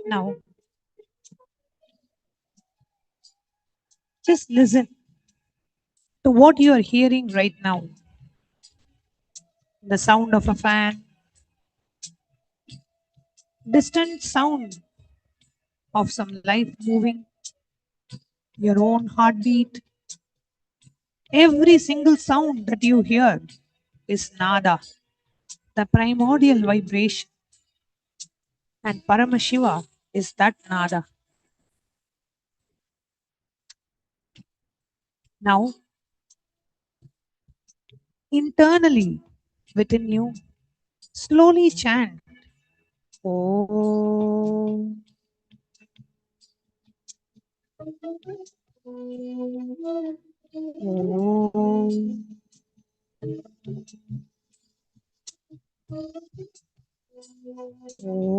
Now, just listen to what you are hearing right now. The sound of a fan, distant sound of some life moving, your own heartbeat. Every single sound that you hear is nada, the primordial vibration. And Paramashiva is that nada. Now, internally within you, slowly chant Om. Om. Om.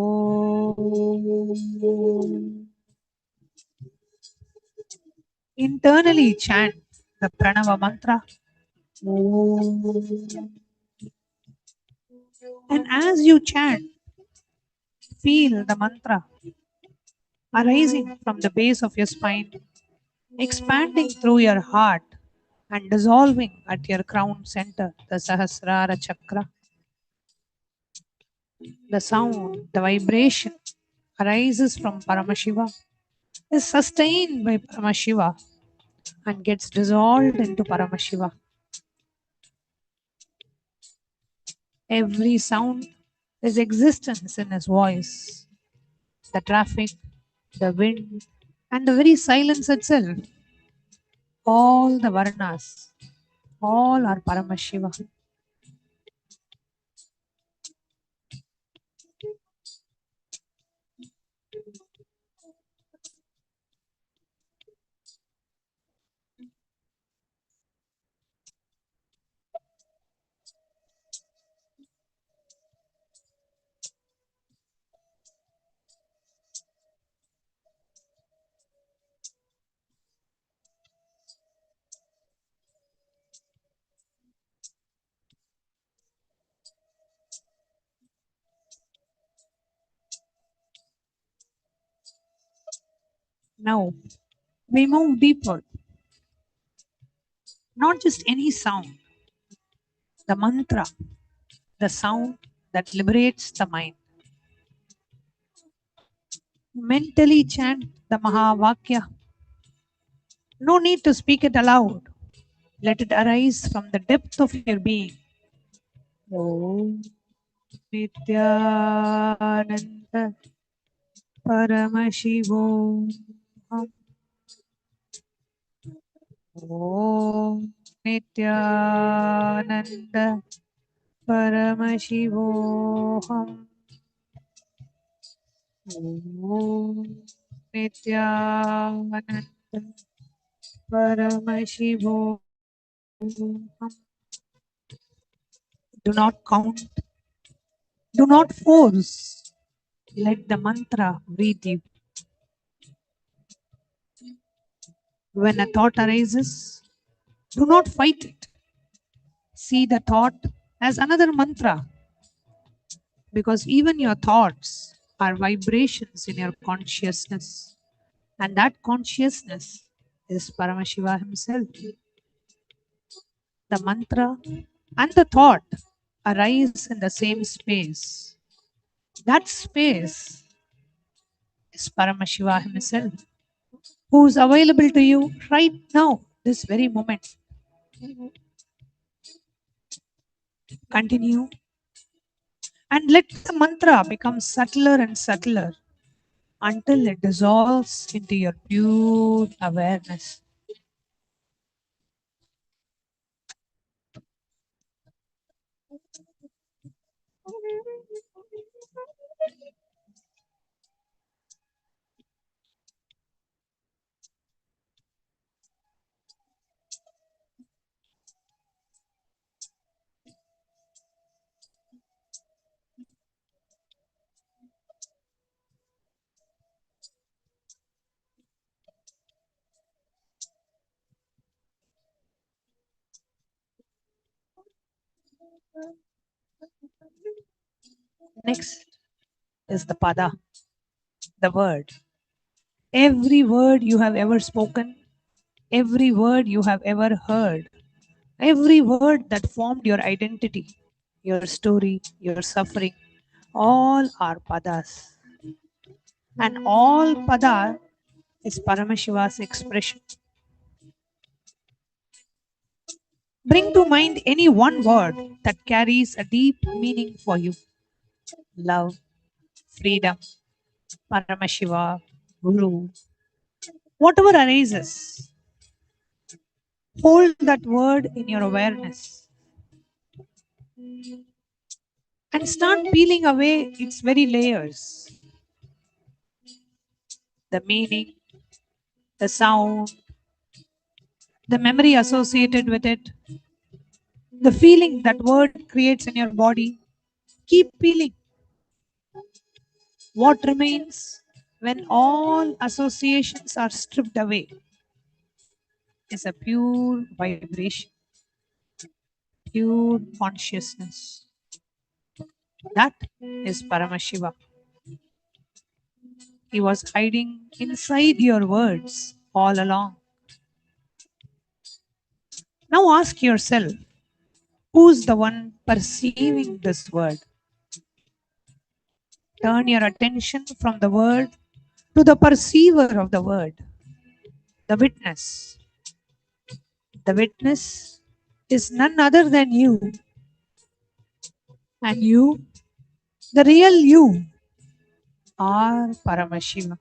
Internally chant the Pranava mantra. Om. And as you chant, feel the mantra arising from the base of your spine, expanding through your heart and dissolving at your crown center, the Sahasrara Chakra. The sound, the vibration arises from Paramashiva, is sustained by Paramashiva and gets dissolved into Paramashiva. Every sound is existence in his voice. The traffic, the wind, and the very silence itself. All the Varnas, all are Paramashiva. Now, we move deeper. Not just any sound, the mantra, the sound that liberates the mind. Mentally chant the Mahavakya. No need to speak it aloud. Let it arise from the depth of your being. Om Nithyananda Paramashivam. Om Nithyananda Paramashivoham. Om Nithyananda Paramashivam. Do not count, do not force. Let the mantra breathe you. When a thought arises, do not fight it. See the thought as another mantra, because even your thoughts are vibrations in your consciousness, and that consciousness is Paramashiva himself. The mantra and the thought arise in the same space. That space is Paramashiva himself, who is available to you right now, this very moment. Continue and let the mantra become subtler and subtler until it dissolves into your pure awareness. Next is the pada, the word. Every word you have ever spoken, every word you have ever heard, every word that formed your identity, your story, your suffering, all are padas. And all pada is Paramashiva's expression. Bring to mind any one word that carries a deep meaning for you. Love, freedom, Paramashiva, Guru, whatever arises, hold that word in your awareness and start peeling away its very layers. The meaning, the sound, the memory associated with it, the feeling that word creates in your body. Keep peeling. What remains when all associations are stripped away is a pure vibration, pure consciousness. That is Paramashiva. He was hiding inside your words all along. Now ask yourself, who's the one perceiving this word? Turn your attention from the word to the perceiver of the word, the witness. The witness is none other than you, and you, the real you, are Paramashiva.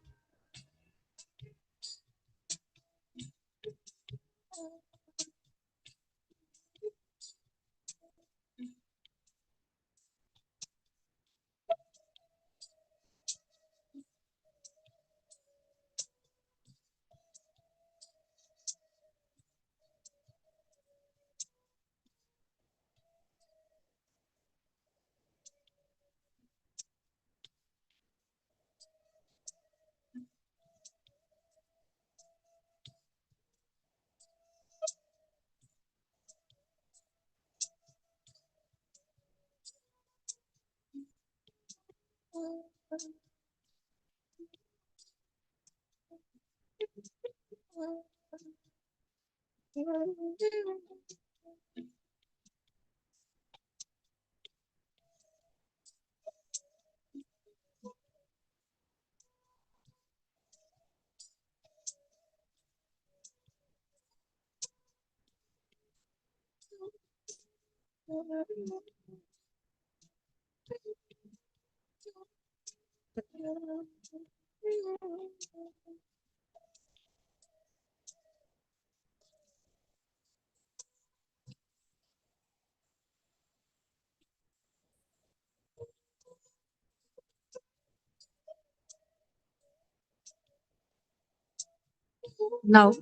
Now,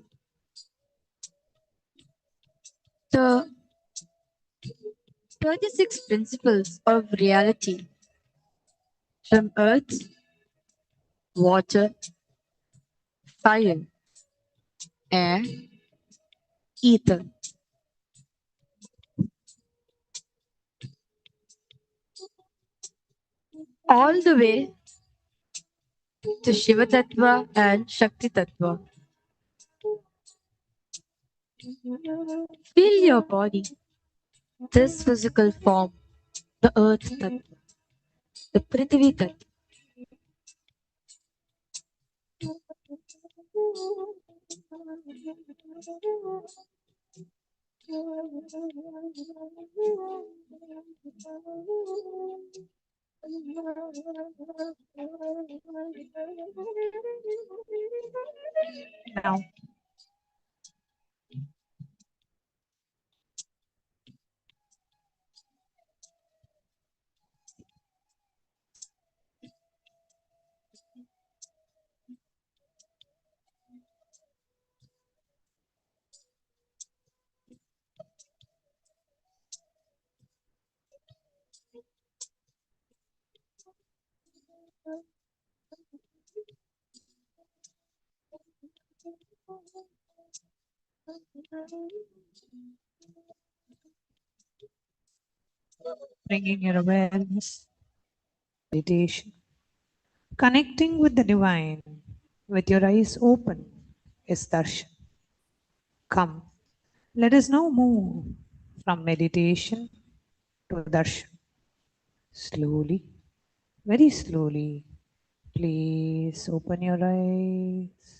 the 36 principles of reality from earth, water, fire, air, ether. All the way to Shiva Tattva and Shakti Tattva. Feel your body, this physical form, the earth Tattva, the Prithvi Tattva. Now, bringing your awareness, meditation, connecting with the divine, with your eyes open, is darshan. Come, let us now move from meditation to darshan. Slowly, very slowly, please open your eyes.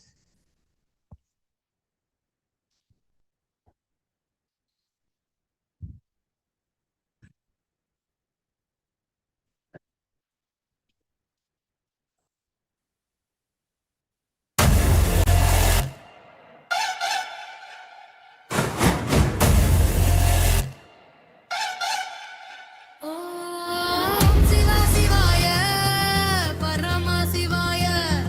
Om Shiva Shivaya, Paramashivam.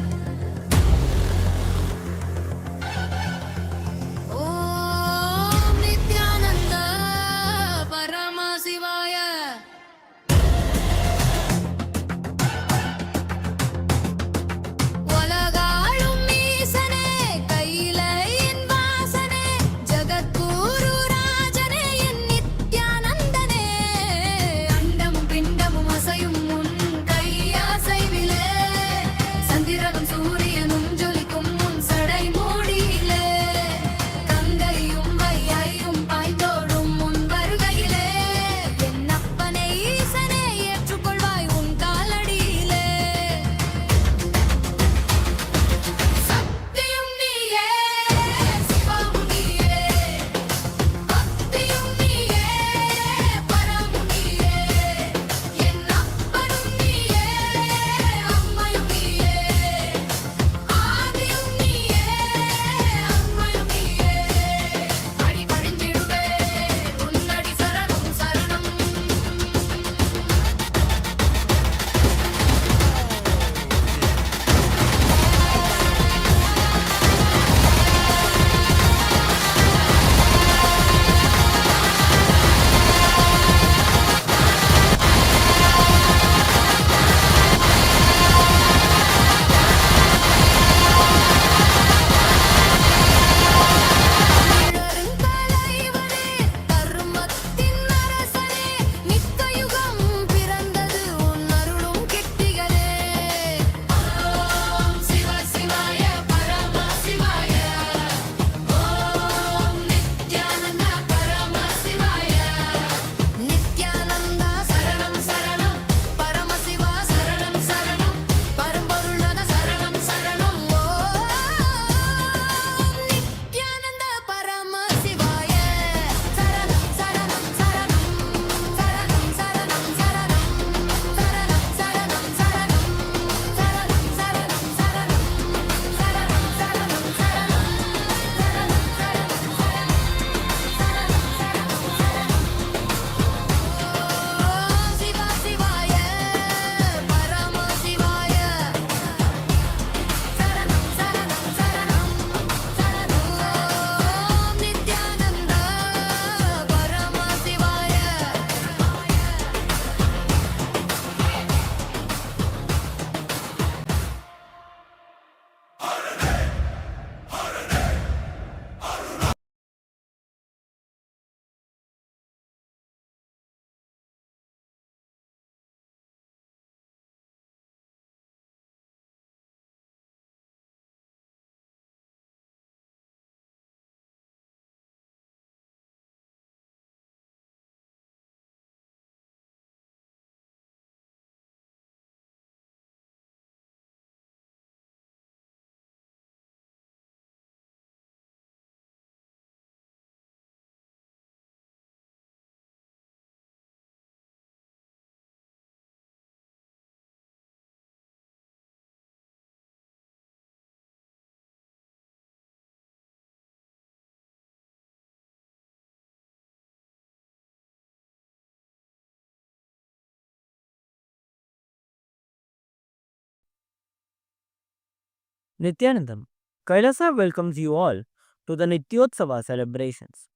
Nithyanandam, Kailasa welcomes you all to the Nityotsava celebrations.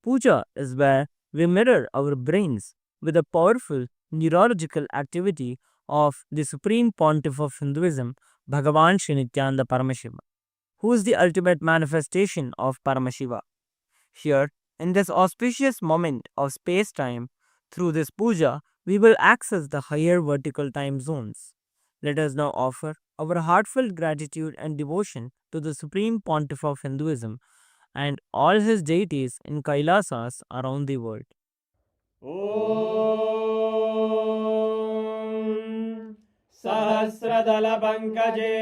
Puja is where we mirror our brains with the powerful neurological activity of the Supreme Pontiff of Hinduism, Bhagavan Sri Nithyananda Paramashivam, who is the ultimate manifestation of Paramashiva. Here, in this auspicious moment of space time, through this puja, we will access the higher vertical time zones. Let us now offer our heartfelt gratitude and devotion to the Supreme Pontiff of Hinduism and all his deities in Kailasas around the world. ॐ सहस्रदलपङ्कजे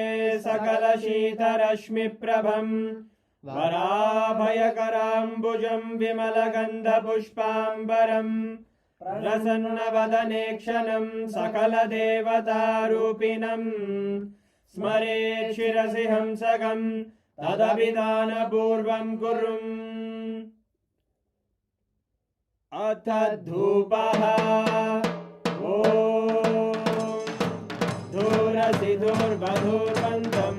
सकलशीतरश्मिप्रभं वराभयकराम्बुजं विमलगन्धपुष्पाम्बरं प्रसन्नवदनेक्षणं सकलदेवतारूपिणं स्मरेत् शिरसि हंसकं तदभिधानपूर्वं कुर्वम् अथ धूपः ॐ धूरसि धूर्वधूर्वन्तं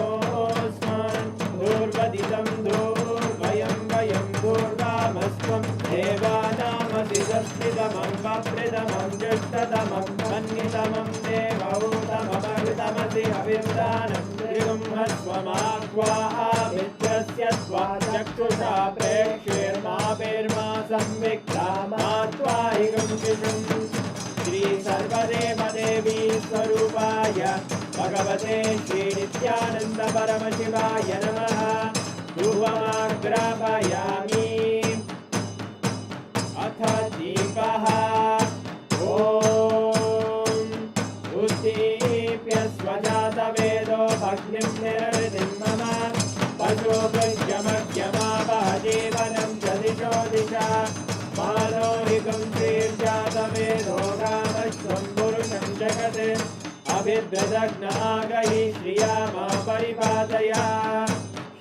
धूर्वतयोऽस्मान् धूर्वदितं धूर्वयं वयं धूर्वामस्त्वं देवानामसि संस्थितमं वप्रतमं ज्येष्ठतमं मन्यतमं देवहूतममृतमसि हविर्दानं त्रिगुंहस्वमाक्वाः मित्रस्य त्वा चक्षुषा प्रेक्ष्येर्मा संविक्ता मात्वाहिकं शिशुं श्री सर्वदेवदेवी स्वरूपाय भगवते श्री नित्यानन्द परमशिवाय नमः धूपमाग्रापयामि अथ दीपः ॐ उद्दीप्य स्वजातवेदो भग्निं निरृतिं मम पशुभृत्यमग्यमापः जीवनं च दिशो दिशा मानोहिकं श्रीर्जातवेदो रामश्वं पुरुषं जगत् अभिद्रदग्नागहि श्रिया मा परिपातया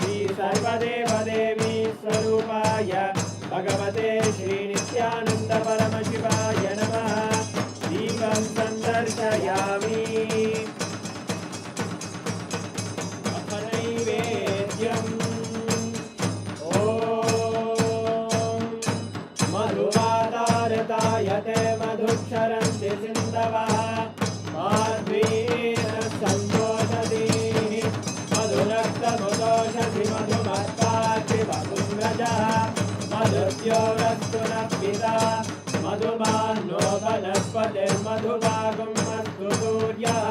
श्री सर्वदेवदेवी स्वरूपाय भगवते श्री नित्यानन्द परमशिवाय नमः दीपं सन्दर्शयामि अथ नैवेद्यम् ॐ मधुवातारतायते मधुक्षरन्ति सिन्धवः माध्वीन सम्बोधति मधुरक्तमुदोषधि मधुमत्पाति मधुम्रजः मधुद्योरस्तु नः पिता मधुमान्नो वनस्पतिर्मधुभागं अस्तु सूर्यः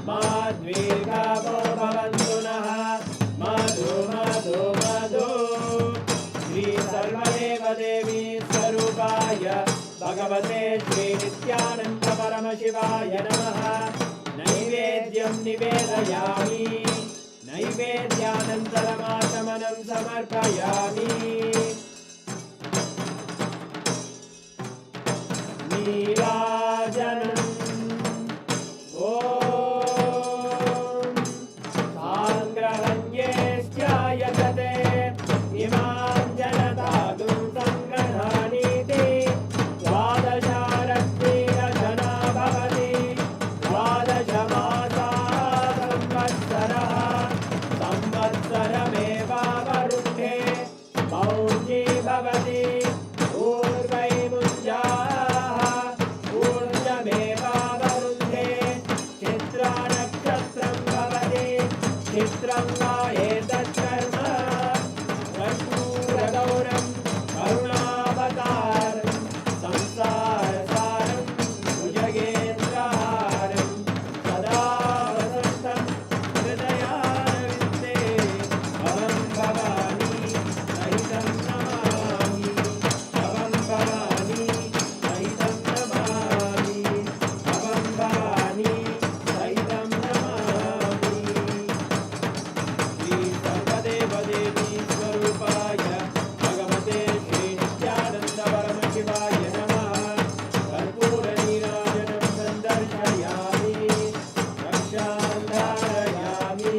माध्वीर्गावो भवन्तु नः मधु मधु मधु श्री सर्वदेवदेवी स्वरूपाय भगवते श्री नित्यानन्द परमशिवाय नमः नैवेद्यं निवेदयामि नैवेद्यानन्तरमाचमनं समर्पयामि नीराजनम् ॐ साङ्ग्रहण्येश्चायतते इमां जनतागुं सङ्ग्रहाणीति द्वादशारत्रीरजना भवति द्वादशमासाः संवत्सरः संवत्सरमेवावरुद्धे मौञ्जी भवति ऊर्वैमुञ्जाः ऊर्जमेवावरुद्धे चित्रानक्षत्रं भवति चित्रं वा एतत्कर्म कर्पूरगौरं करुणावतारं संसारसारं भुजगेन्द्रहारं सदा वसन्तं हृदयारविन्दे भवं भवानी सहितं नमामि भवं भवानी सहितं नमामि भवं भवानी सहितं नमामि श्री सर्वदेवदेवी स्वरूपाय भगवते श्री नित्यानन्द परमशिवाय नमः कर्पूरनीराजनं सन्दर्शयामि रक्षां धारयामि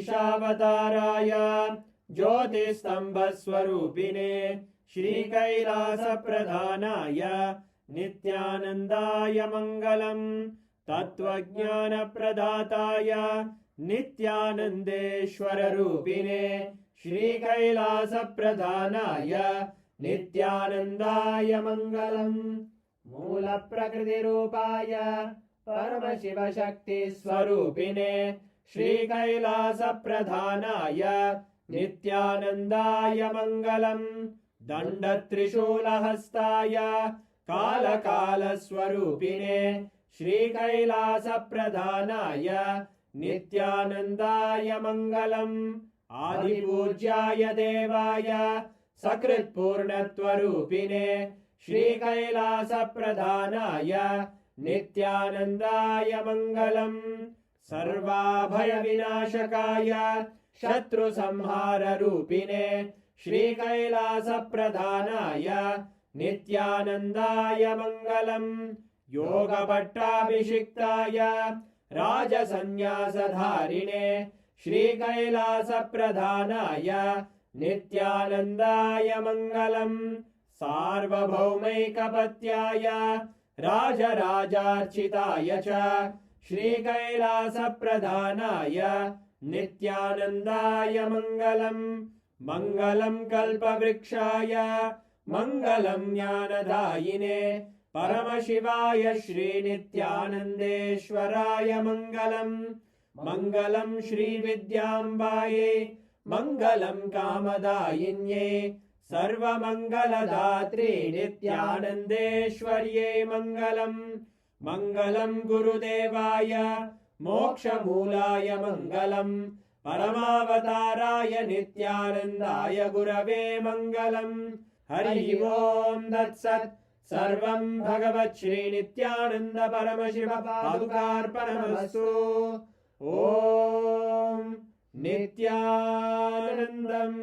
शोणाद्रीशावताराय ज्योतिस्तम्भस्वरूपिणे श्रीकैलासप्रधानाय नित्यानन्दाय मङ्गलम् तत्त्वज्ञानप्रदाताय नित्यानन्देश्वररूपिणे श्रीकैलासप्रधानाय नित्यानन्दाय मङ्गलम् मूलप्रकृतिरूपाय परमशिवशक्तिस्वरूपिणे श्रीकैलासप्रधानाय नित्यानन्दाय मङ्गलम् दण्डत्रिशूलहस्ताय कालकालस्वरूपिणे श्रीकैलासप्रधानाय नित्यानन्दाय मङ्गलम् आदिपूज्याय देवाय सकृत्पूर्णत्वरूपिणे श्रीकैलासप्रधानाय नित्यानन्दाय मङ्गलम् सर्वाभयविनाशकाय शत्रुसंहाररूपिणे श्रीकैलासप्रधानाय नित्यानन्दाय मङ्गलम् योगपट्टाभिषिक्ताय राजसन्न्यासधारिणे श्रीकैलासप्रधानाय नित्यानन्दाय मङ्गलम् सार्वभौमैकपत्याय राजराजार्चिताय च श्रीकैलासप्रधानाय नित्यानन्दाय मङ्गलम् मङ्गलम् कल्पवृक्षाय मङ्गलम् ज्ञानदायिने परमशिवाय श्रीनित्यानन्देश्वराय मङ्गलम् मङ्गलम् श्रीविद्याम्बायै मङ्गलम् कामदायिन्यै सर्वमङ्गलदात्रे नित्यानन्देश्वर्यै मङ्गलम् मङ्गलम् गुरुदेवाय मोक्षमूलाय मङ्गलम् परमावताराय नित्यानन्दाय गुरवे मङ्गलम् हरि ओम् तत्सत् सर्वं भगवत् श्रीनित्यानन्द परमशिव पादुकार्पणमस्तु ॐ नित्यानन्दम्।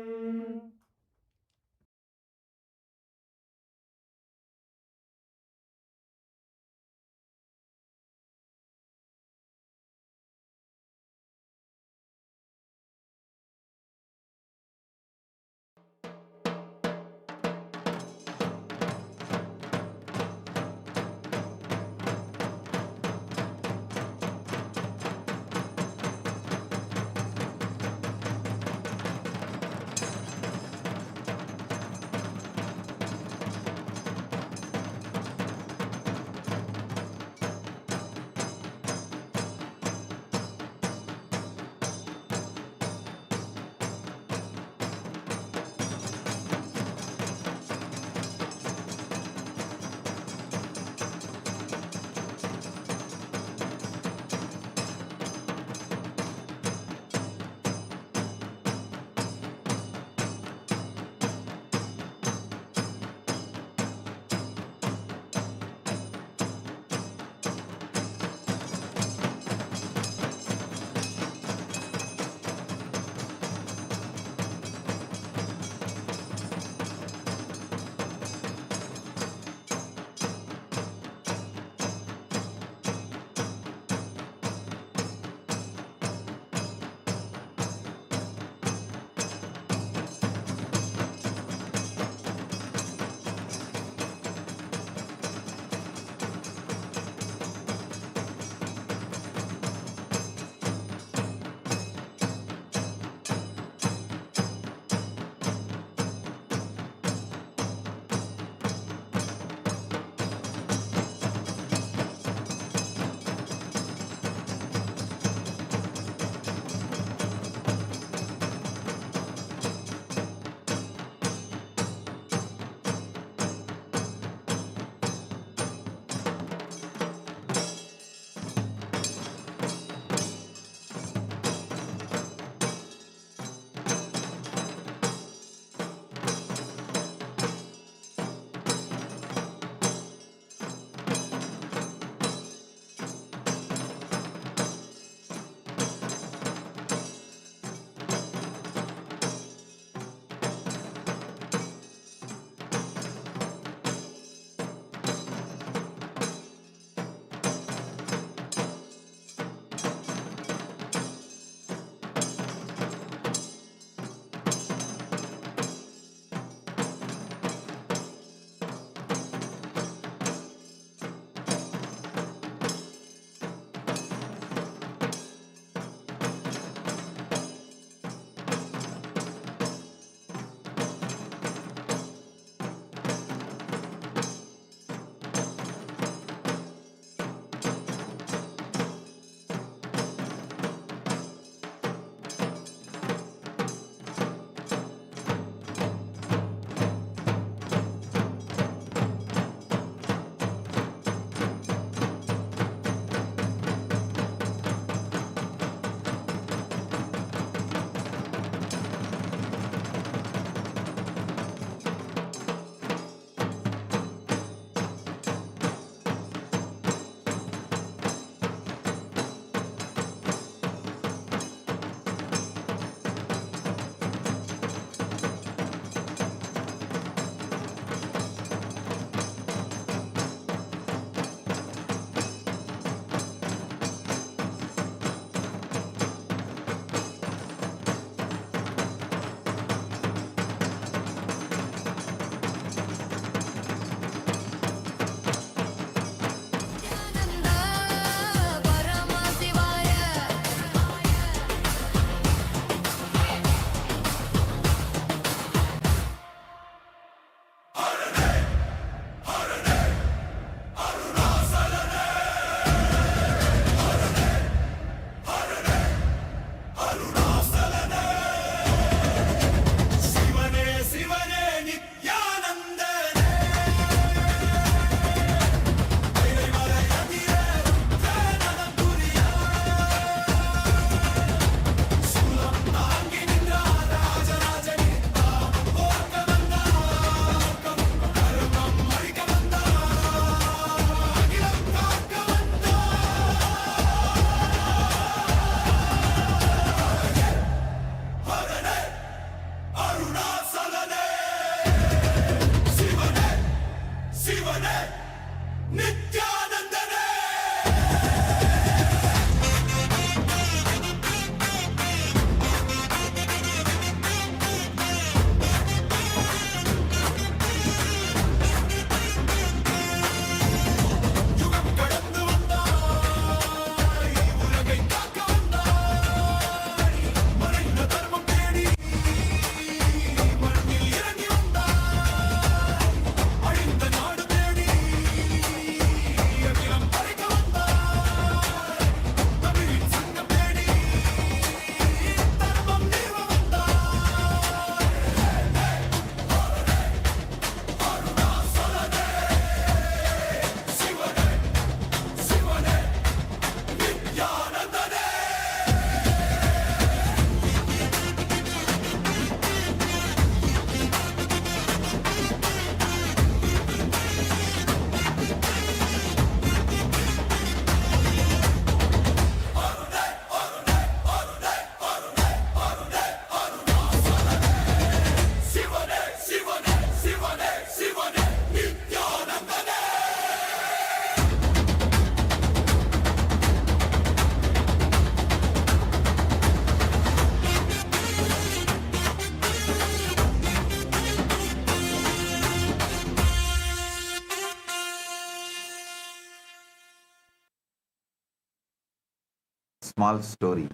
small story.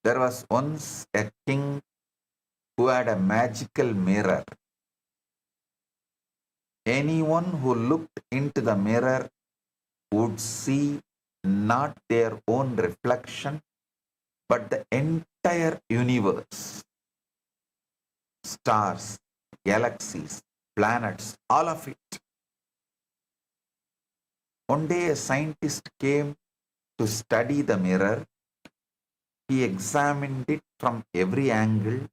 There was once a king who had a magical mirror. Anyone who looked into the mirror would see not their own reflection, but the entire universe. Stars, galaxies, planets, all of it. One day a scientist came to study the mirror. He examined it from every angle.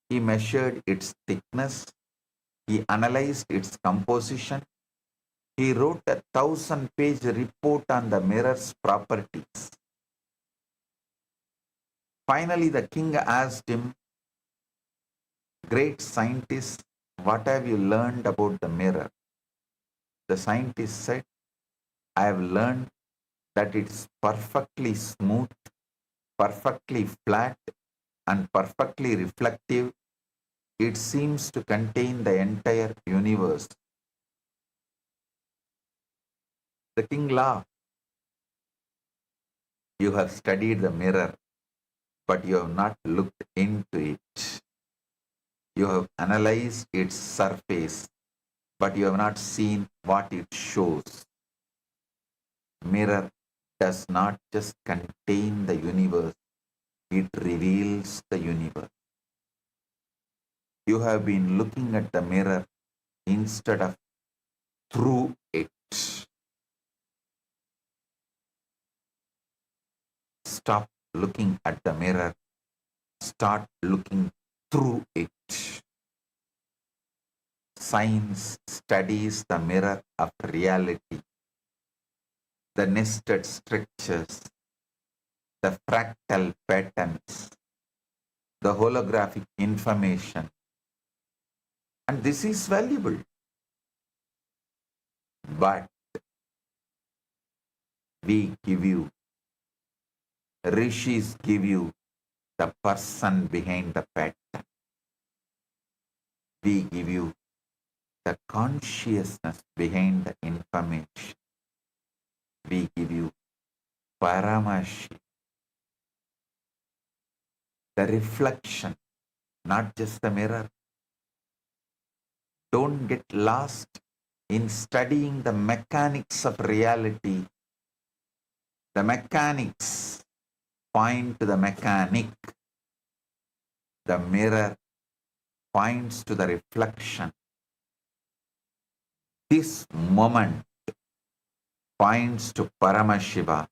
He measured its thickness. He analyzed its composition. He wrote a 1,000-page report on the mirror's properties. Finally, the king asked him, "Great scientist, what have you learned about the mirror?" The scientist said, "I have learned that it's perfectly smooth, perfectly flat, and perfectly reflective. It seems to contain the entire universe." The king laughed. "You have studied the mirror, but you have not looked into it. You have analyzed its surface, but you have not seen what it shows. Mirror does not just contain the universe, it reveals the universe. You have been looking at the mirror instead of through it. Stop looking at the mirror. Start looking through it." Science studies the mirror of reality, the nested structures, the fractal patterns, the holographic information. And this is valuable. But we give you, rishis give you the person behind the pattern. We give you the consciousness behind the information. We give you Paramashivam, the reflection, not just the mirror. Don't get lost in studying the mechanics of reality. The mechanics point to the mechanic. The mirror points to the reflection. This moment points to Paramashiva.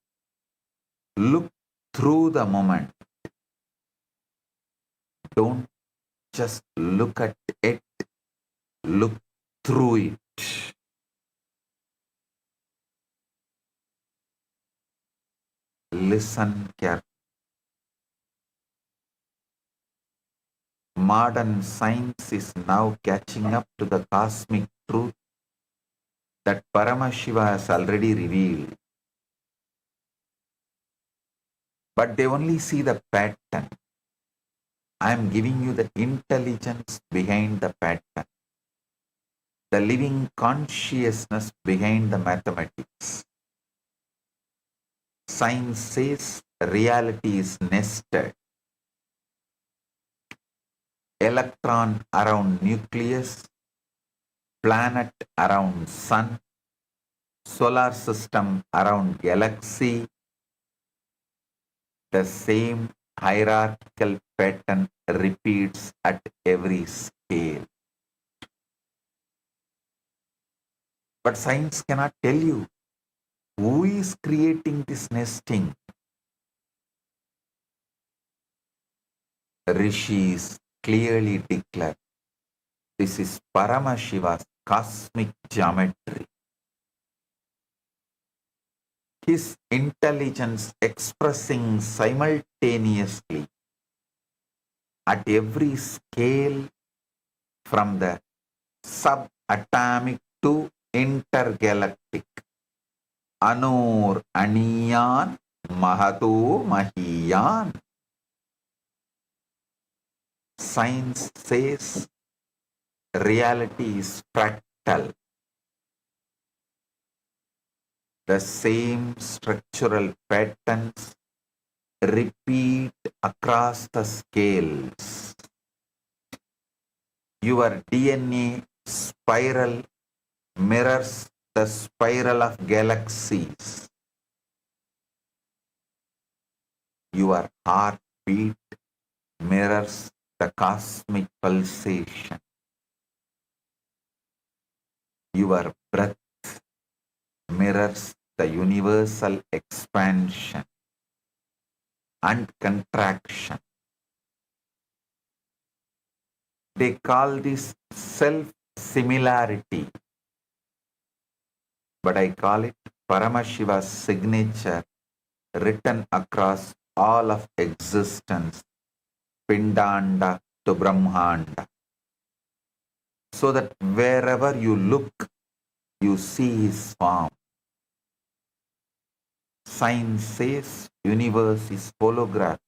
Look through the moment. Don't just look at it. Look through it. Listen carefully. Modern science is now catching up to the cosmic truth that Paramashiva has already revealed. But they only see the pattern. I am giving you the intelligence behind the pattern, the living consciousness behind the mathematics. Science says reality is nested. Electron around nucleus, planet around sun, solar system around galaxy. The same hierarchical pattern repeats at every scale. But science cannot tell you who is creating this nesting. Rishis clearly declare this is Paramashiva's cosmic geometry. His intelligence expressing simultaneously at every scale from the subatomic to intergalactic. Anur Aniyan Mahato Mahiyan. Science says reality is fractal. The same structural patterns repeat across the scales. Your DNA spiral mirrors the spiral of galaxies. Your heartbeat mirrors the cosmic pulsation. Your breath mirrors the universal expansion and contraction. They call this self-similarity, but I call it Paramashiva's signature written across all of existence, Pindanda to Brahmanda, so that wherever you look, you see his form. Science says universe is holographic.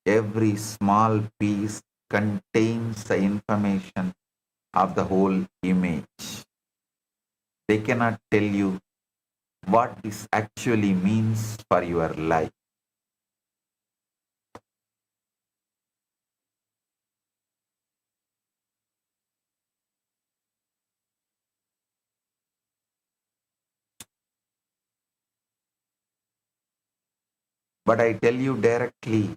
Every small piece contains the information of the whole image. They cannot tell you what this actually means for your life. But I tell you directly,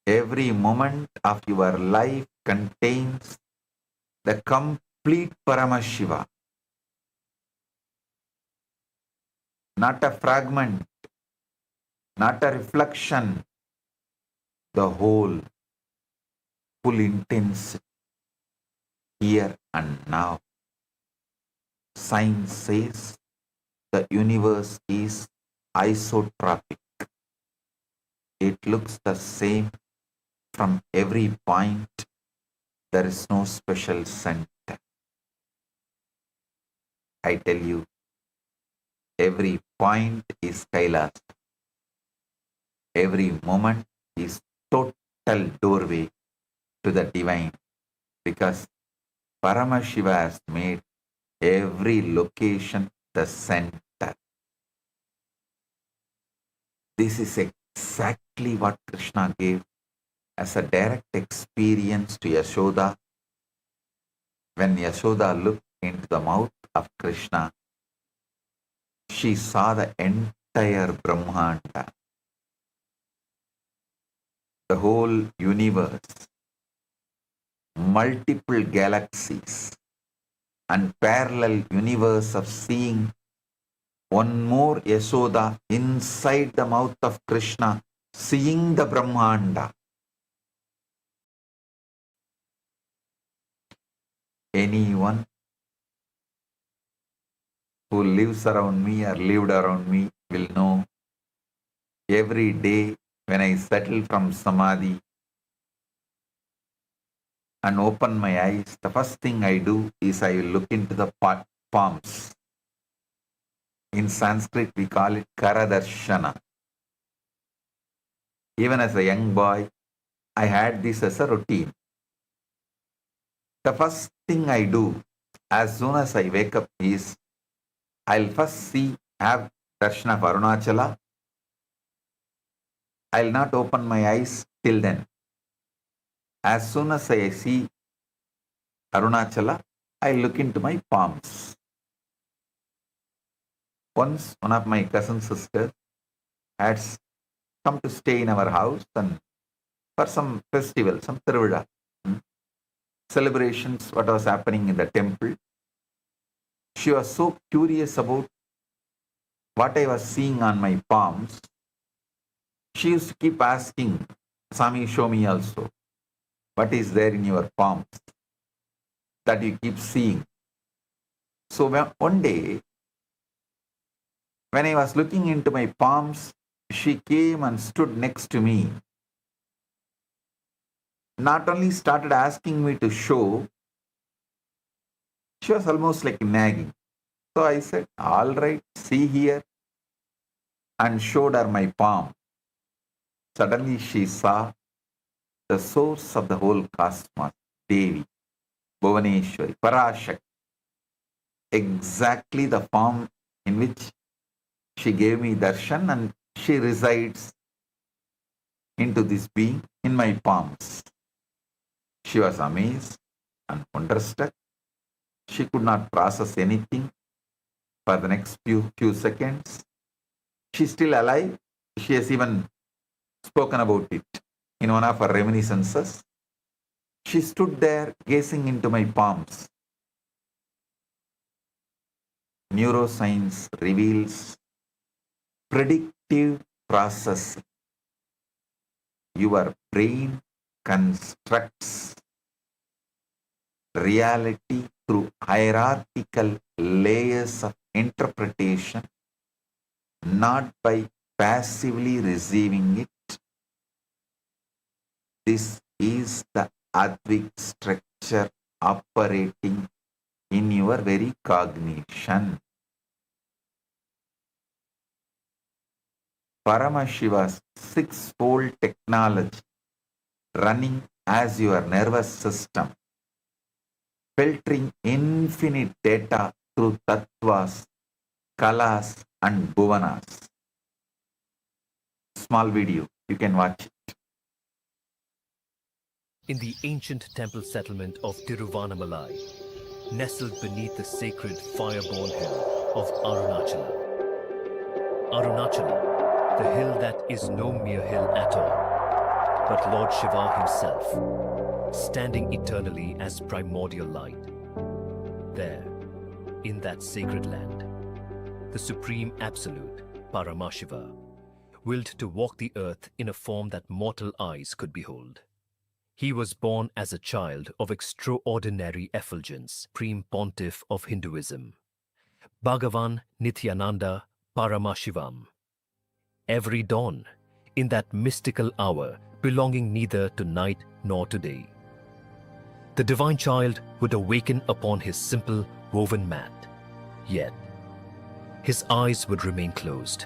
every moment of your life contains the complete Paramashiva, not a fragment, not a reflection, the whole, full intensity, here and now. Science says the universe is isotropic. It looks the same from every point. There is no special center. I tell you, every point is Kailasa. Every moment is total doorway to the divine, because Paramashiva has made every location the center. This is exactly what Krishna gave as a direct experience to Yashoda. When Yashoda looked into the mouth of Krishna, she saw the entire Brahmanda, the whole universe, multiple galaxies, and parallel universe of seeing one more Yashoda inside the mouth of Krishna, seeing the Brahmanda. Anyone who lives around me or lived around me will know every day when I settle from Samadhi and open my eyes, the first thing I do is I will look into the palms. In Sanskrit, we call it Karadarshana. Even as a young boy, I had this as a routine. The first thing I do as soon as I wake up is I'll first have darshan of Arunachala. I'll not open my eyes till then. As soon as I see Arunachala, I look into my palms. Once, one of my cousin sisters had come to stay in our house and for some festival, some Tiruvizha, celebrations, what was happening in the temple. She was so curious about what I was seeing on my palms. She used to keep asking, Swami, show me also. What is there in your palms that you keep seeing? So one day, when I was looking into my palms, she came and stood next to me. Not only started asking me to show, she was almost like nagging. So I said, all right, see here, and showed her my palm. Suddenly she saw the source of the whole cosmos, Devi, Bhuvaneshwari, Parashakti. exactly the form in which she gave me darshan, and she resides into this being in my palms. She was amazed and wonderstruck. She could not process anything for the next few seconds. She's still alive. She has even spoken about it in one of her reminiscences. She stood there gazing into my palms. Neuroscience reveals predictive process. Your brain constructs reality through hierarchical layers of interpretation, not by passively receiving it. This is the Advik structure operating in your very cognition. Paramashiva's six-fold technology running as your nervous system, filtering infinite data through tattvas, kalas and bhuvanas. Small video, you can watch it. In the ancient temple settlement of Tiruvannamalai, nestled beneath the sacred fire-born hill of Arunachala. Arunachala, the hill that is no mere hill at all, but Lord Shiva himself, standing eternally as primordial light. There, in that sacred land, the Supreme Absolute, Paramashiva, willed to walk the earth in a form that mortal eyes could behold. He was born as a child of extraordinary effulgence, Supreme Pontiff of Hinduism, BHAGAVAN Nithyananda Paramashivam. Every dawn, in that mystical hour belonging neither to night nor to day, the divine child would awaken upon his simple woven mat, yet his eyes would remain closed.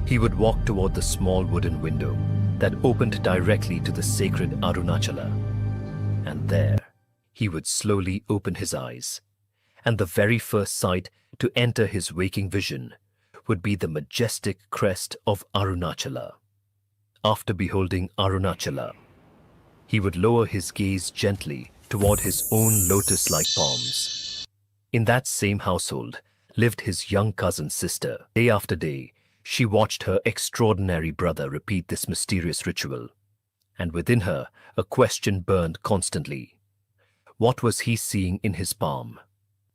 He would walk toward the small wooden window that opened directly to the sacred Arunachala, and there he would slowly open his eyes, and the very first sight to enter his waking vision would be the majestic crest of Arunachala. After beholding Arunachala, he would lower his gaze gently toward his own lotus-like palms. In that same household lived his young cousin's sister. Day after day, she watched her extraordinary brother repeat this mysterious ritual, and within her a question burned constantly. What was he seeing in his palm?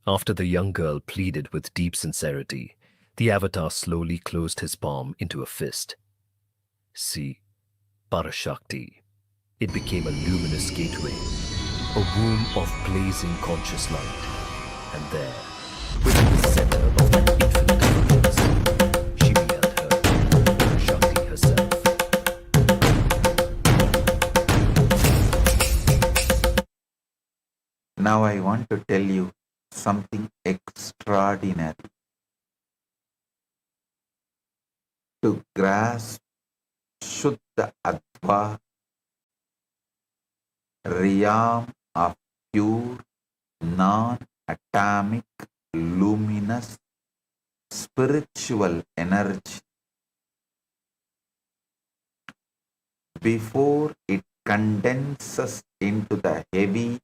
After the young girl pleaded with deep sincerity, the avatar slowly closed his palm into a fist. See, Parashakti. It became a luminous gateway, a womb of blazing conscious light, and there, within the center of that infinite darkness, she beheld her, Parashakti herself. Now I want to tell you something extraordinary. To grasp Shuddha Adva, realm of pure, non-atomic, luminous, spiritual energy, before it condenses into the heavy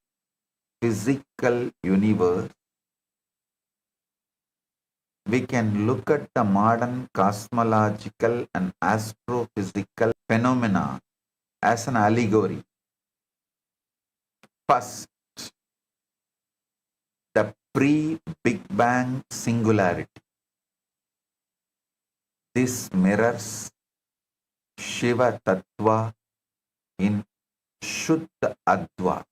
physical universe, we can look at the modern cosmological and astrophysical phenomena as an allegory. First, the pre-Big Bang singularity. This mirrors Shiva Tattva in Shuddha Adva.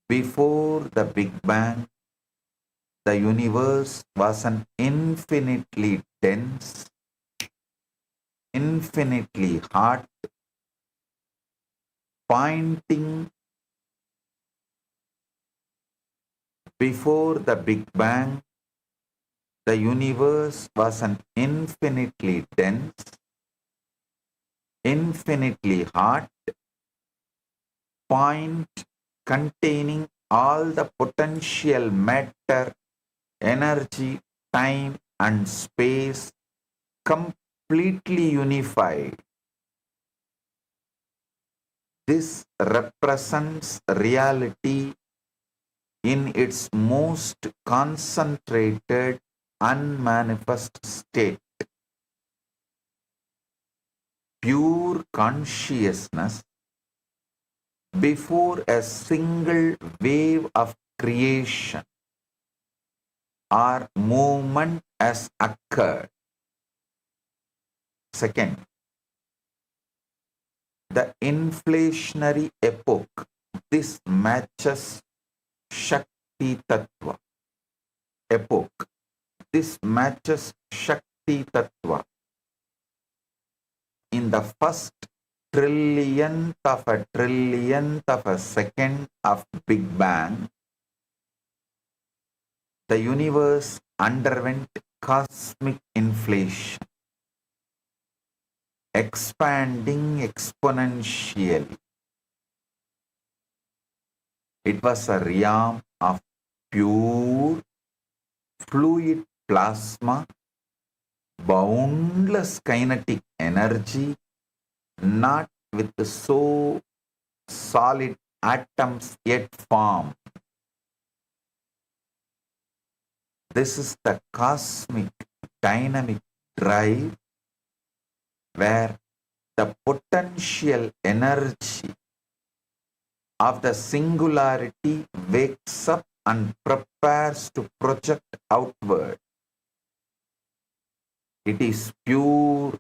Before the Big Bang, the universe was an infinitely dense, infinitely hot, pointing before the Big Bang, the universe was an infinitely dense, infinitely hot point containing all the potential matter, energy, time, and space completely unified. This represents reality in its most concentrated, unmanifest state. Pure consciousness before a single wave of creation or movement has occurred. Second, the inflationary epoch. This matches Shakti Tattva epoch. This matches Shakti Tattva. In the first trillionth of a second of Big Bang, the universe underwent cosmic inflation, expanding exponentially. It was a realm of pure fluid plasma, boundless kinetic energy, not with so solid atoms yet formed. This is the cosmic dynamic drive where the potential energy of the singularity wakes up and prepares to project outward. It is pure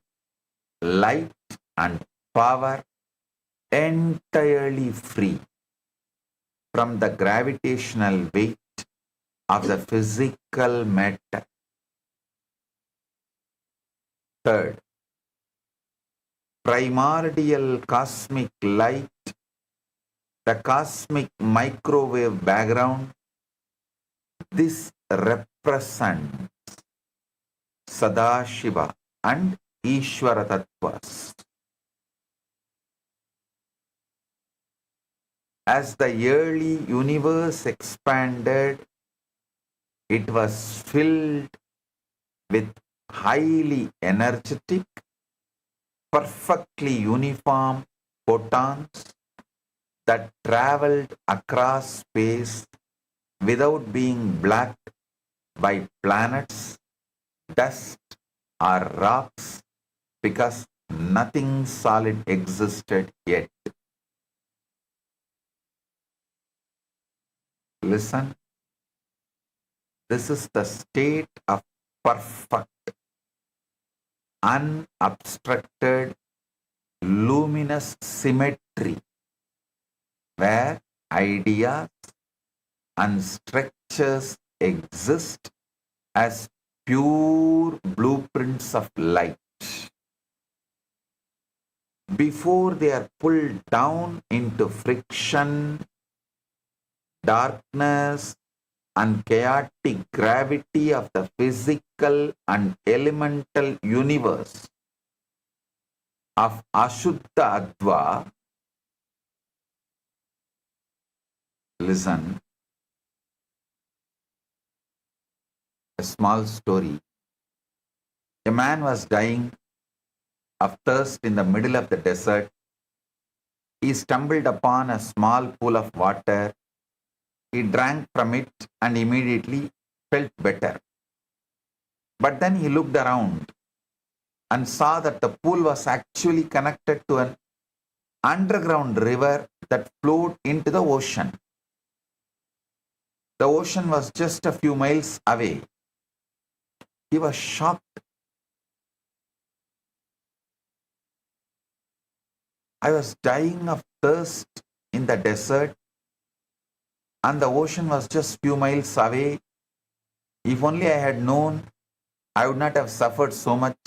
light and power, entirely free from the gravitational weight of the physical matter. Third, primordial cosmic light, the cosmic microwave background. This represents Sadashiva and Ishvara Tattvas. As the early universe expanded, it was filled with highly energetic, perfectly uniform photons that traveled across space without being blocked by planets, dust, or rocks, because nothing solid existed yet. Listen, this is the state of perfect, unobstructed, luminous symmetry, where ideas and structures exist as pure blueprints of light. Before they are pulled down into friction, darkness, and chaotic gravity of the physical and elemental universe of Ashuddha Adva. Listen, a small story. A man was dying of thirst in the middle of the desert. He stumbled upon a small pool of water. He drank from it and immediately felt better. But then he looked around and saw that the pool was actually connected to an underground river that flowed into the ocean. The ocean was just a few miles away. He was shocked. I was dying of thirst in the desert, and the ocean was just few miles away. If only I had known, I would not have suffered so much.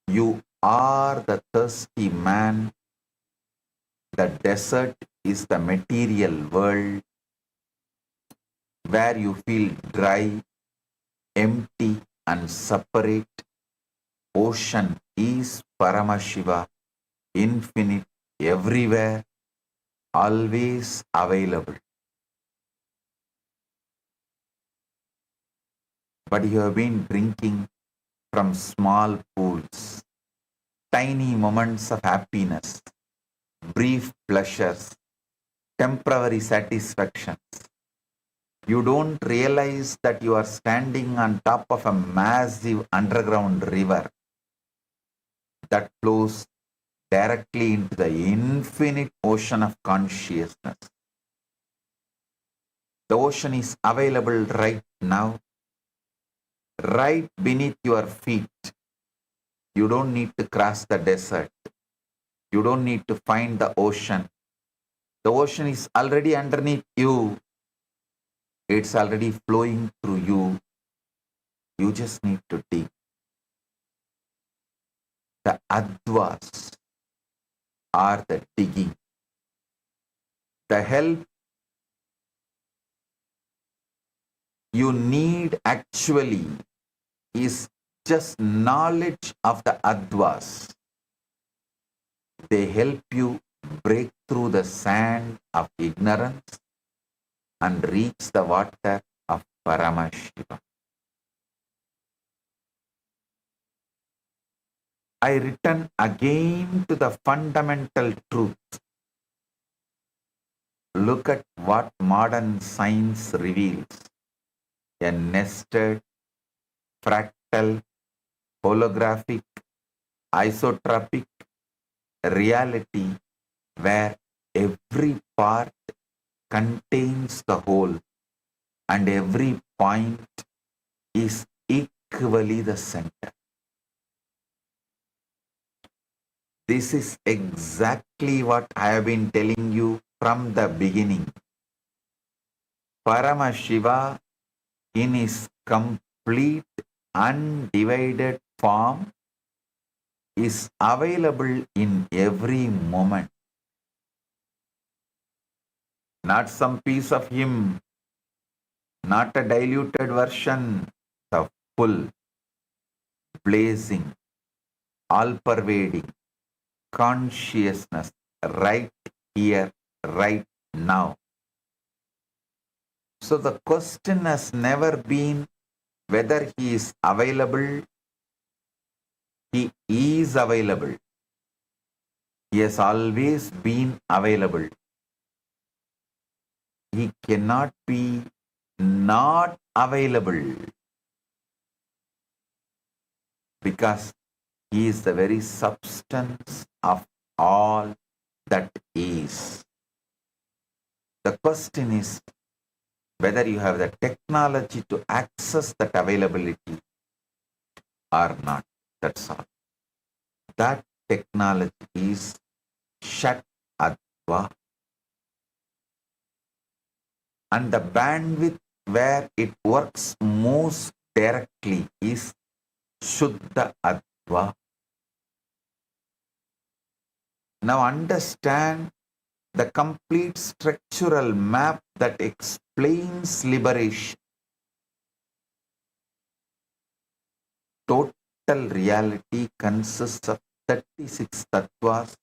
You are the thirsty man. The desert is the material world where you feel dry, empty, and separate. Ocean is Paramashiva, infinite, everywhere. always available. But you have been drinking from small pools, tiny moments of happiness, brief pleasures, temporary satisfactions. You don't realize that you are standing on top of a massive underground river that flows directly into the infinite ocean of consciousness. The ocean is available right now, right beneath your feet. You don't need to cross the desert. You don't need to find the ocean. The ocean is already underneath you. It's already flowing through you. You just need to dig. The advas are the digging. The help you need actually is just knowledge of the advas. They help you break through the sand of ignorance and reach the water of Paramashivam. I return again to the fundamental truth. Look at what modern science reveals. A nested, fractal, holographic, isotropic reality where every part contains the whole and every point is equally the center. This is exactly what I have been telling you from the beginning. Paramashiva in his complete undivided form is available in every moment. Not some piece of him, not a diluted version, the full, blazing, all-pervading consciousness right here, right now. So the question has never been whether he is available. He is available. He has always been available. He cannot be not available because he is the very substance of all that is. The question is whether you have the technology to access that availability or not. That's all. That technology is Shat Adva. And the bandwidth where it works most directly is Shuddha Adva. Now understand the complete structural map that explains liberation. Total reality consists of 36 tattvas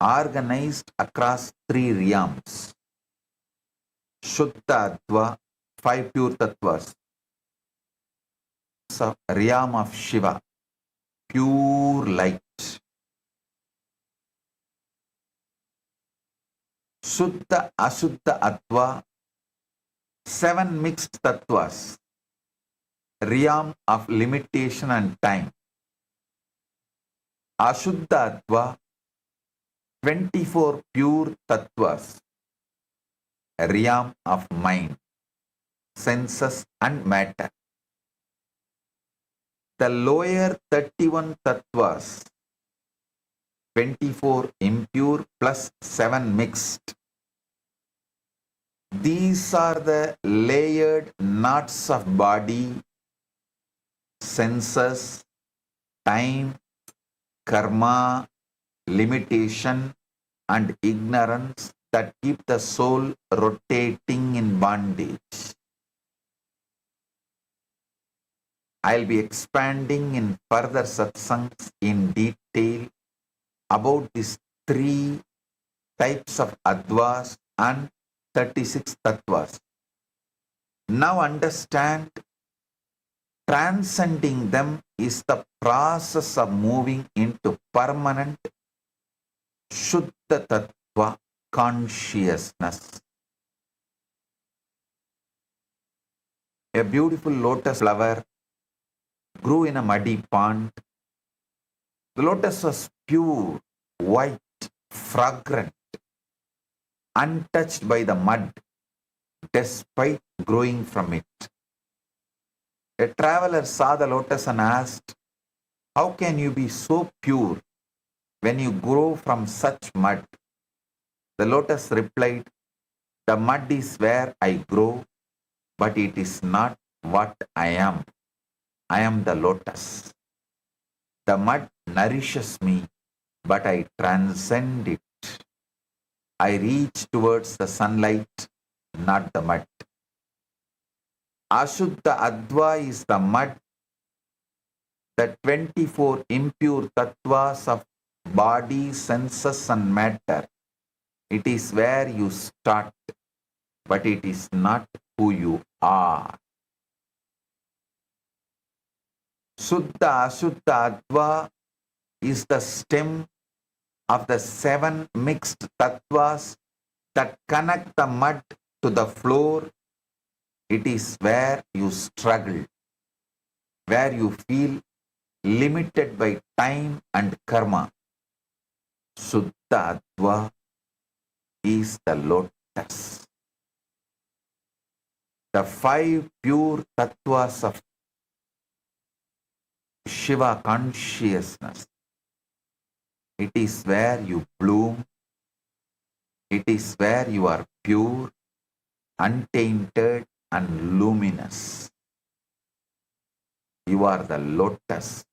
organized across 3 realms. Shuddha Adva, 5 pure tattvas. So, realm of Shiva, pure light. Shuddha Ashuddha Adva, 7 mixed tattvas, realm of limitation and time. Ashuddha Adva, 24 pure tattvas, realm of mind, senses and matter. The lower 31 tattvas, 24 impure plus 7 mixed. These are the layered knots of body, senses, time, karma, limitation, and ignorance that keep the soul rotating in bondage. I'll be expanding in further satsangs in detail about these 3 types of Advas and 36 Tattvas. Now understand, transcending them is the process of moving into permanent Shuddha Tattva consciousness. A beautiful lotus flower grew in a muddy pond. The lotus was pure, white, fragrant, untouched by the mud, despite growing from it. A traveler saw the lotus and asked, "How can you be so pure when you grow from such mud?" The lotus replied, "The mud is where I grow, but it is not what I am. I am the lotus. The mud nourishes me, but I transcend it. I reach towards the sunlight, not the mud." Ashuddha Adva is the mud, the 24 impure tattvas of body, senses and matter. It is where you start, but it is not who you are. Suddha Ashuddha Adva is the stem of the 7 mixed tattvas that connect the mud to the floor. It is where you struggle, where you feel limited by time and karma. Suddha Adva is the lotus. The 5 pure tattvas of Shiva consciousness. It is where you bloom. It is where you are pure, untainted and luminous. You are the lotus.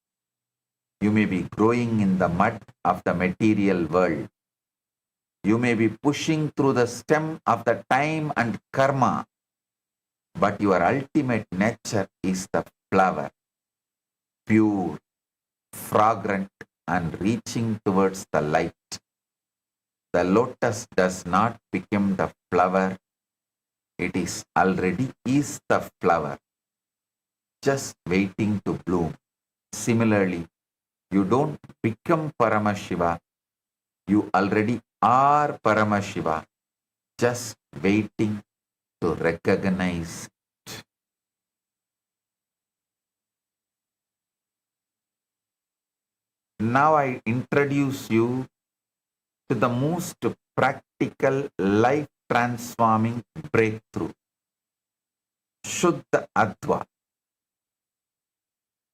You may be growing in the mud of the material world. You may be pushing through the stem of the time and karma, but your ultimate nature is the flower, pure, fragrant and reaching towards the light. The lotus does not become the flower. It is already is the flower, just waiting to bloom. Similarly, you don't become Paramashiva. You already are Paramashiva, just waiting to recognize it. Now I introduce you to the most practical, life-transforming breakthrough. Shuddha Adva.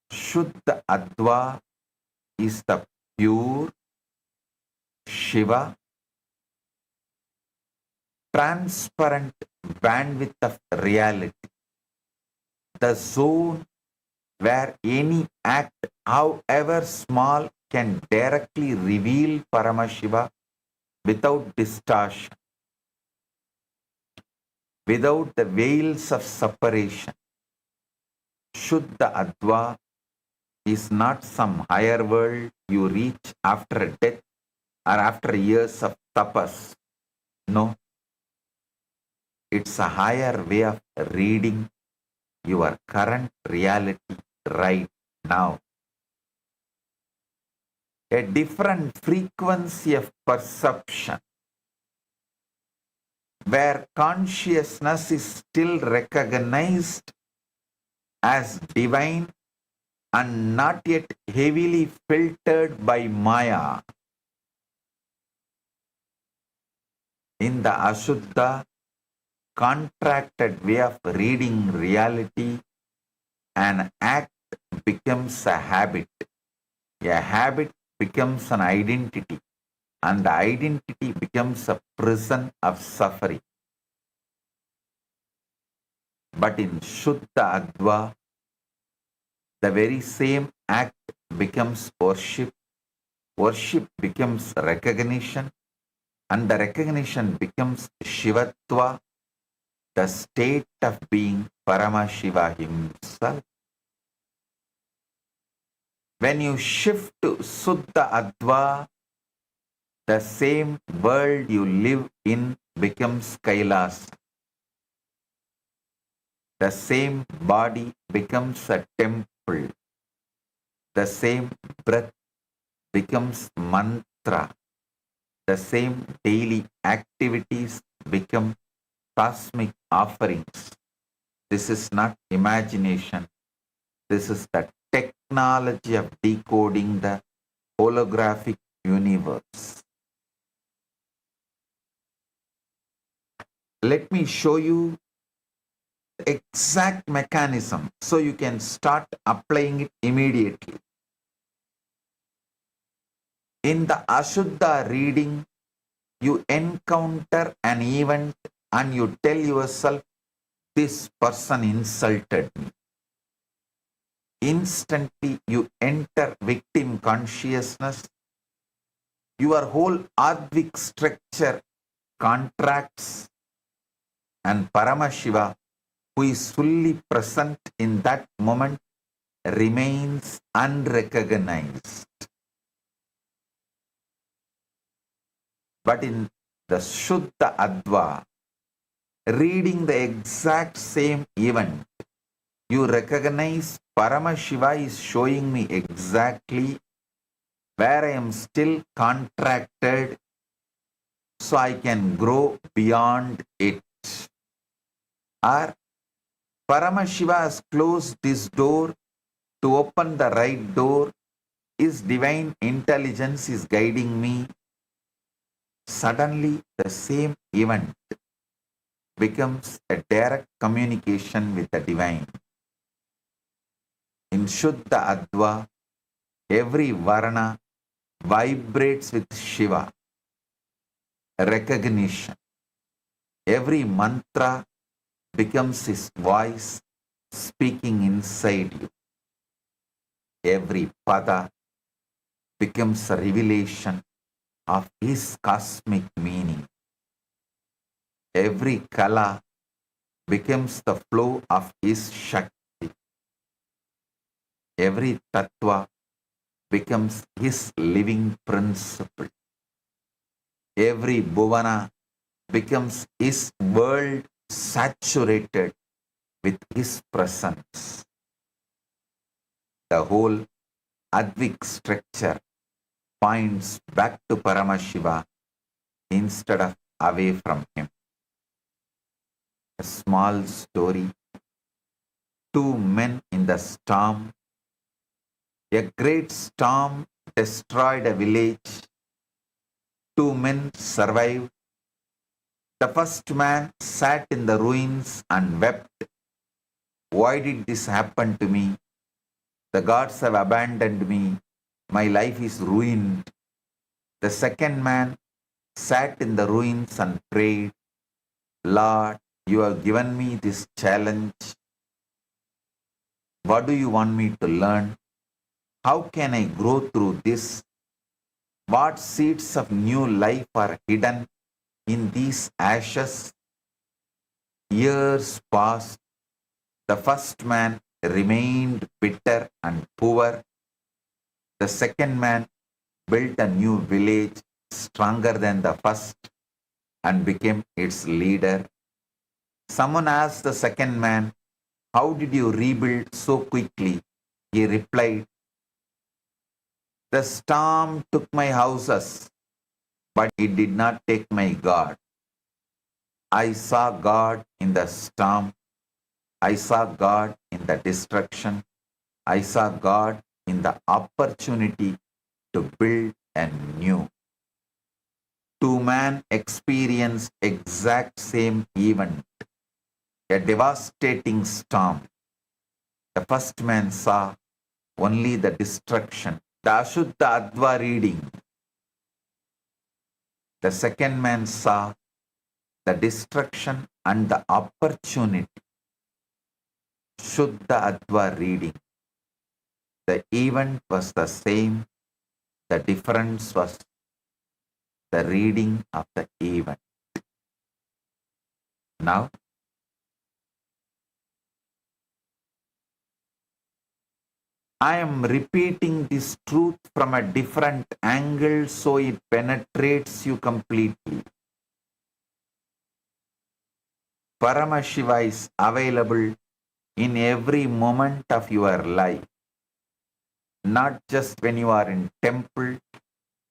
Shuddha Adva is the pure Shiva, transparent bandwidth of reality, the zone where any act, however small, can directly reveal Paramashiva without distortion, without the veils of separation. Shuddha Adva is not some higher world you reach after death or after years of tapas. No. It's a higher way of reading your current reality right now. A different frequency of perception, where consciousness is still recognized as divine and not yet heavily filtered by Maya. In the Ashuddha, contracted way of reading reality, an act becomes a habit. A habit becomes an identity, and the identity becomes a prison of suffering. But in Shuddha Adva, the very same act becomes worship, worship becomes recognition, and the recognition becomes Shivatva, the state of being Paramashiva himself. When you shift to Suddha Adva, The same world you live in becomes Kailasa. The same body becomes a temple. The same breath becomes mantra. The same daily activities become cosmic offerings. This is not imagination. This is the technology of decoding the holographic universe. Let me show you the exact mechanism so you can start applying it immediately. In the Ashuddha reading, you encounter an event and you tell yourself, this person insulted me. Instantly you enter victim consciousness. Your whole Advik structure contracts, and Paramashiva, who is fully present in that moment, remains unrecognized. But in the Shuddha Adva, reading the exact same event, you recognize Paramashiva is showing me exactly where I am still contracted so I can grow beyond it. Or Paramashiva has closed this door to open the right door. His divine intelligence is guiding me. Suddenly, the same event becomes a direct communication with the divine. In Shuddha Adva, every Varna vibrates with Shiva, recognition. Every mantra becomes his voice speaking inside you. Every pada becomes a revelation of his cosmic meaning. Every kala becomes the flow of his Shakti. Every tattva becomes his living principle. Every bhuvana becomes his world saturated with his presence. The whole Advik structure points back to Paramashiva instead of away from him. A small story. Two men in the storm. A great storm destroyed a village. Two men survived. The first man sat in the ruins and wept. Why did this happen to me? The gods have abandoned me. My life is ruined. The second man sat in the ruins and prayed, Lord, you have given me this challenge. What do you want me to learn? How can I grow through this? What seeds of new life are hidden in these ashes? Years passed. The first man remained bitter and poor. The second man built a new village stronger than the first and became its leader. Someone asked the second man, how did you rebuild so quickly? He replied, the storm took my houses, but it did not take my God. I saw God in the storm. I saw God in the destruction. I saw God in the opportunity to build anew. Two men experienced exact same event, a devastating storm. The first man saw only the destruction, the Ashuddha Adva reading. The second man saw the destruction and the opportunity, Shuddha Adva reading. The event was the same, the difference was the reading of the event. Now, I am repeating this truth from a different angle so it penetrates you completely. Paramashiva is available in every moment of your life, not just when you are in temple,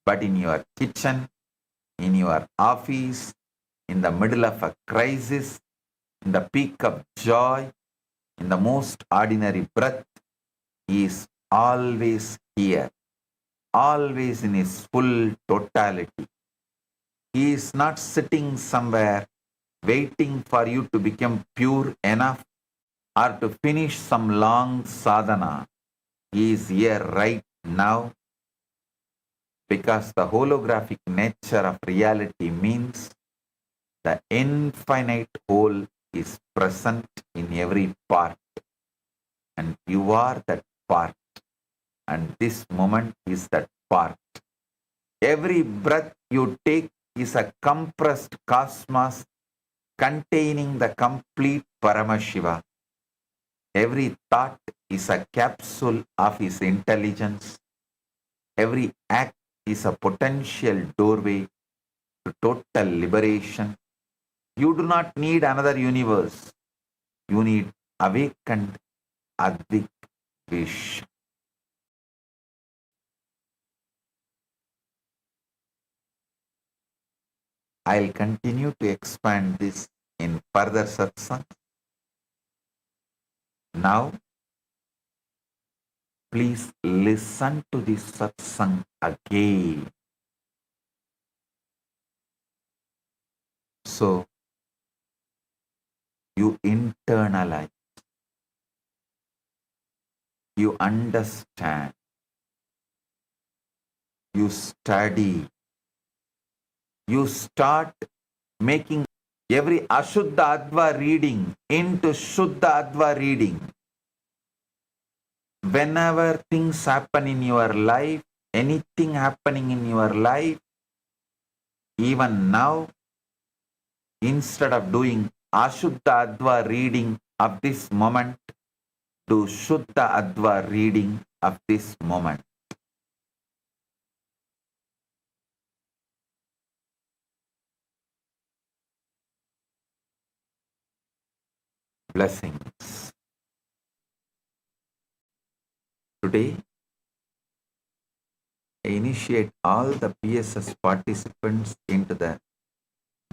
but in your kitchen, in your office, in the middle of a crisis, in the peak of joy, in the most ordinary breath. He is always here, always in his full totality. He is not sitting somewhere waiting for you to become pure enough or to finish some long sadhana. He is here right now because the holographic nature of reality means the infinite whole is present in every part, and you are that part, and this moment is that part. Every breath you take is a compressed cosmos containing the complete Paramashiva. Every thought is a capsule of his intelligence. Every act is a potential doorway to total liberation. You do not need another universe. You need awakened Advik Vish. I'll continue to expand this in further satsang. Now, please listen to this satsang again. So, you internalize, you understand, you study, you start making every Ashuddha Adva reading into Shuddha Adva reading. Whenever things happen in your life, anything happening in your life, even now, instead of doing Ashuddha Adva reading of this moment, do Shuddha Adva reading of this moment. Blessings. Today, I initiate all the PSS participants into the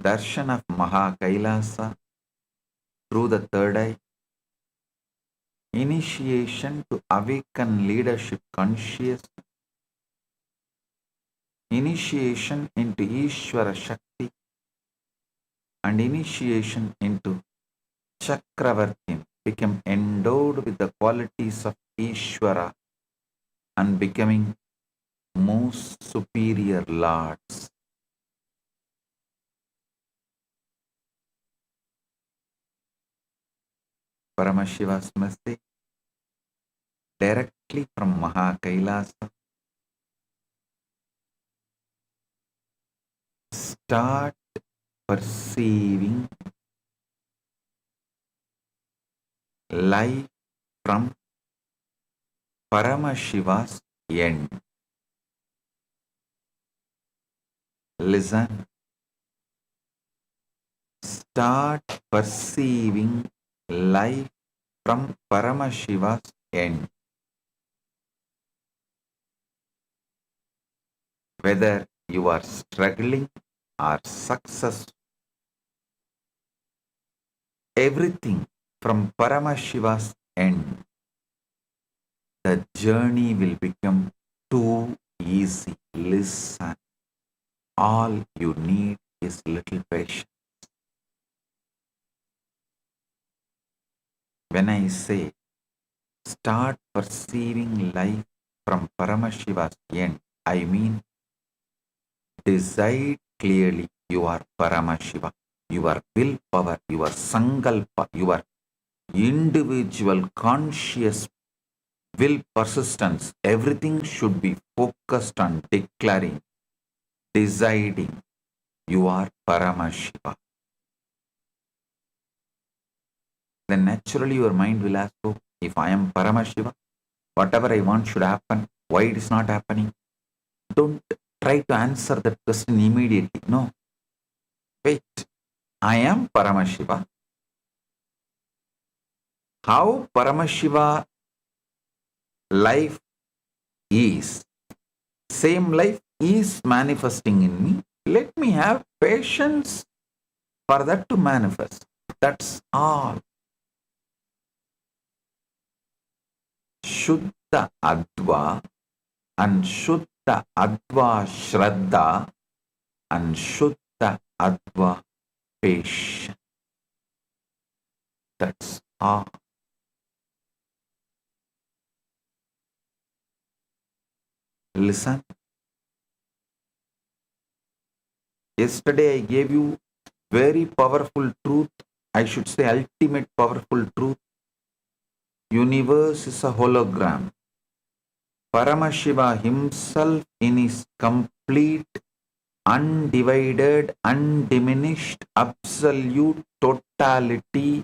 darshan of Maha Kailasa through the third eye, initiation to awaken leadership consciousness, initiation into Ishvara Shakti, and initiation into Chakravartin, become endowed with the qualities of Ishvara and becoming most superior lords. Paramashiva's message directly from Maha Kailasa. Start perceiving life from Paramashiva's end. Listen. Start perceiving life from Paramashiva's end. Whether you are struggling or successful, everything from Paramashiva's end, the journey will become too easy. Listen. All you need is little patience. When I say start perceiving life from Paramashiva's end, I mean decide clearly you are Paramashiva. Your willpower, your sankalpa, your individual conscious will persistence, everything should be focused on declaring, deciding you are Paramashiva. Then naturally your mind will ask, oh, if I am Paramashiva, Whatever I want should happen. Why it is not happening? Don't try to answer that question immediately. No. Wait. I am Paramashiva. How Paramashiva life is, same life is manifesting in me. Let me have patience for that to manifest. That's all. Shuddha Adva and Shuddha Adva Shraddha and Shuddha Adva Patience. That's all. Listen. Yesterday I gave you very powerful truth. I should say ultimate powerful truth. Universe is a hologram. Paramashiva himself in his complete, undivided, undiminished, absolute totality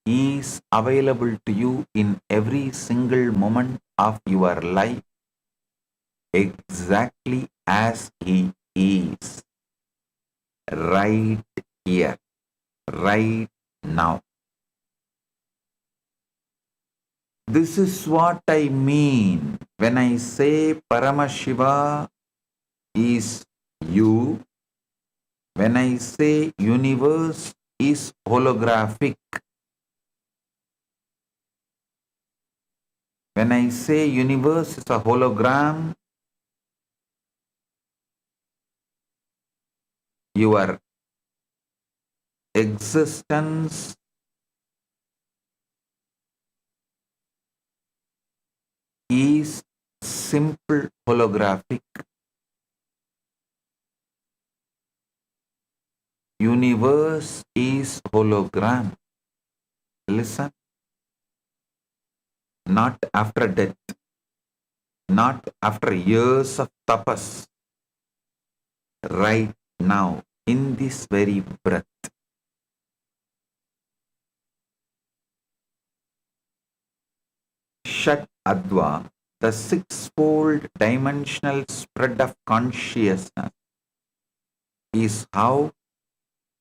is available to you in every single moment of your life, exactly as he is, right here, right now. This is what I mean when I say Paramashiva is you, when I say universe is holographic, when I say universe is a hologram, your existence is simple holographic. Universe is hologram. Listen. Not after death. Not after years of tapas. Right now, in this very breath. Shat Adva, the sixfold dimensional spread of consciousness, is how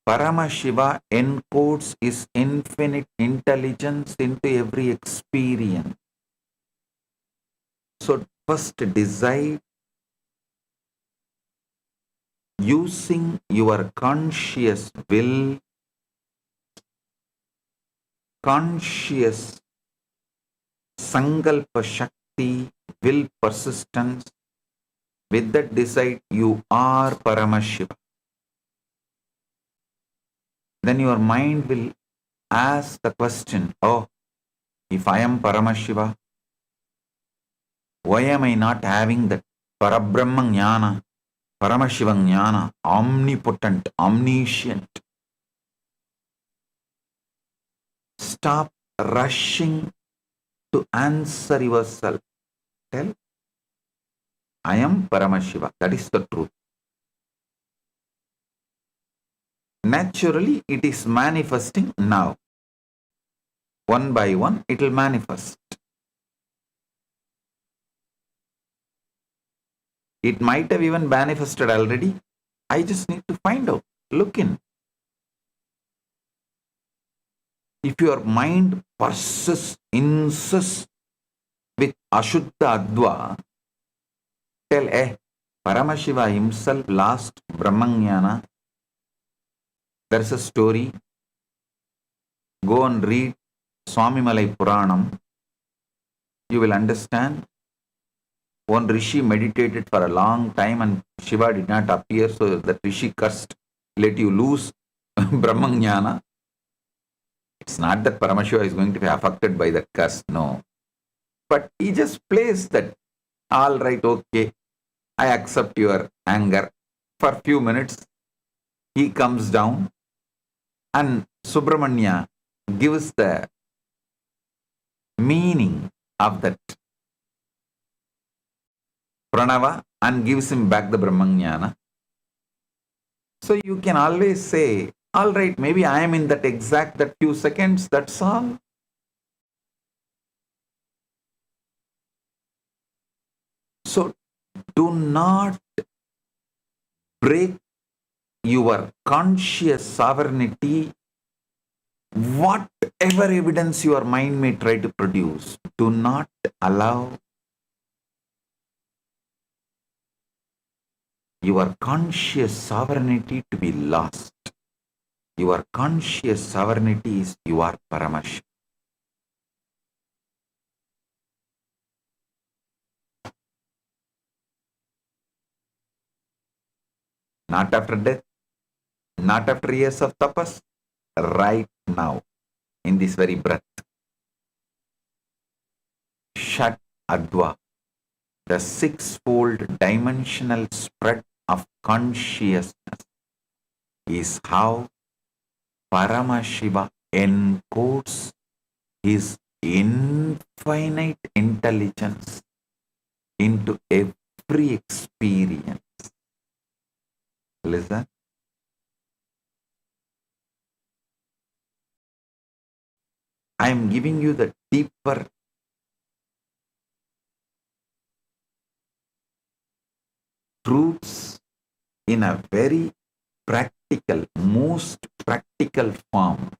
Paramashiva encodes his infinite intelligence into every experience. So first decide, using your conscious will, conscious Sankalpa Shakti, will persistence, with that decide you are Paramashiva. Then your mind will ask the question, oh, if I am Paramashiva, why am I not having that Parabrahma Jnana, Paramashiva Jnana, omnipotent, omniscient? Stop rushing to answer yourself. Tell, I am Paramashiva. That is the truth. Naturally, it is manifesting now. One by one, it will manifest. It might have even manifested already. I just need to find out. Look in. If your mind insists with Ashuddha Adva, tell, Paramashiva himself lost Brahmajnana. There is a story. Go and read Swami Malai Puranam. You will understand. One Rishi meditated for a long time and Shiva did not appear, so that Rishi cursed, let you lose Brahmajnana. It's not that Paramashiva is going to be affected by the curse, no. But he just plays that, all right, okay, I accept your anger. For a few minutes, he comes down and Subramanya gives the meaning of that Pranava and gives him back the Brahmajnana. So you can always say, all right, maybe I am in that exact, that few seconds, that's all. Do not break your conscious sovereignty. Whatever evidence your mind may try to produce, do not allow your conscious sovereignty to be lost. Your conscious sovereignty is your Paramashivam. Not after death, not after years of tapas, right now, in this very breath. Shat Adva, the sixfold dimensional spread of consciousness, is how Paramashiva encodes his infinite intelligence into every experience. Listen. I am giving you the deeper truths in a very practical, most practical form.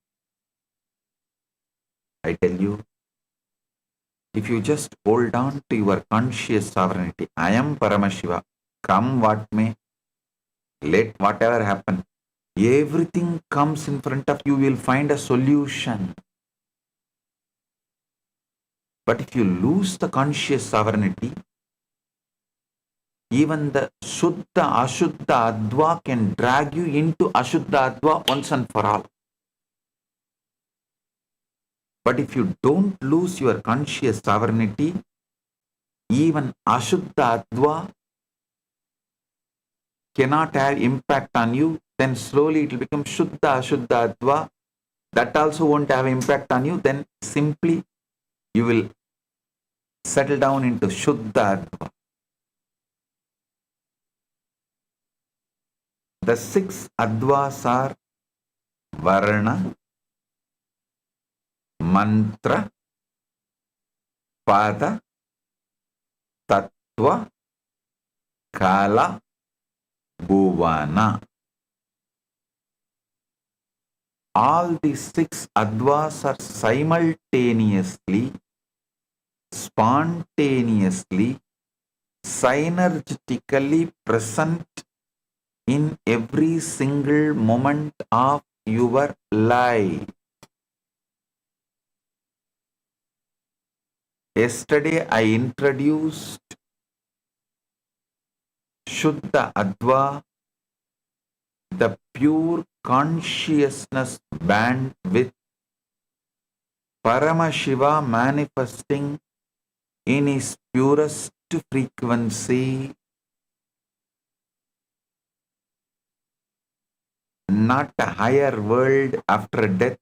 I tell you, if you just hold on to your conscious sovereignty, I am Paramashiva, come what may, let whatever happen, everything comes in front of you, will find a solution. But if you lose the conscious sovereignty, even the Shuddha, Ashuddha, Adva can drag you into Ashuddha, Adva once and for all. But if you don't lose your conscious sovereignty, even Ashuddha, Adva cannot have impact on you, then slowly it will become Shuddha, Ashuddha, Adva. That also won't have impact on you, then simply you will settle down into Shuddha, Adva. The six Advas are Varna, Mantra, Pada, Tattva, Kala, Bhuvana. All these six Advas are simultaneously, spontaneously, synergetically present in every single moment of your life. Yesterday I introduced Shuddha Adva, the pure consciousness bandwidth, Paramashiva manifesting in his purest frequency, not a higher world after death,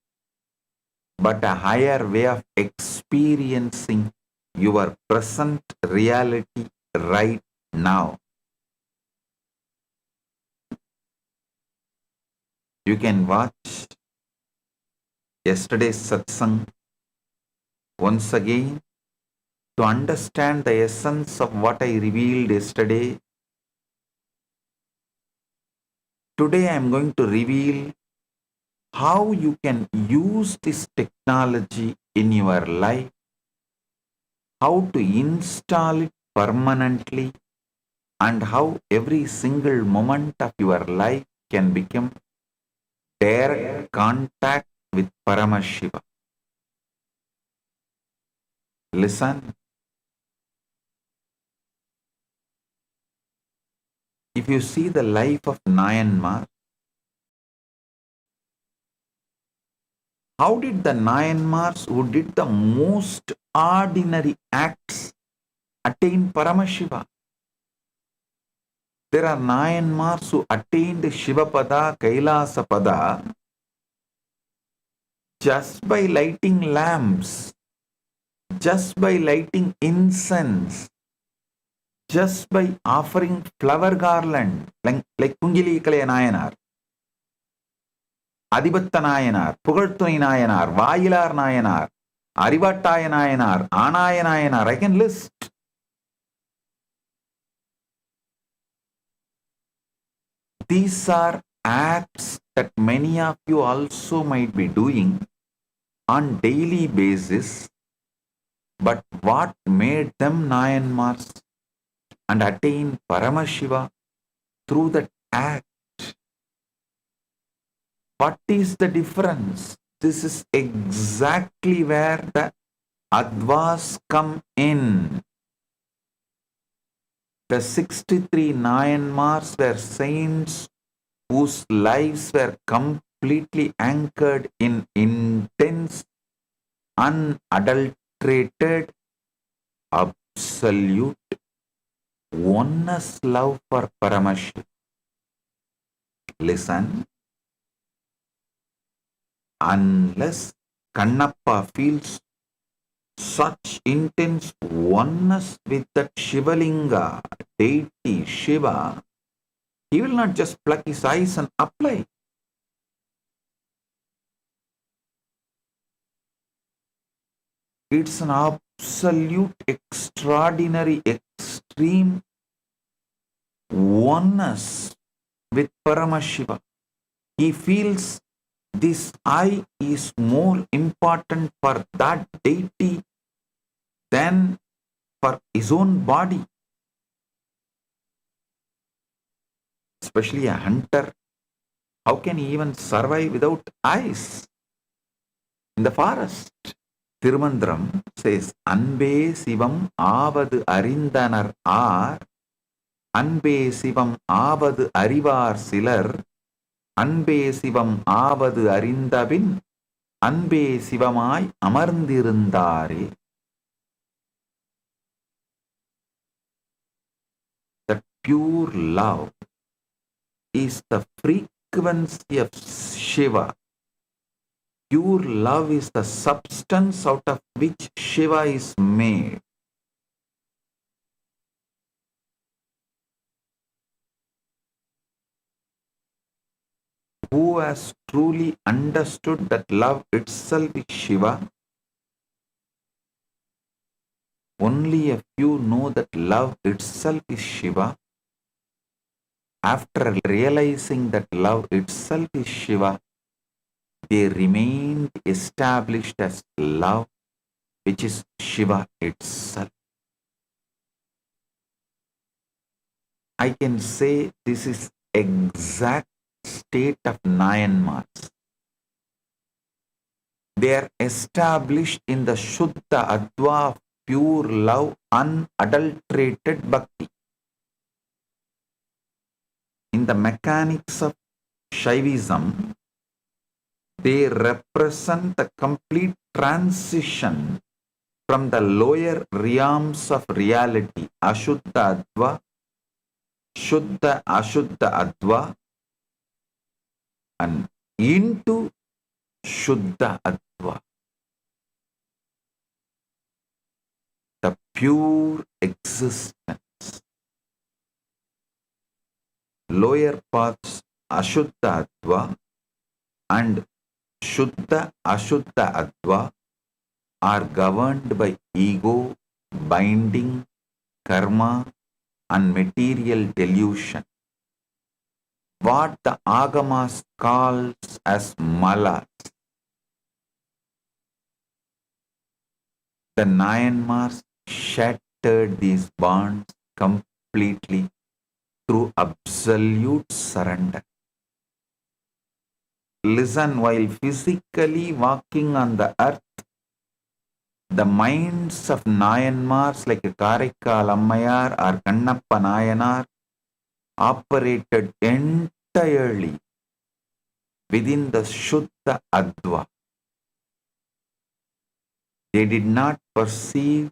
but a higher way of experiencing your present reality right now. You can watch yesterday's satsang once again to understand the essence of what I revealed yesterday. Today I am going to reveal how you can use this technology in your life, how to install it permanently, and how every single moment of your life can become direct contact with Paramashiva. Listen. If you see the life of Nyanmar, how did the Nyanmars who did the most ordinary acts attain Paramashiva? There are Nyanmars who attained Shiva Pada, Kailasa Pada just by lighting lamps, just by lighting incense, just by offering flower garland, like Kungili Kalaya Nayanar, Adibatta Nayanar, Pugartuni Nayanar, Vayilar Nayanar, Arivattaya Nayanar, Anaya Nayanar. I can list. These are acts that many of you also might be doing on daily basis, but what made them Nayanmars and attain Paramashiva through that act? What is the difference? This is exactly where the Advas come in. The 63 Nayanmars were saints whose lives were completely anchored in intense, unadulterated, absolute oneness love for Paramashiva. Listen, unless Kannappa feels such intense oneness with that Shivalinga, deity Shiva, he will not just pluck his eyes and apply. It's an absolute, extraordinary, extreme oneness with Paramashiva. He feels this I is more important for that deity than for his own body. Especially a hunter, how can he even survive without eyes in the forest? Tirumandram says, Anbe Sivam Avadu Arindanar Ar, Anbe Sivam Avadu Arivar Silar, Anbe Sivam Avadu Arindabin, Anbe Sivamai Amarndirundare. That pure love is the frequency of Shiva. Pure love is the substance out of which Shiva is made. Who has truly understood that love itself is Shiva? Only a few know that love itself is Shiva. After realizing that love itself is Shiva, they remained established as love, which is Shiva itself. I can say this is exact state of Nayanmars. They are established in the Shuddha Adva of pure love, unadulterated bhakti. In the mechanics of Shaivism, they represent the complete transition from the lower realms of reality, Ashuddha Adva, Shuddha Ashuddha Adva, and into Shuddha Adva, the pure existence. Lower paths Ashuddha Adva and Shuddha Ashuddha Adva are governed by ego, binding, karma, and material delusion. What the Agamas calls as malas. The Nayanmars shattered these bonds completely through absolute surrender. Listen, while physically walking on the earth, the minds of Nayanmars like Karaikal Ammayar or Kannappa Nayanar operated entirely within the Shuddha Adva. They did not perceive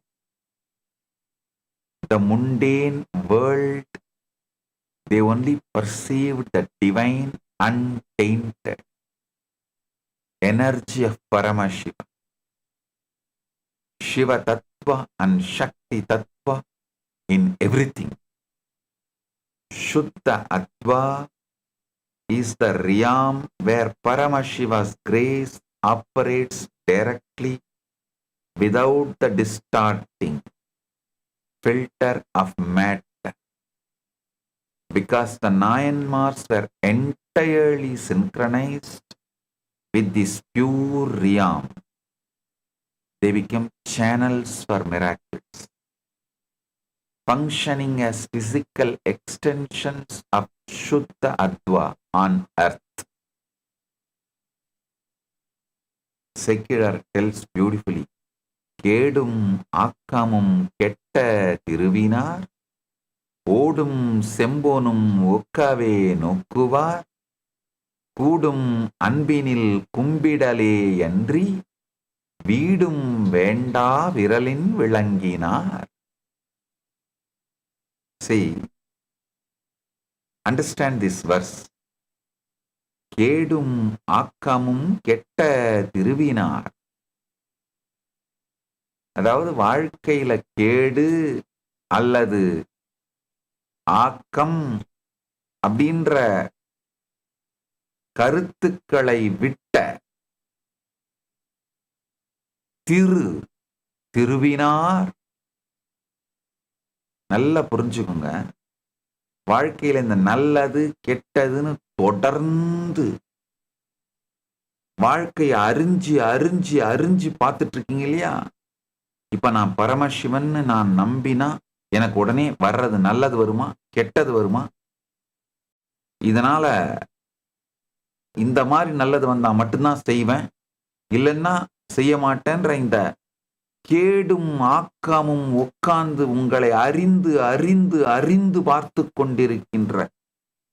the mundane world, they only perceived the divine, untainted energy of Paramashiva. Shiva Tattva and Shakti Tattva in everything. Shuddha Adva is the realm where Paramashiva's grace operates directly without the distorting filter of matter. because the Nayanmars were entirely synchronized with this pure realm. They became channels for miracles, functioning as physical extensions of Shuddha Adva on earth. Secular tells beautifully, கேடும் ஆக்கமும் கெட்ட திருவினார் ஓடும் செம்போனும் ஒக்கவே நோக்குவார் கூடும் அன்பினில் கும்பிடலே அன்றி வீடும் வேண்டா விரலின் விளங்கினார். See, understand this verse. கேடும் ஆக்கமும் கெட்ட திருவினார். அதாவது வாழ்க்கையில கேடு அல்லது ஆக்கம் அப்படின்ற கருத்துக்களை விட்ட திருவினார். நல்லா புரிஞ்சுக்கோங்க, வாழ்க்கையில இந்த நல்லது கெட்டதுன்னு தொடர்ந்து வாழ்க்கையை அறிஞ்சு அறிஞ்சு அறிஞ்சு பார்த்துட்டு இருக்கீங்க இல்லையா? இப்ப நான் பரமசிவன் நான் நம்பினா எனக்கு உடனே வர்றது நல்லது வருமா கெட்டது வருமா? இதனால இந்த மாதிரி நல்லது வந்தா மட்டும்தான் செய்வேன், இல்லைன்னா செய்ய மாட்டேன்ற இந்த கேடும் ஆக்கமும் உட்கார்ந்து உங்களை அறிந்து அறிந்து அறிந்து பார்த்து கொண்டிருக்கின்ற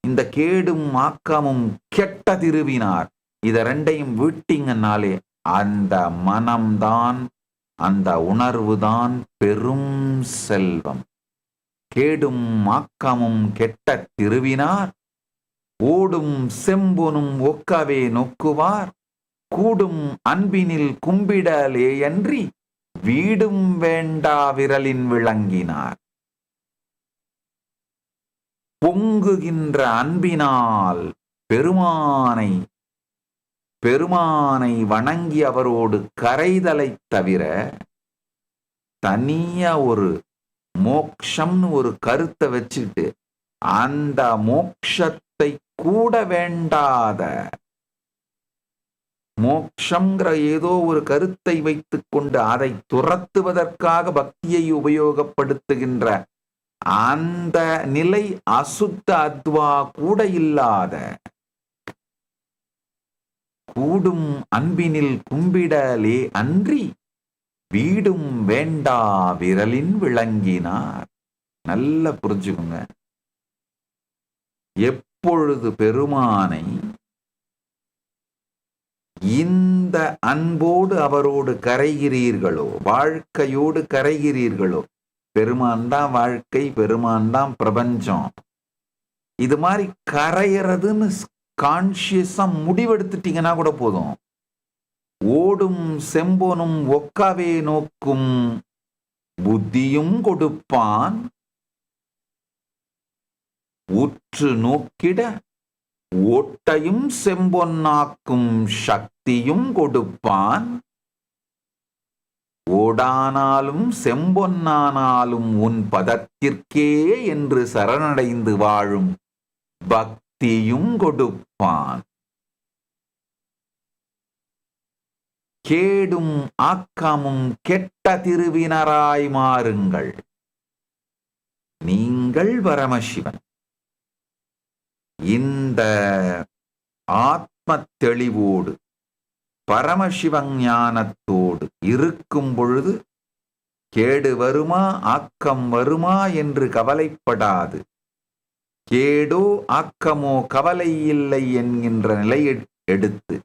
இந்த கேடும் ஆக்கமும் கெட்ட திருவினார், இத ரெண்டையும் விட்டீங்கன்னாலே அந்த மனம்தான், அந்த உணர்வுதான் பெரும் செல்வம். கேடும் ஆக்கமும் கெட்ட திருவினார் ஓடும் செம்பொனும் ஒக்கவே நோக்குவார் கூடும் அன்பினில் கும்பிடலே அன்றி வீடும் வேண்டா விரலின் விளங்கினார். பொங்குகின்ற அன்பினால் பெருமானை வணங்கி அவரோடு கரைதலை தவிர தனியா ஒரு மோக்ஷம்னு ஒரு கருத்தை வச்சுட்டு அந்த மோக்ஷத்தை கூட வேண்டாத, மோக்ஷங்கிற ஏதோ ஒரு கருத்தை வைத்துக் கொண்டு அதை துரத்துவதற்காக பக்தியை உபயோகப்படுத்துகின்ற அந்த நிலை அசுத்த அத்வா கூட இல்லாத, கூடும் அன்பினில் கும்பிடலே அன்றி வீடும் வேண்டா விரலின் விளங்கினார். நல்லா புரிஞ்சுக்குங்க, எப்பொழுது பெருமானை இந்த அன்போடு அவரோடு கரைகிறீர்களோ, வாழ்க்கையோடு கரைகிறீர்களோ, பெருமான் தான் வாழ்க்கை, பெருமான் தான் பிரபஞ்சம், இது மாதிரி கரையிறதுன்னு கான்சியஸா முடிவெடுத்துட்டீங்கன்னா கூட போதும். ஓடும் செம்பொனும் ஒக்கவே நோக்கும் புத்தியும் கொடுப்பான் உற்று நோக்கிட ஓட்டையும் செம்பொன்னாக்கும் சக்தியும் கொடுப்பான் ஓடானாலும் செம்பொன்னானாலும் உன் பதத்திற்கே என்று சரணடைந்து வாழும் பக்தியும் கொடுப்பான். கேடும் ஆக்கமும் கெட்ட திருவினராய் மாறுங்கள். நீங்கள் பரமசிவன் இந்த ஆத்ம தெளிவோடு பரமசிவ ஞானத்தோடு இருக்கும் பொழுது கேடு வருமா ஆக்கம் வருமா என்று கவலைப்படாது. கேடோ ஆக்கமோ கவலை இல்லை என்கின்ற நிலை எடுத்து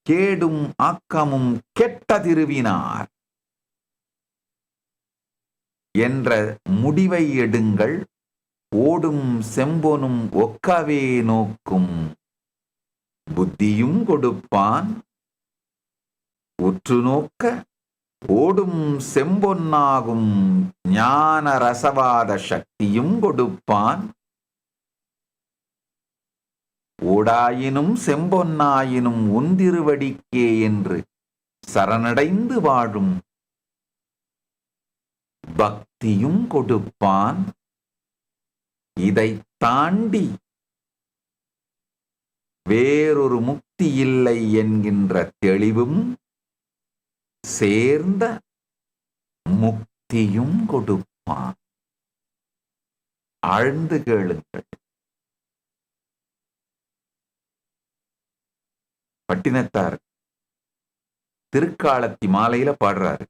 கேடும் ஆக்கமும் கெட்ட திருவினார் என்ற முடிவை எடுங்கள். ஓடும் செம்பொனும் ஒக்கவே நோக்கும் புத்தியும் கொடுப்பான் உற்று நோக்க ஓடும் செம்பொன்னாகும் ஞான ரசவாத சக்தியும் கொடுப்பான். ஓடாயினும் செம்பொன்னாயினும் உந்திருவடிக்கே என்று சரணடைந்து வாழும் பக்தியும் கொடுப்பான். இதை தாண்டி வேறொரு முக்தி இல்லை என்கின்ற தெளிவும் சேர்ந்த முக்தியும் கொடுப்பான். ஆழ்ந்து கேளுங்கள். பட்டினத்தார் திருக்காலத்தி மாலையில பாடுறாரு.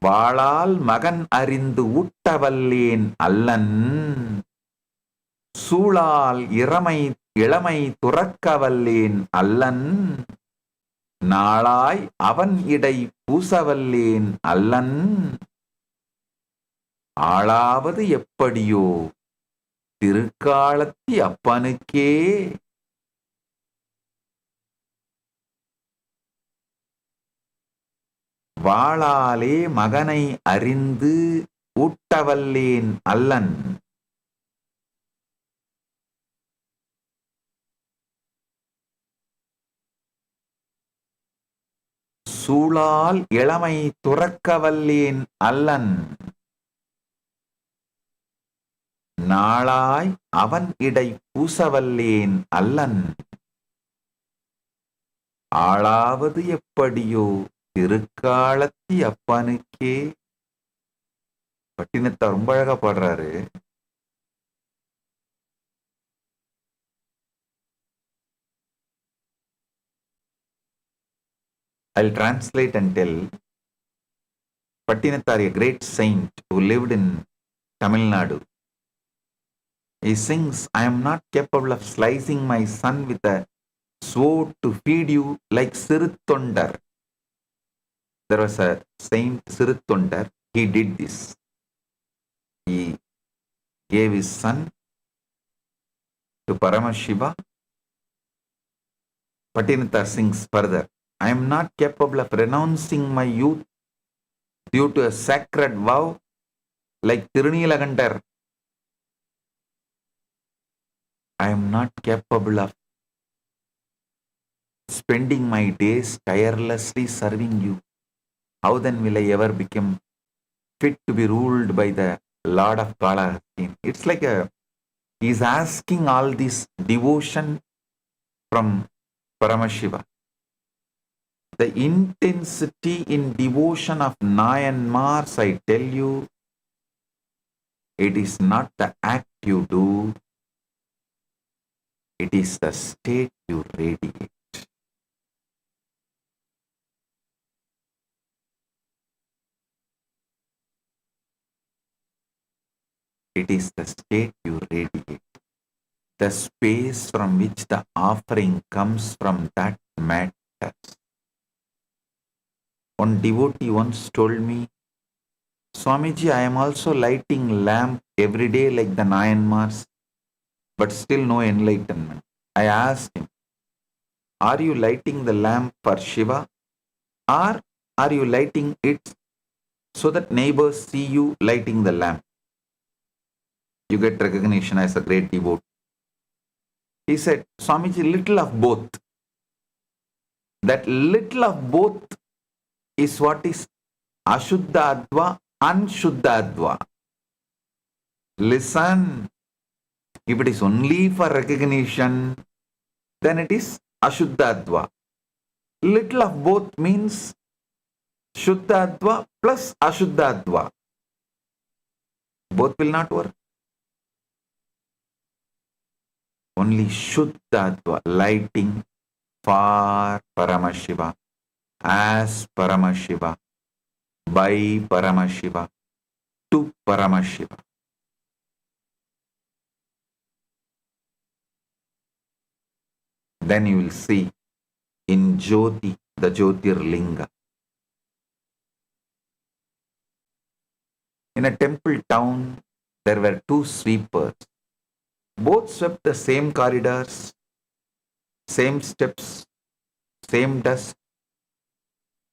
வாளால் மகன் அறிந்து ஊட்டவல்லேன் அல்லன், சூளால் இளமை துறக்கவல்லேன் அல்லன், நாளாய் அவன் இடை பூசவல்லேன் அல்லன், ஆளாவது எப்படியோ திருக்காலத்தி அப்பனுக்கே. வாளாலே மகனை அறிந்து ஊட்டவல்லேன் அல்லன், சூளால் இளமை துறக்கவல்லேன் அல்லன், நாளாய் அவன் இடை பூசவல்லேன் அல்லன், ஆளாவது எப்படியோ திருக்காலத்தி அப்பனுக்கே. பட்டினத்தார் ரொம்ப அழகா பாடுறாரு. I'll translate and tell. Pattinatthar, a great saint who lived in Tamil Nadu, he sings, I am not capable of slicing my son with a sword to feed you like Siruttondar. There was a saint, Siruttondar, he did this. He gave his son to Paramashiva. Pattinatthar sings further, I am not capable of renouncing my youth due to a sacred vow like Tirunilagandar. I am not capable of spending my days tirelessly serving you. How then will I ever become fit to be ruled by the Lord of Kailasa? It's like he's asking all this devotion from Paramashiva. The intensity in devotion of Nayanmars, I tell you, it is not the act you do, it is the state you radiate. It is the state you radiate. The space from which the offering comes from, that matters. One devotee once told me, Swamiji, I am also lighting lamp every day like the Nayanmars, but still no enlightenment. I asked him, are you lighting the lamp for Shiva, or are you lighting it so that neighbors see you lighting the lamp? You get recognition as a great devotee. He said, Swamiji, little of both. That little of both is what is Ashuddhadva, Anshuddhadva. Listen, if it is only for recognition, then it is Ashuddhadva. Little of both means Shuddhadva plus Ashuddhadva. Both will not work. Only Shuddhadva, lighting for Paramashiva, as Paramashiva, by Paramashiva, to Paramashiva. Then you will see in Jyoti, the Jyotirlinga. In a temple town, there were two sweepers. Both swept the same corridors, same steps, same dust.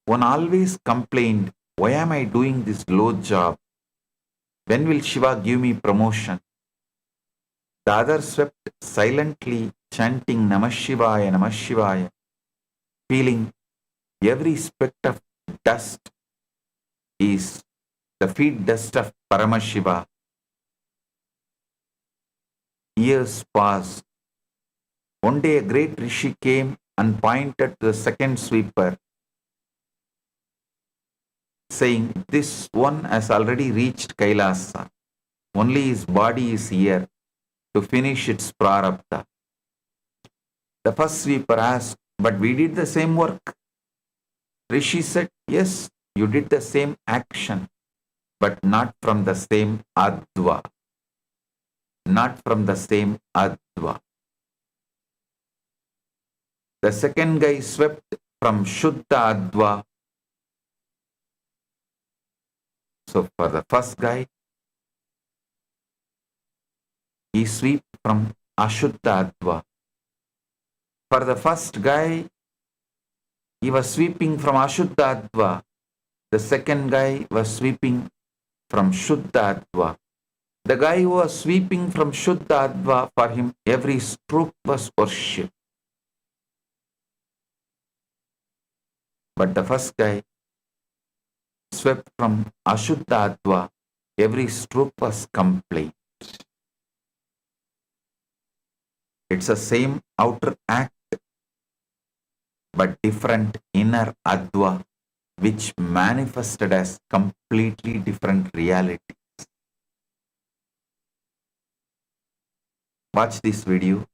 One always complained, why am I doing this low job? When will Shiva give me promotion? The other swept silently, chanting Namah Shivaya, Namah Shivaya, feeling every speck of dust is the feet dust of Paramashiva. years passed. One day a great rishi came and pointed to the second sweeper, saying, "This one has already reached Kailasa. Only his body is here to finish its prarabdha." The first sweeper asked, "But we did the same work." Rishi said, "Yes, you did the same action, but not from the same adva. Not from the same adva." The second guy swept from Shuddha Adva. So for the first guy, he swept from Ashuddha Adva. For the first guy, he was sweeping from Ashuddha Adva. The second guy was sweeping from Shuddha Adva. The guy who was sweeping from Shuddha Adva, for him every stroke was worship. But the first guy swept from Ashuddha Adva, every stroke was complaint. It's the same outer act, but different inner Adva, which manifested as completely different reality. Watch this video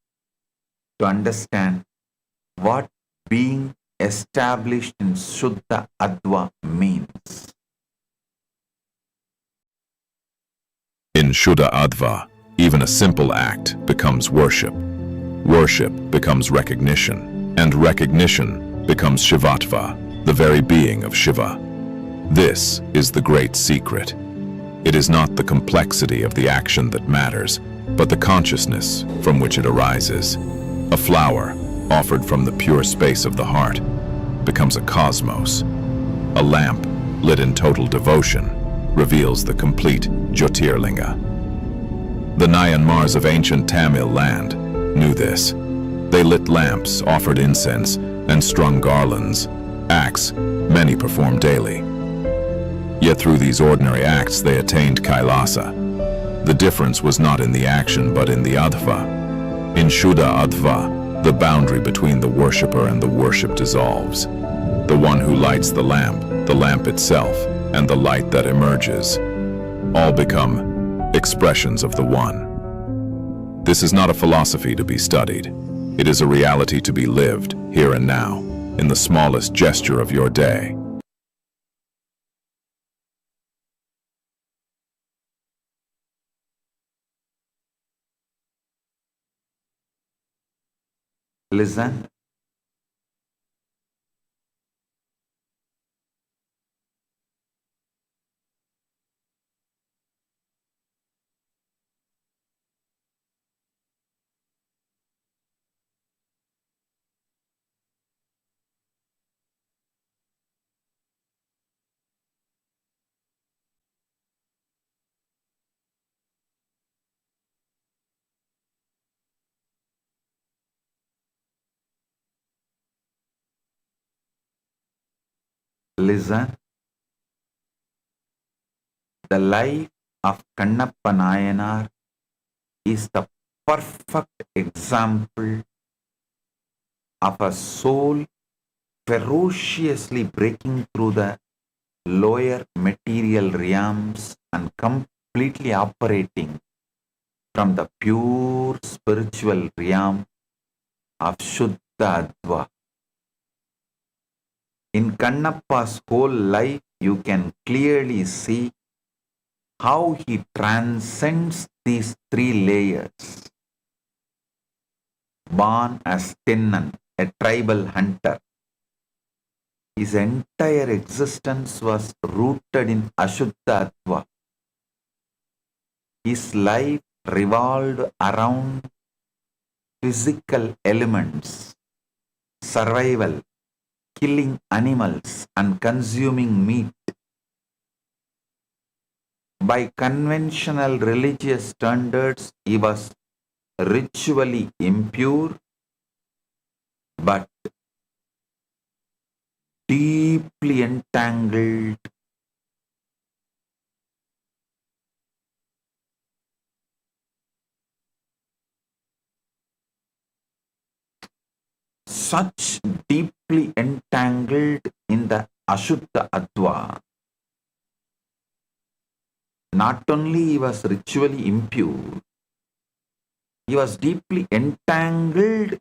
to understand what being established in Shuddha Adva means. In Shuddha Adva, even a simple act becomes worship. Worship becomes recognition, and recognition becomes Shivatva, the very being of Shiva. This is the great secret. It is not the complexity of the action that matters, but the consciousness from which it arises. A flower, offered from the pure space of the heart, becomes a cosmos. A lamp, lit in total devotion, reveals the complete Jyotirlinga. The Nayanmars of ancient Tamil land knew this. They lit lamps, offered incense, and strung garlands, acts many perform daily. Yet through these ordinary acts they attained Kailasa. The difference was not in the action but in the adva. In Shuddha Adva, the boundary between the worshipper and the worship dissolves. The one who lights the lamp itself, and the light that emerges, all become expressions of the One. This is not a philosophy to be studied. It is a reality to be lived here and now, in the smallest gesture of your day. Listen. Listen. The life of Kannappa Nayanar is the perfect example of a soul ferociously breaking through the lower material realms and completely operating from the pure spiritual realm of Shuddha Adva. In Kannappa's whole life, you can clearly see how he transcends these three layers. Born as Tennan, a tribal hunter, his entire existence was rooted in Ashuddha Adva. His life revolved around physical elements, survival, killing animals and consuming meat. By conventional religious standards, he was ritually impure, but deeply entangled such deeply entangled in the Ashuddha Adva. Not only he was ritually impure, he was deeply entangled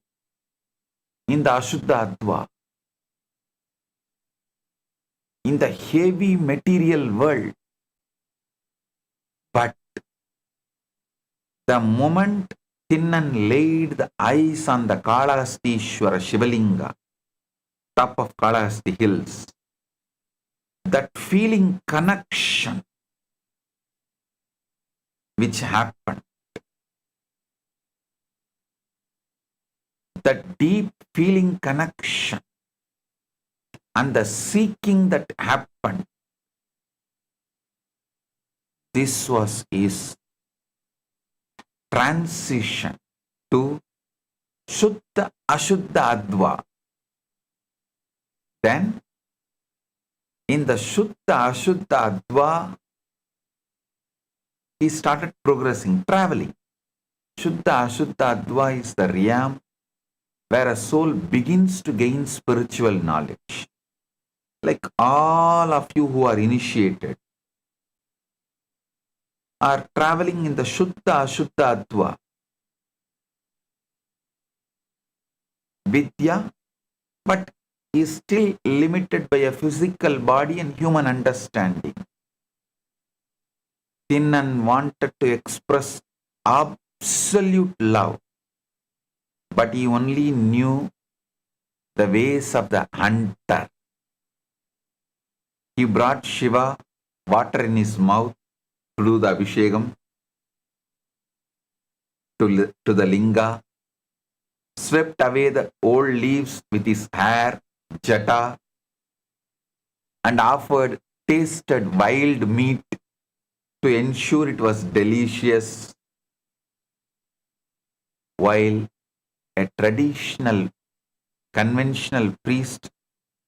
in the Ashuddha Adva, in the heavy material world. But the moment Tinnan laid the eyes on the Kalahastishwara Shivalinga, top of Kalahasti hills, that feeling connection which happened, that deep feeling connection and the seeking that happened, this was his transition to Shuddha Ashuddha Adva. Then in the Shuddha Ashuddha Adva, he started progressing, traveling. Shuddha Ashuddha Adva is the realm where a soul begins to gain spiritual knowledge. Like all of you who are initiated are traveling in the Shuddha Ashuddha Adva. Vidya, but is still limited by a physical body and human understanding. Tinnan wanted to express absolute love, but he only knew the ways of the hunter. He brought Shiva water in his mouth to do the Abhishekam to the Linga, swept away the old leaves with his hair, jata, and offered tasted wild meat to ensure it was delicious, while a traditional, conventional priest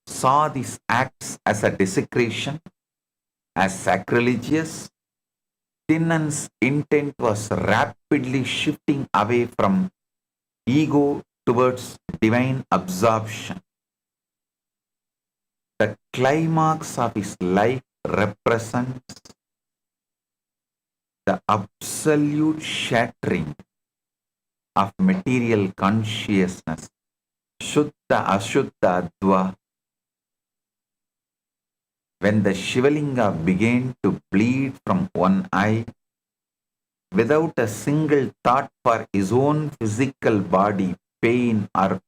saw these acts as a desecration, as sacrilegious. Tinnan's intent was rapidly shifting away from ego towards divine absorption. The climax of his life represents the absolute shattering of material consciousness, Shuddha Ashuddha Adva, when the Shivalinga began to bleed from one eye without a single thought for his own physical body, pain, or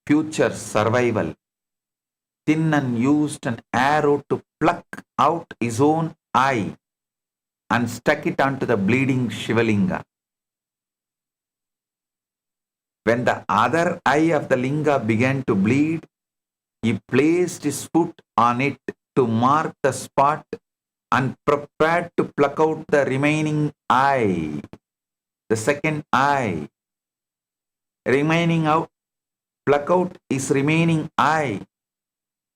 future survival. Tinnan used an arrow to pluck out his own eye and stuck it onto the bleeding Shivalinga. When the other eye of the linga began to bleed, he placed his foot on it to mark the spot and prepared to pluck out the remaining eye, the second eye. Pluck out his remaining eye.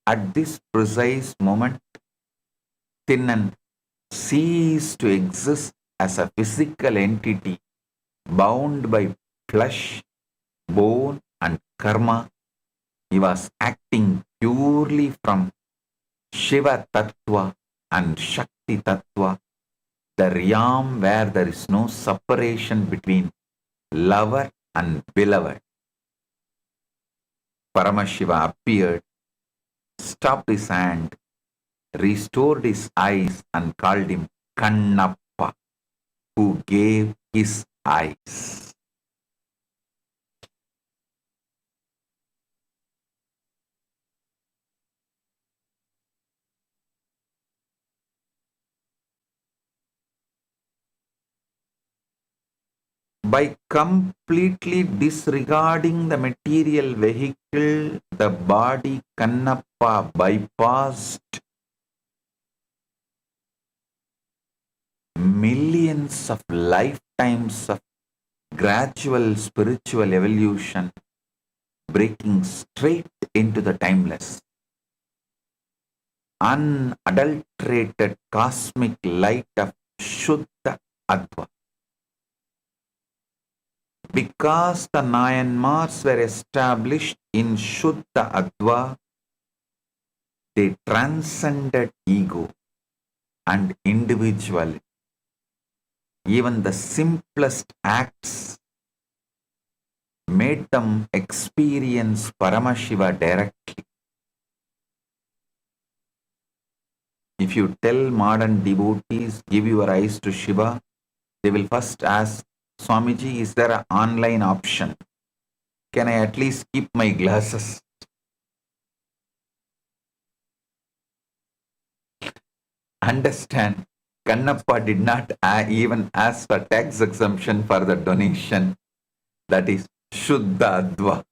At this precise moment, Tinnan ceased to exist as a physical entity bound by flesh, bone, and karma. He was acting purely from Shiva Tattva and Shakti Tattva, the realm where there is no separation between lover and beloved. Paramashiva appeared, stopped his hand, restored his eyes, and called him Kannappa, who gave his eyes. By completely disregarding the material vehicle, the body, Kannappa bypassed millions of lifetimes of gradual spiritual evolution, breaking straight into the timeless, unadulterated cosmic light of Shuddha Adva. Because the Nayanmars were established in Shuddha Adva, they transcended ego and individuality. Even the simplest acts made them experience Paramashiva directly. If you tell modern devotees, give your eyes to Shiva, they will first ask, Swamiji, is there an online option? Can I at least keep my glasses? Understand, Kannappa did not even ask for tax exemption for the donation. That is Shuddha Adva.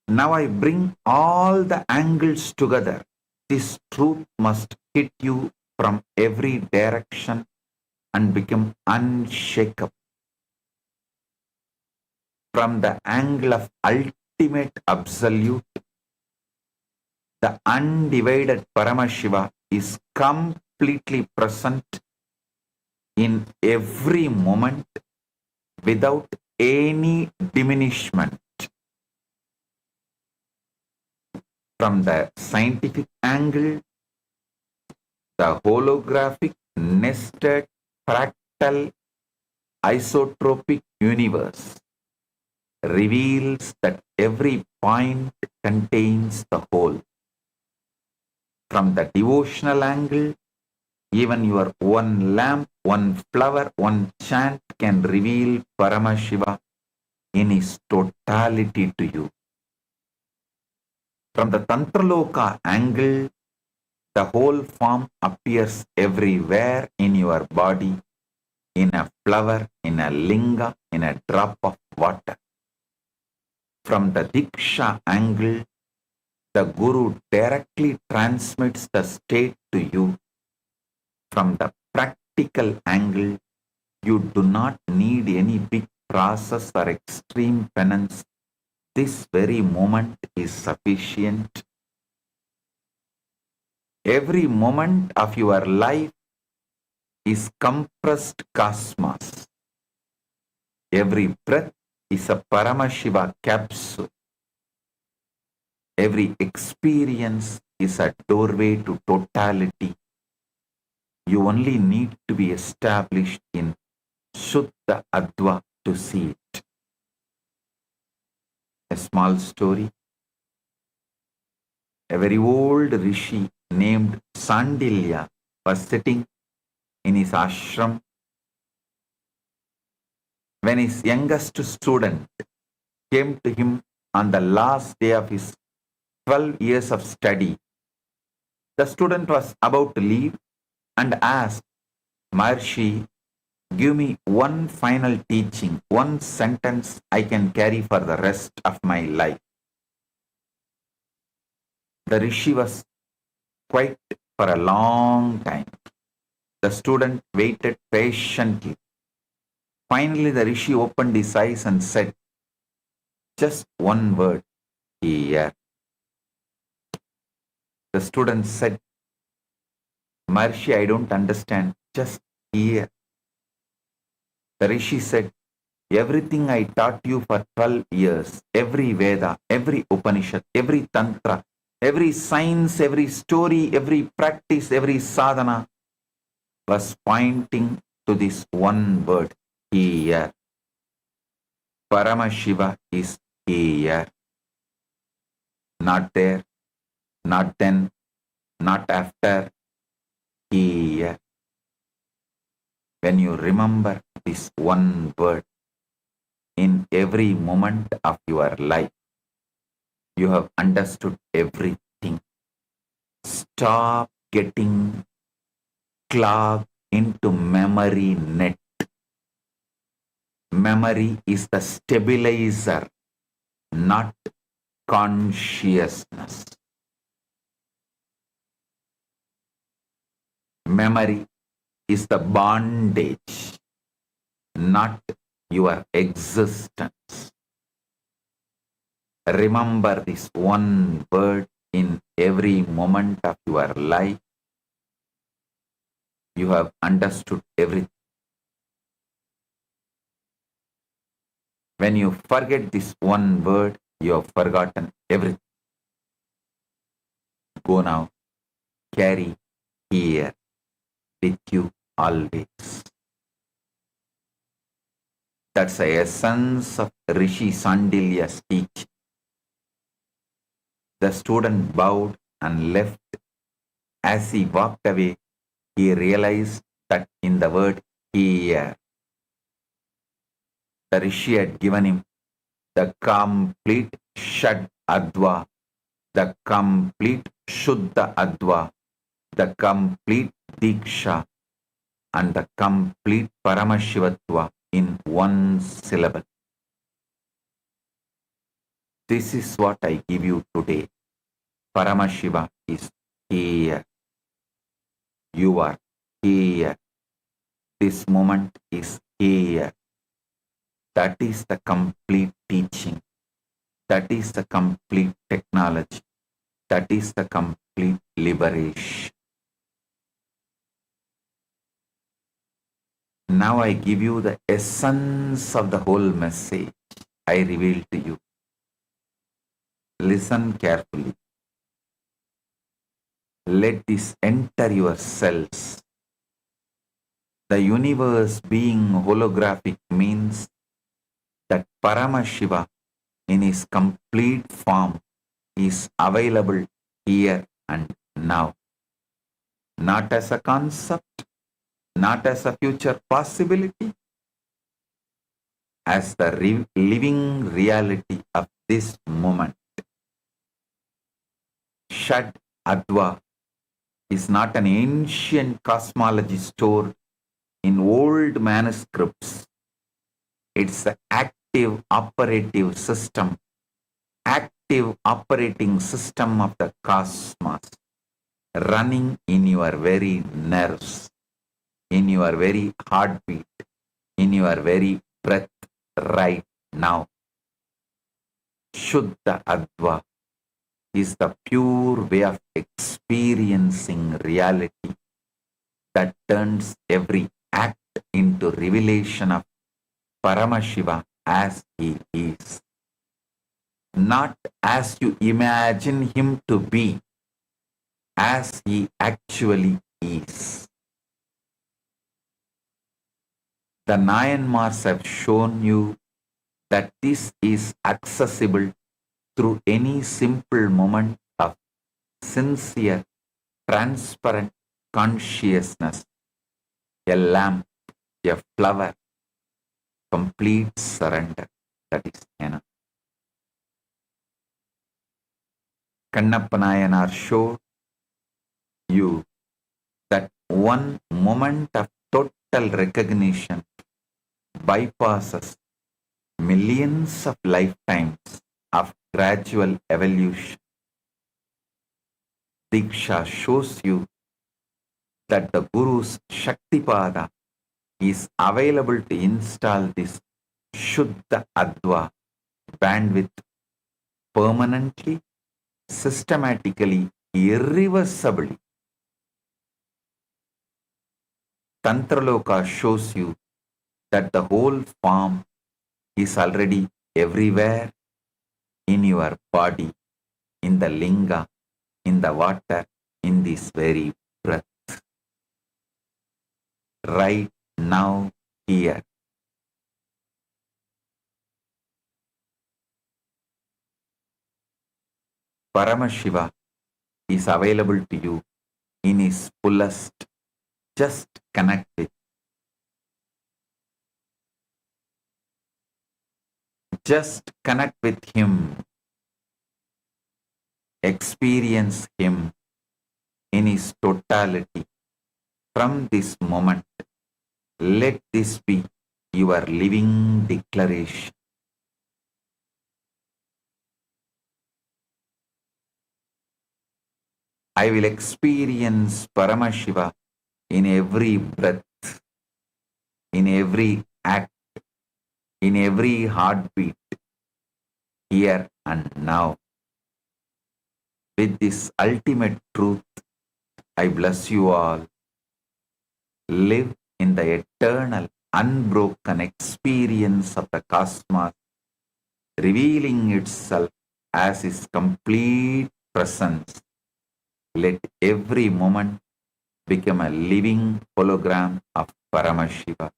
Now I bring all the angles together. This truth must hit you from every direction and become unshakable. From the angle of ultimate absolute, the undivided Paramashiva is completely present in every moment without any diminishment. From the scientific angle, the holographic, nested, fractal, isotropic universe reveals that every point contains the whole. From the devotional angle, even your one lamp, one flower, one chant can reveal Paramashiva in his totality to you. From the Tantraloka angle, the whole form appears everywhere in your body, in a flower, in a linga, in a drop of water. From the Diksha angle, the Guru directly transmits the state to you. From the practical angle, you do not need any big process or extreme penance. This very moment is sufficient. Every moment of your life is compressed cosmos. Every breath is a Paramashiva capsule. Every experience is a doorway to totality. You only need to be established in Shuddha Adva to see it. A small story. A very old rishi named Sandilya was sitting in his ashram when his youngest student came to him on the last day of his 12 years of study. The student was about to leave and asked, Maharshi, give me one final teaching, one sentence I can carry for the rest of my life. The rishi was quiet for a long time. The student waited patiently. Finally, the rishi opened his eyes and said, just one word, here. The student said, Maharshi, I don't understand, just here. The rishi said, everything I taught you for 12 years, every Veda, every Upanishad, every Tantra, every science, every story, every practice, every sadhana was pointing to this one word, here. Paramashiva is here. Not there, not then, not after, here. When you remember this one word in every moment of your life, you have understood everything. Stop getting clogged into memory net. Memory is the stabilizer, not consciousness. Memory is the bondage, not your existence. Remember this one word in every moment of your life. You have understood everything. When you forget this one word, you have forgotten everything. Go now, carry here with you always. That's the essence of Rishi Sandilya's teaching. The student bowed and left. As he walked away, he realized that in the word here, the Rishi had given him the complete Shad Adva, the complete Shuddha Adva, the complete Diksha, and the complete Paramashivatva in one syllable. This is what I give you today. Paramashiva is here. You are here. This moment is here. That is the complete teaching. That is the complete technology. That is the complete liberation. Now I give you the essence of the whole message I reveal to you. Listen carefully. Let this enter your cells. The universe being holographic means that Paramashiva in his complete form is available here and now. Not as a concept, not as a future possibility, as the living reality of this moment. Shad Adva is not an ancient cosmology stored in old manuscripts. It's the active operating system of the cosmos, running in your very nerves, in your very heartbeat, in your very breath right now. Shuddha Adva is the pure way of experiencing reality that turns every act into revelation of Paramashiva as he is. Not as you imagine him to be, as he actually is. The Nayanmars have shown you that this is accessible through any simple moment of sincere, transparent consciousness. A lamp, a flower, complete surrender. That is enough. Kannappa Nayanar showed you that one moment of total recognition bypasses millions of lifetimes of gradual evolution. Diksha shows you that the Guru's Shaktipada is available to install this Shuddha Adva bandwidth permanently, systematically, irreversibly. Tantraloka shows you that the whole form is already everywhere in your body, in the linga, in the water, in this very breath. Right now, here. Paramashiva is available to you in his fullest. Just connect with. Just connect with him. Experience him in his totality. From this moment, let this be your living declaration. I will experience Paramashiva in every breath, in every act, in every heartbeat, here and now. With this ultimate truth, I bless you all. Live in the eternal, unbroken experience of the cosmos revealing itself as His complete presence. Let every moment become a living hologram of Paramashiva.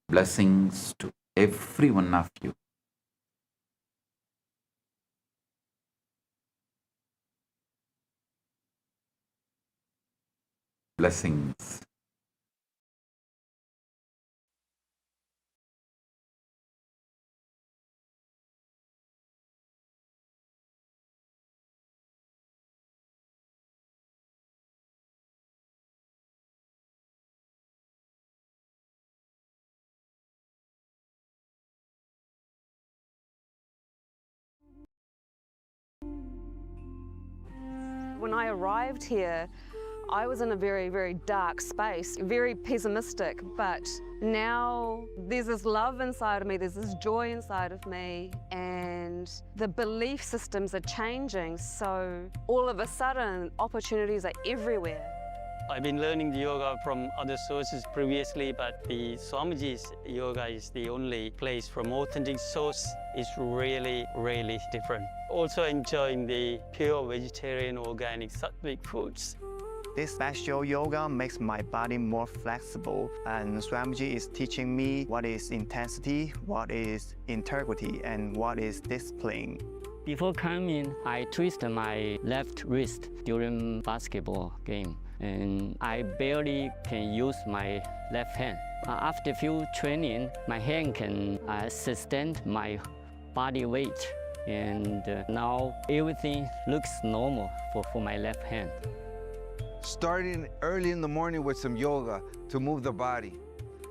Blessings to every one of you. Blessings. When I arrived here, I was in a very, very dark space, very pessimistic, but now there's this love inside of me, there's this joy inside of me, and the belief systems are changing, so all of a sudden opportunities are everywhere. I've been learning the yoga from other sources previously, but the Swamiji's yoga is the only place from authentic source. Is really, really different. Also enjoying the pure vegetarian organic sattvic foods. This special yoga makes my body more flexible, and Swamiji is teaching me what is intensity, what is integrity, and what is discipline. Before coming, I twisted my left wrist during basketball game, and I barely can use my left hand. After few training, my hand can sustain my body weight, and now everything looks normal for my left hand. Starting early in the morning with some yoga to move the body,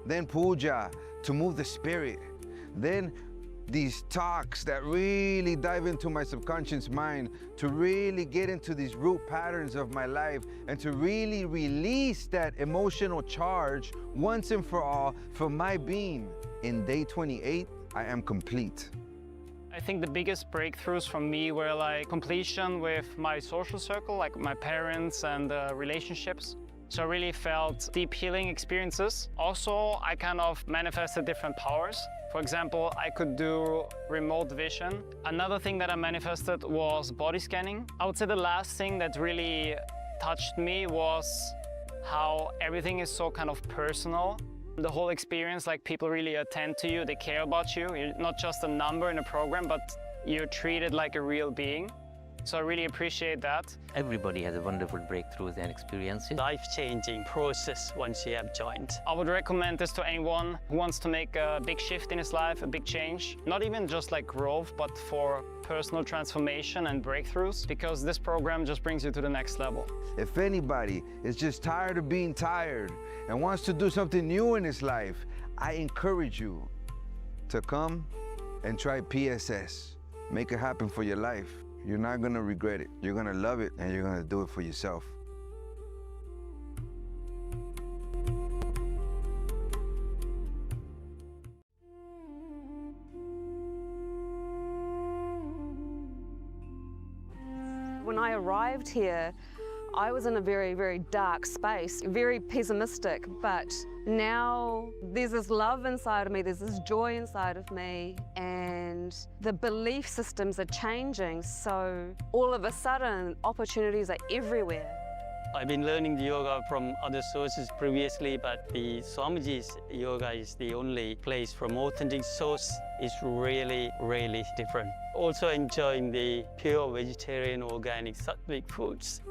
then puja to move the spirit, then these talks that really dive into my subconscious mind to really get into these root patterns of my life and to really release that emotional charge once and for all for my being. In day 28, I am complete. I think the biggest breakthroughs for me were like completion with my social circle, like my parents and relationships. So I really felt deep healing experiences. Also, I kind of manifested different powers. For example, I could do remote vision. Another thing that I manifested was body scanning. I would say the last thing that really touched me was how everything is so kind of personal. The whole experience, like people really attend to you, they care about you. You're not just a number in a program, but you're treated like a real being. So I really appreciate that. Everybody has a wonderful breakthroughs and experiences. Life-changing process once you have joined. I would recommend this to anyone who wants to make a big shift in his life, a big change. Not even just like growth, but for personal transformation and breakthroughs, because this program just brings you to the next level. If anybody is just tired of being tired and wants to do something new in his life, I encourage you to come and try PSS. Make it happen for your life. You're not gonna regret it. You're gonna love it, and you're gonna do it for yourself. When I arrived here, I was in a very, very dark space, very pessimistic, but now there's this love inside of me, there's this joy inside of me, and the belief systems are changing, so all of a sudden opportunities are everywhere. I've been learning the yoga from other sources previously, but the Swamiji's yoga is the only place from authentic source. Is really, really different. Also enjoying the pure vegetarian organic sattvic foods.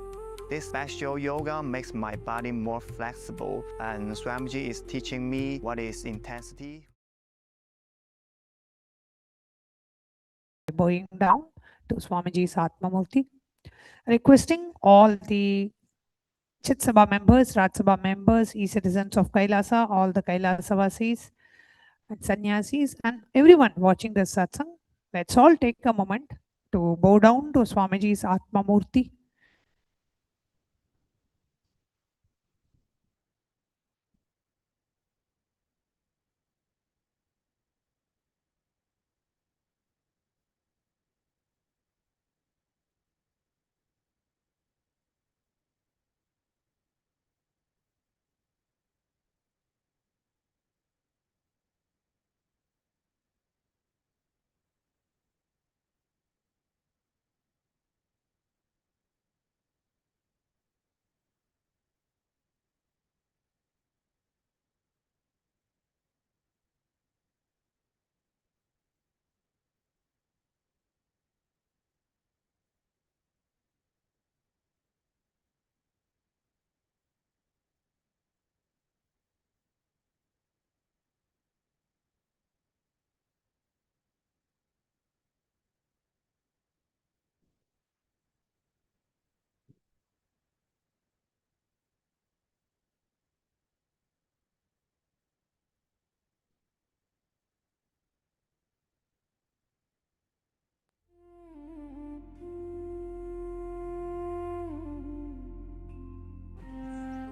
This special yoga makes my body more flexible, and Swamiji is teaching me what is intensity. Bowing down to Swamiji's Atmamurti, requesting all the Chit Sabha members, Raj Sabha members, e-citizens of Kailasa, all the Kailasa-vasis and sannyasis, and everyone watching this satsang, let's all take a moment to bow down to Swamiji's Atmamurti.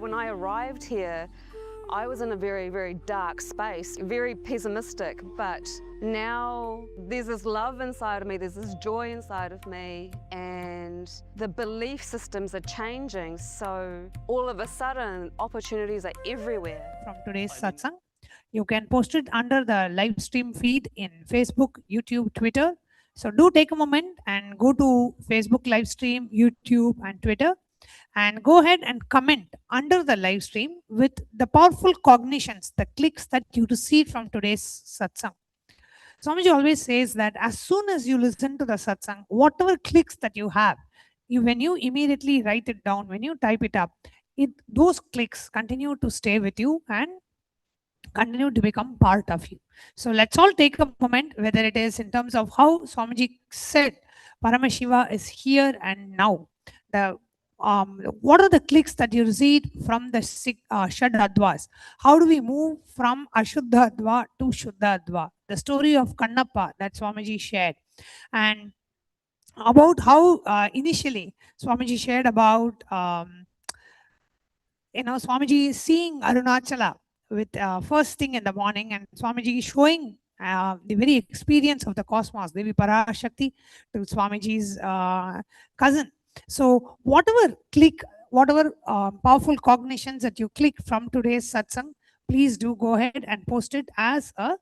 When I arrived here, I was in a very, very dark space, very pessimistic, but now there's this love inside of me, there's this joy inside of me, and the belief systems are changing. So all of a sudden, opportunities are everywhere. From today's satsang, you can post it under the live stream feed in Facebook, YouTube, Twitter. So do take a moment and go to Facebook live stream, YouTube and Twitter, and go ahead and comment under the live stream with the powerful cognitions, the clicks that you receive from today's satsang. Swamiji always says that as soon as you listen to the satsang, whatever clicks that you have, when you immediately write it down, when you type it up, those clicks continue to stay with you and continue to become part of you. So let's all take a moment, whether it is in terms of how Swamiji said Paramashiva is here and now. What are the clicks that you receive from the Shadadvas? How do we move from Ashuddhadva to Shuddhadva? The story of Kannappa that Swamiji shared. And about how initially Swamiji shared about Swamiji seeing Arunachala with first thing in the morning, and Swamiji showing the very experience of the cosmos, Devi Parashakti, to Swamiji's cousin. So whatever powerful cognitions that you click from today's satsang, please do go ahead and post it as a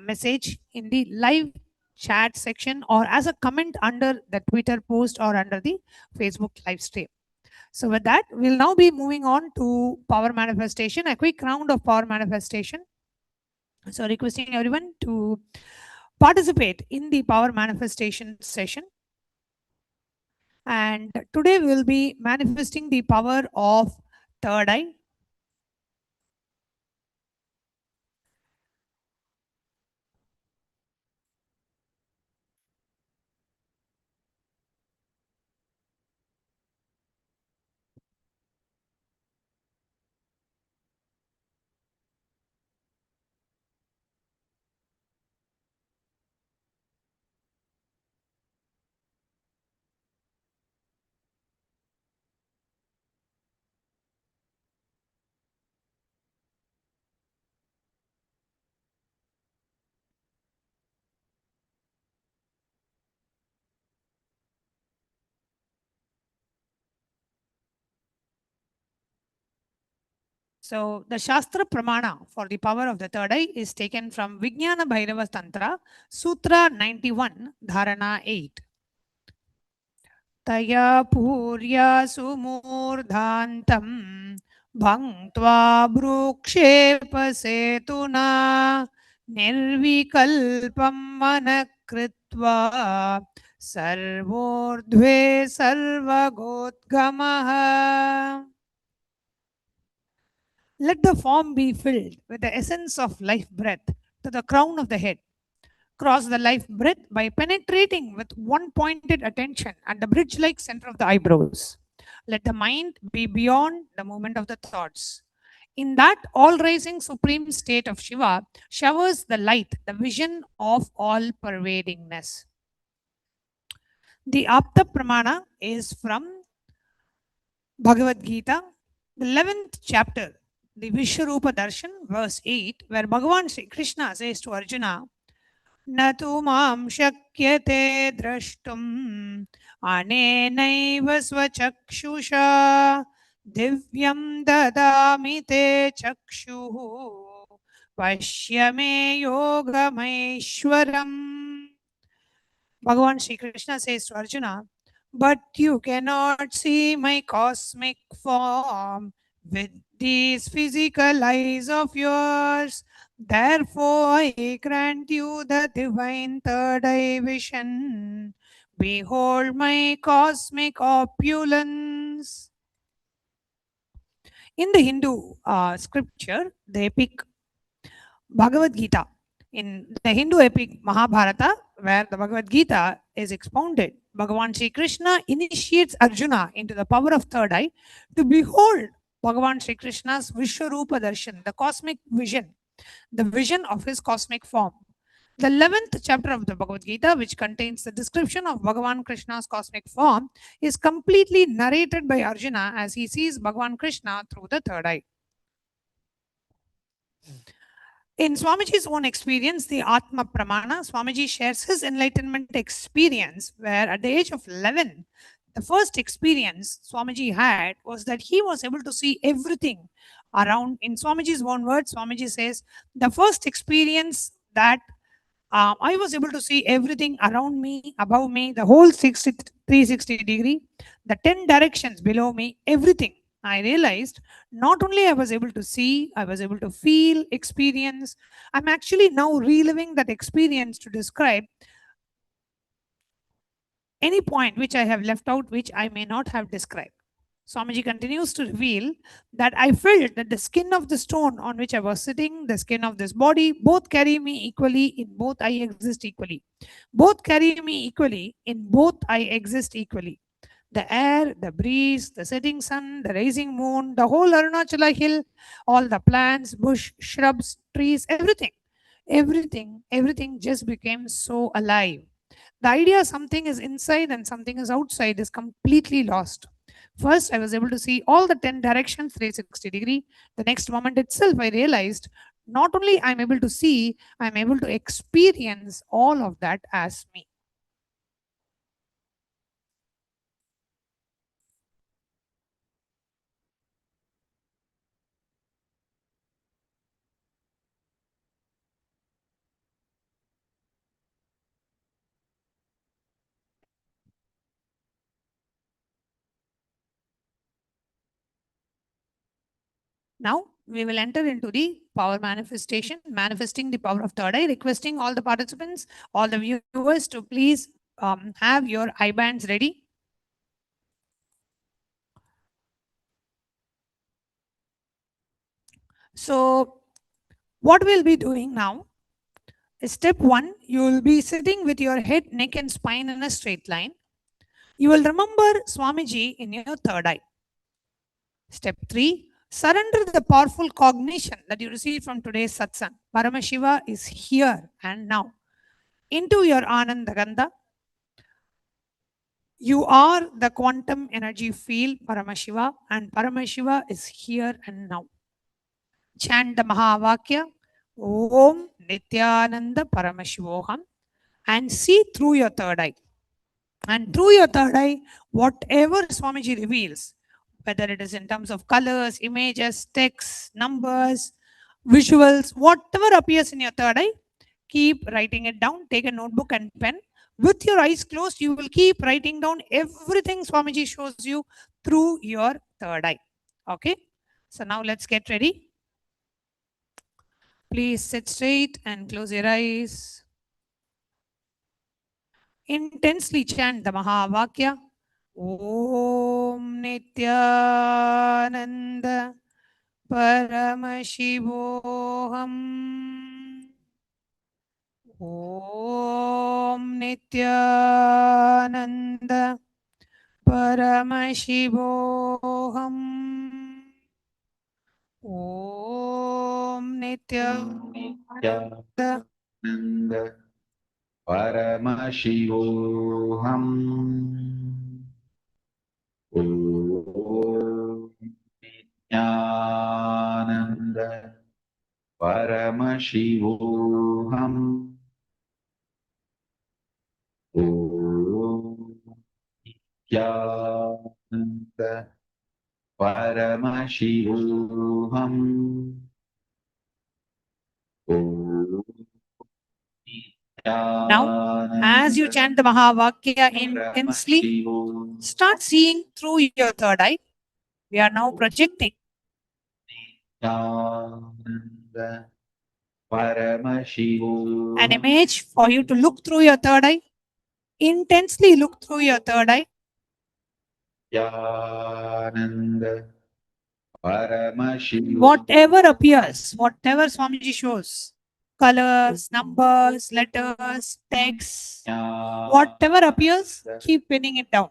message in the live chat section or as a comment under the Twitter post or under the Facebook live stream. So with that, we'll now be moving on to power manifestation, a quick round of power manifestation. So requesting everyone to participate in the power manifestation session. And today we'll be manifesting the power of third eye. So the Shastra Pramana for the power of the third eye is taken from Vijnana Bhairava Tantra, Sutra 91, Dharana 8. Taya Purya Sumurdhantam Bhangtva Brukshepa Setuna Nirvikalpam Manakritva Sarvordhve Sarvagotgamaha. Let the form be filled with the essence of life breath to the crown of the head. Cross the life breath by penetrating with one pointed attention at the bridge-like center of the eyebrows. Let the mind be beyond the movement of the thoughts. In that all-rising supreme state of Shiva showers the light, the vision of all-pervadingness. The Apta Pramana is from Bhagavad Gita, the 11th chapter, the Vishwarupa Darshan, verse 8, where Bhagavan Sri Krishna says to Arjuna, Natu mam shakyate drashtum anenaiva svachakshusha divyam dadami te chakshuhu pashyame yogameshwaram. Bhagavan Sri Krishna says to Arjuna, but you cannot see my cosmic form with these physical eyes of yours. Therefore, I grant you the divine third eye vision. Behold my cosmic opulence. In the Hindu scripture, the epic Bhagavad Gita, in the Hindu epic Mahabharata, where the Bhagavad Gita is expounded, Bhagavan Sri Krishna initiates Arjuna into the power of third eye to behold Bhagavan Sri Krishna's Vishwarupa Darshan, the cosmic vision, the vision of his cosmic form. The 11th chapter of the Bhagavad Gita, which contains the description of Bhagavan Krishna's cosmic form, is completely narrated by Arjuna as he sees Bhagavan Krishna through the third eye. In Swamiji's own experience, the Atma Pramana, Swamiji shares his enlightenment experience, where at the age of 11, the first experience Swamiji had was that he was able to see everything around. In Swamiji's own words, Swamiji says, the first experience that I was able to see everything around me, above me, the whole 360 degree, the 10 directions below me, everything. I realized not only I was able to see, I was able to feel, experience. I'm actually now reliving that experience to describe any point which I have left out, which I may not have described. Swamiji continues to reveal that I felt that the skin of the stone on which I was sitting, the skin of this body, both carry me equally, in both I exist equally. Both carry me equally, in both I exist equally. The air, the breeze, the setting sun, the rising moon, the whole Arunachala hill, all the plants, bush, shrubs, trees, everything just became so alive. The idea something is inside and something is outside is completely lost. First, I was able to see all the 10 directions 360 degree. The next moment itself, I realized not only I'm able to see, I'm able to experience all of that as me. Now, we will enter into the power manifestation, manifesting the power of third eye, requesting all the participants, all the viewers to please have your eye bands ready. So, what we'll be doing now is step 1, you will be sitting with your head, neck and spine in a straight line. You will remember Swamiji in your third eye. Step 3, surrender the powerful cognition that you received from today's satsang. Paramashiva is here and now. Into your Ananda Gandha. You are the quantum energy field, Paramashiva, and Paramashiva is here and now. Chant the Mahavakya, Om Nithyananda Paramashivoham, and see through your third eye. And through your third eye, whatever Swamiji reveals, whether it is in terms of colors, images, texts, numbers, visuals, whatever appears in your third eye, keep writing it down. Take a notebook and pen. With your eyes closed, you will keep writing down everything Swamiji shows you through your third eye. Okay? So now let's get ready. Please sit straight and close your eyes. Intensely chant the Mahavakya. Om Nithyananda Paramashivoham. Om Nithyananda Paramashivoham. Om Nithyananda Paramashivoham. Om Nithyananda Paramashivoham. Om Nithyananda Paramashivoham. Now, as you chant the Mahavakya intensely, start seeing through your third eye. We are now projecting. An image for you to look through your third eye. Intensely look through your third eye. Whatever appears, whatever Swamiji shows, colors, numbers, letters, texts, whatever appears, keep pinning it down.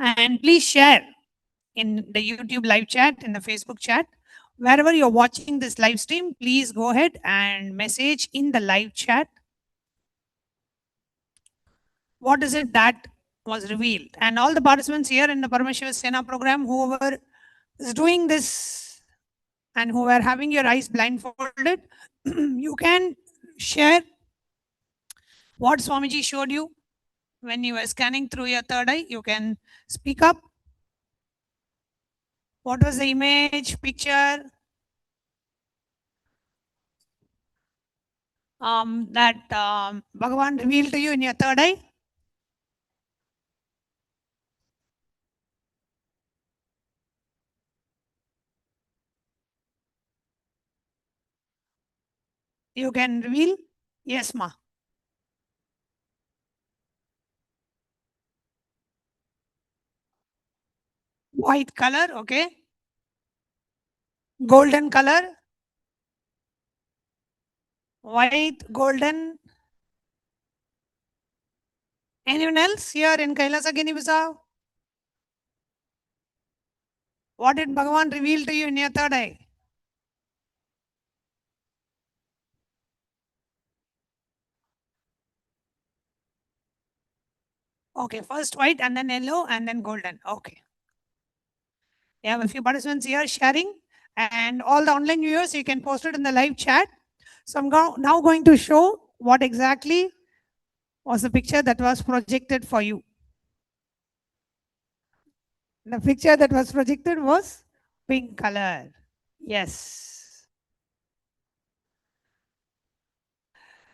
And please share in the YouTube live chat, in the Facebook chat. Wherever you're watching this live stream, please go ahead and message in the live chat. What is it that was revealed? And all the participants here in the Paramashiva Sena program, whoever is doing this and who are having your eyes blindfolded, you can share what Swamiji showed you when you were scanning through your third eye. You can speak up. What was the image, picture that Bhagavan revealed to you in your third eye? You can reveal? Yes, ma. White color, okay. Golden color. White, golden. Anyone else here in Kailasa, Guinea-Bissau? What did Bhagavan reveal to you in your third eye? Okay, first white and then yellow and then golden. Okay. We have a few participants here sharing, and all the online viewers, you can post it in the live chat. So I'm now going to show what exactly was the picture that was projected for you. The picture that was projected was pink color. Yes.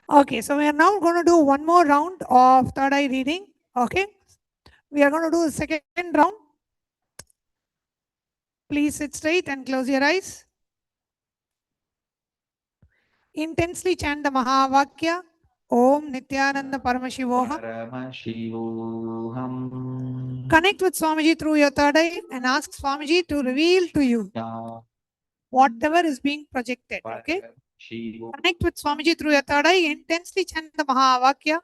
Okay, so we are now going to do one more round of third eye reading. Okay. We are going to do the second round. Please sit straight and close your eyes. Intensely chant the Mahavakya. Om Nithyananda Paramashivoham. Connect with Swamiji through your third eye and ask Swamiji to reveal to you whatever is being projected. Okay? Connect with Swamiji through your third eye. Intensely chant the Mahavakya.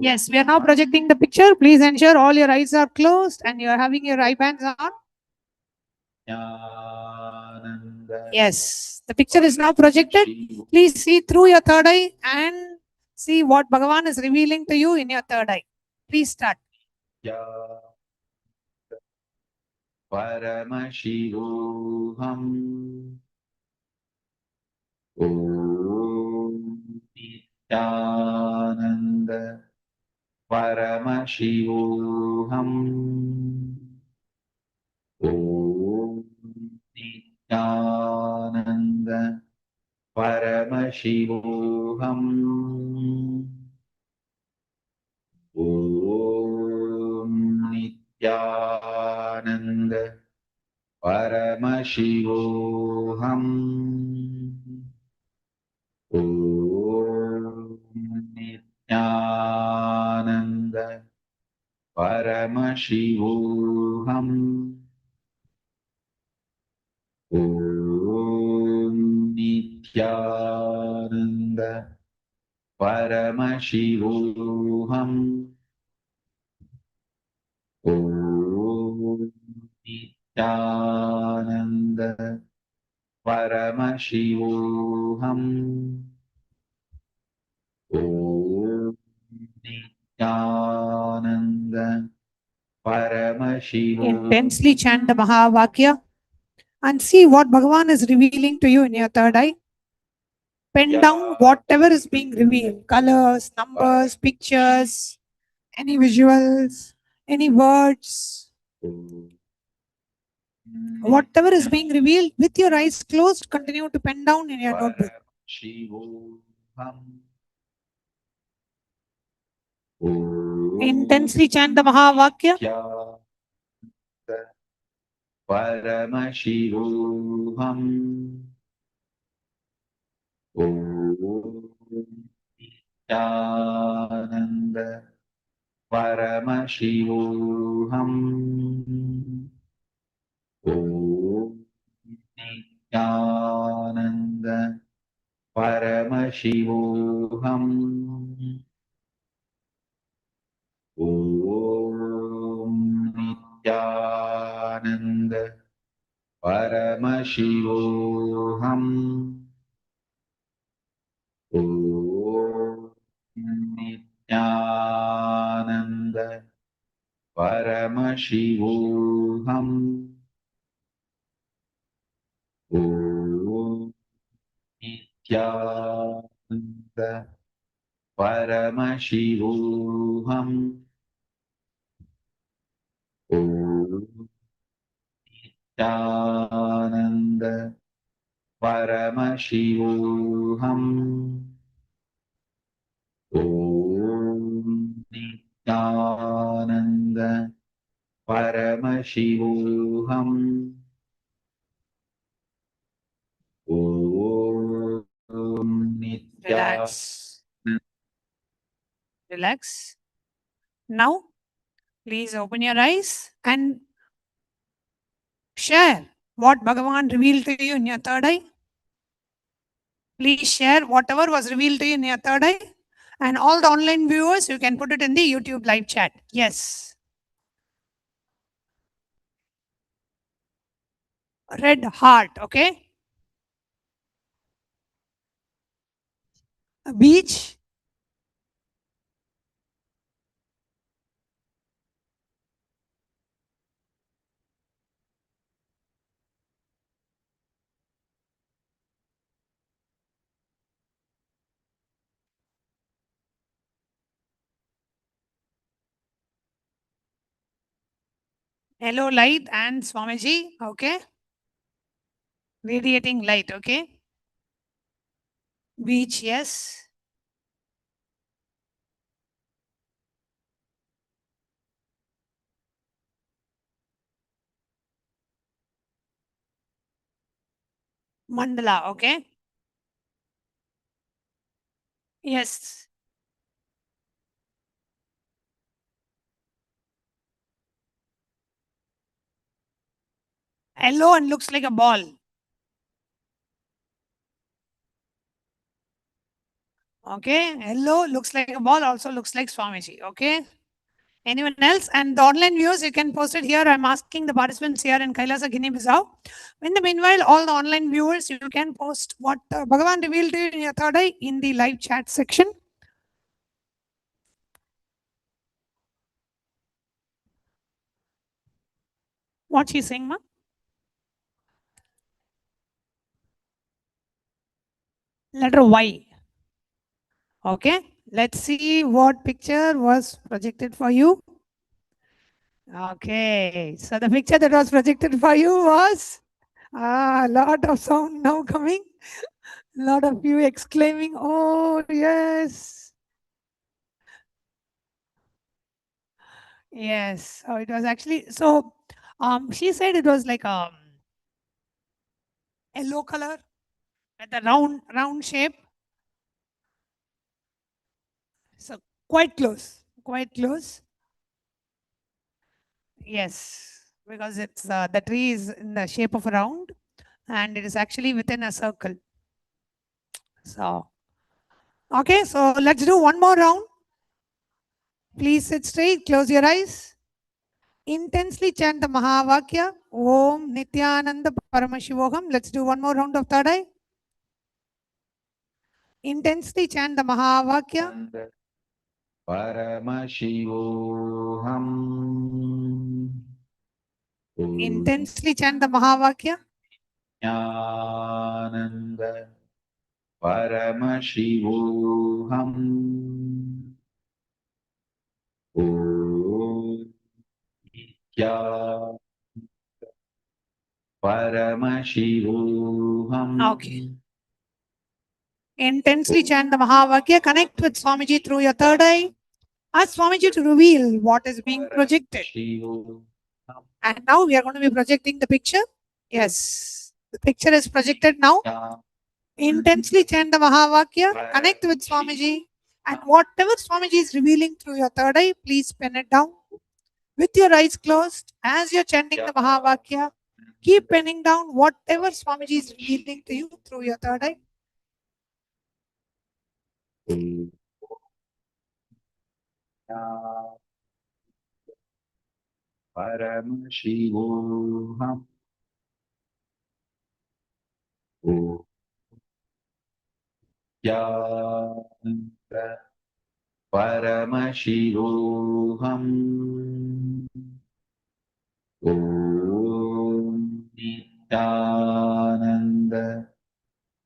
Yes, we are now projecting the picture. Please ensure all your eyes are closed and you are having your eye bands on. Yes, the picture is now projected. Please see through your third eye and see what Bhagavan is revealing to you in your third eye. Please start. Paramashivam. Om Nithyananda Paramashivam. Om Nithyananda Paramashivam. Om Nithyananda Paramashivoham. Om Nithyananda Paramashivoham. Om Nithyananda Paramashivoham. Om Nithyananda Paramashivoham. Om Nithyananda Paramashivoham. Intensely chant the Mahavakya and see what Bhagavan is revealing to you in your third eye. Pen down whatever is being revealed. Colors, numbers, pictures, any visuals, any words. Whatever is being revealed with your eyes closed, continue to pen down in your notebook. Intensely chant the Mahavakya. Paramashivoham. Om Nithyananda Paramashivoham. Om Nithyananda Paramashivoham. Paramashivoham. Om Nithyananda Paramashivoham. Om Nithyananda Paramashivoham. Om Nithyananda Paramashivoham. Om Nithyananda Paramashivoham. Om Nithyananda Paramashivoham. Om Relax. Relax. Now, please open your eyes and share what Bhagavan revealed to you in your third eye. Please share whatever was revealed to you in your third eye. And all the online viewers, you can put it in the YouTube live chat. Yes. Red heart, okay? A beach. Yellow light and Swamiji, okay? Radiating light, okay? Beach, yes. Mandala, okay? Yes. Yellow and looks like a ball. Okay, yellow looks like a ball, also looks like Swamiji, okay? Anyone else? And the online viewers, you can post it here. I'm asking the participants here in Kailasa, Guinea-Bissau. In the meanwhile, all the online viewers, you can post what Bhagavan revealed to you in your third eye in the live chat section. What she's saying, ma? Letter Y. Okay, let's see what picture was projected for you. Okay, so the picture that was projected for you was a lot of sound now coming. A lot of you exclaiming, oh, yes. Yes, so it was actually, so she said it was like a yellow color with a round shape. So quite close, quite close. Yes, because it's the tree is in the shape of a round and it is actually within a circle. So, okay, so let's do one more round. Please sit straight, close your eyes. Intensely chant the Mahavakya, Om Nithyananda Paramashivoham. Let's do one more round of third eye. Intensely chant the Mahavakya. Paramashivoham. Intensely chant the Mahavakya. Nithyananda Paramashivoham. Om Nithyananda Paramashivoham. Okay. Intensely chant the Mahavakya. Connect with Swamiji through your third eye. Ask Swamiji to reveal what is being projected. And now we are going to be projecting the picture. Yes. The picture is projected now. Intensely chant the Mahavakya. Connect with Swamiji. And whatever Swamiji is revealing through your third eye, please pen it down. With your eyes closed, as you're chanting the Mahavakya, keep penning down whatever Swamiji is revealing to you through your third eye. Paramashivam. Om Nityananda Paramashivam. Om Nityananda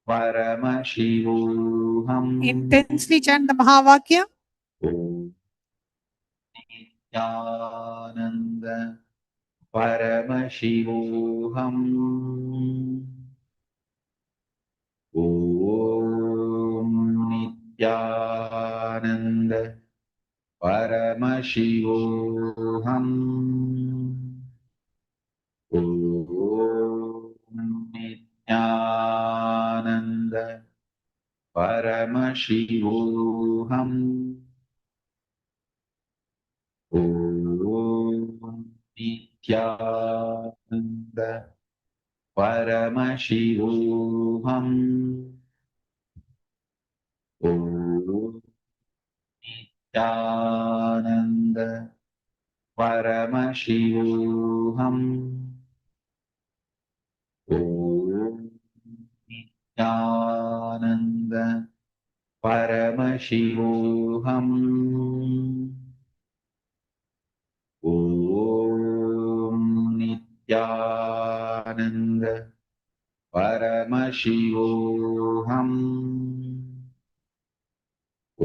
Paramashivam. Intensely chant the Mahavakya. Om Nityananda Paramashivam. Om Nityananda Paramashivam. Om Nityananda Paramashivam. Om Nityananda Paramashivam. Om Nityananda Paramashivam. Om Nityananda Paramashivam. Om Nityananda Paramashivam.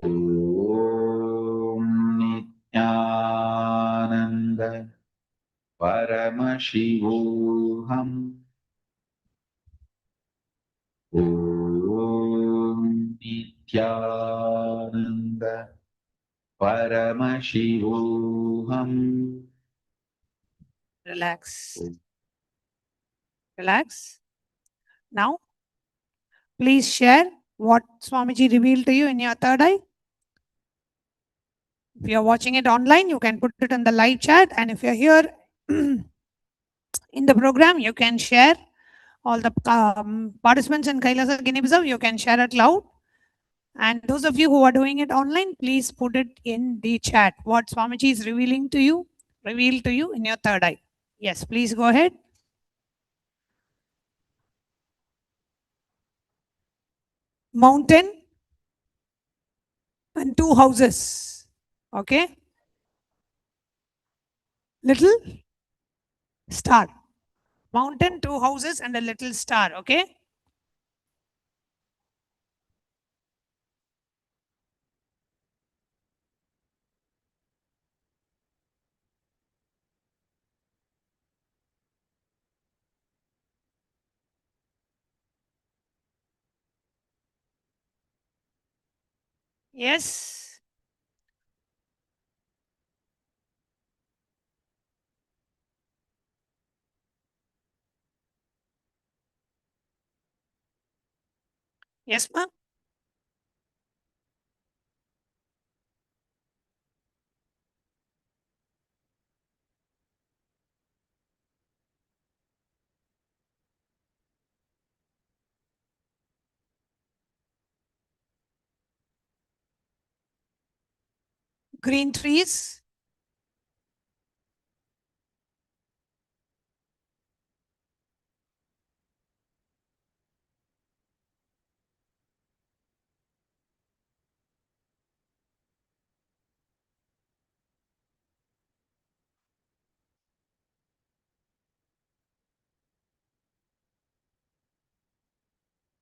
Om Nityananda Paramashivam. Om Nityananda Paramashivam. Relax. Relax. Now, please share what Swamiji revealed to you in your third eye. If you are watching it online, you can put it in the live chat. And if you're here in the program, you can share. All the participants in Kailasa Guinea Bissau, you can share it loud. And those of you who are doing it online, please put it in the chat. What Swamiji is revealed to you in your third eye. Yes, please go ahead. Mountain and two houses. Okay. Little star. Mountain, two houses, and a little star. Okay. Yes. Yes, ma'am. Green trees.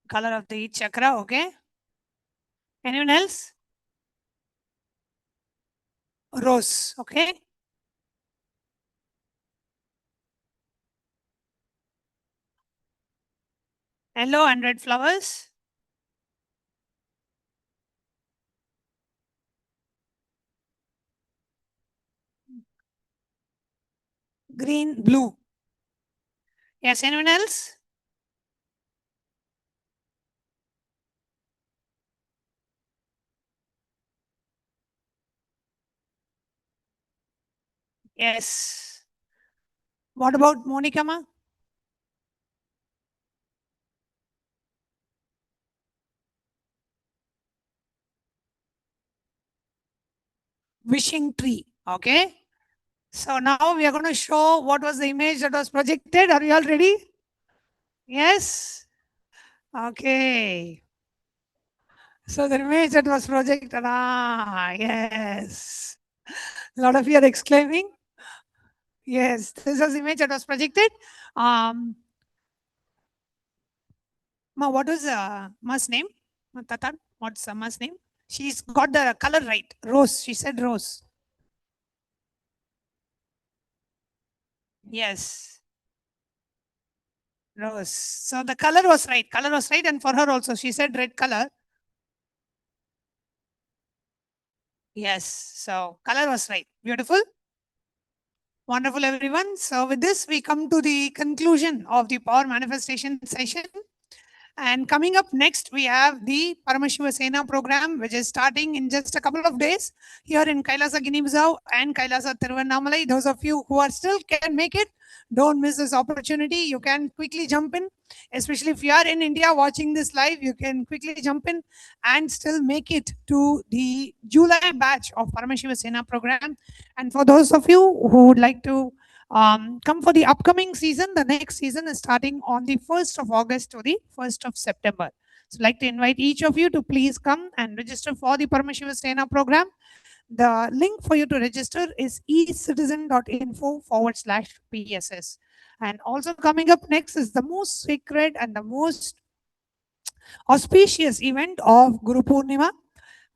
Color of the chakra. Okay. Anyone else? Rose. Okay. Yellow and red flowers. Green, blue. Yes, anyone else? Yes. What about Monica ma? wishing tree. Okay. So now we are going to show what was the image that was projected. Are you all ready? Yes? Okay. So the image that was projected, yes. A lot of you are exclaiming. Yes, this is the image that was projected. Ma, what was Ma's name? Tatan, what's Ma's name? She's got the color right. Rose. She said rose. Yes. Rose. So the color was right. Color was right. And for her also, she said red color. Yes. So color was right. Beautiful. Wonderful, everyone. So with this, we come to the conclusion of the power manifestation session. And coming up next, we have the Paramashiva Sena program, which is starting in just a couple of days here in Kailasa, Guinea-Bissau and Kailasa, Tiruvannamalai. Those of you who are still can make it, don't miss this opportunity. You can quickly jump in, especially if you are in India watching this live, you can quickly jump in and still make it to the July batch of Paramashiva Sena program. And for those of you who would like to come for the upcoming season. The next season is starting on the 1st of August to the 1st of September. So I'd like to invite each of you to please come and register for the Paramashiva Sena program. The link for you to register is ecitizen.info/PSS. And also coming up next is the most sacred and the most auspicious event of Guru Purnima,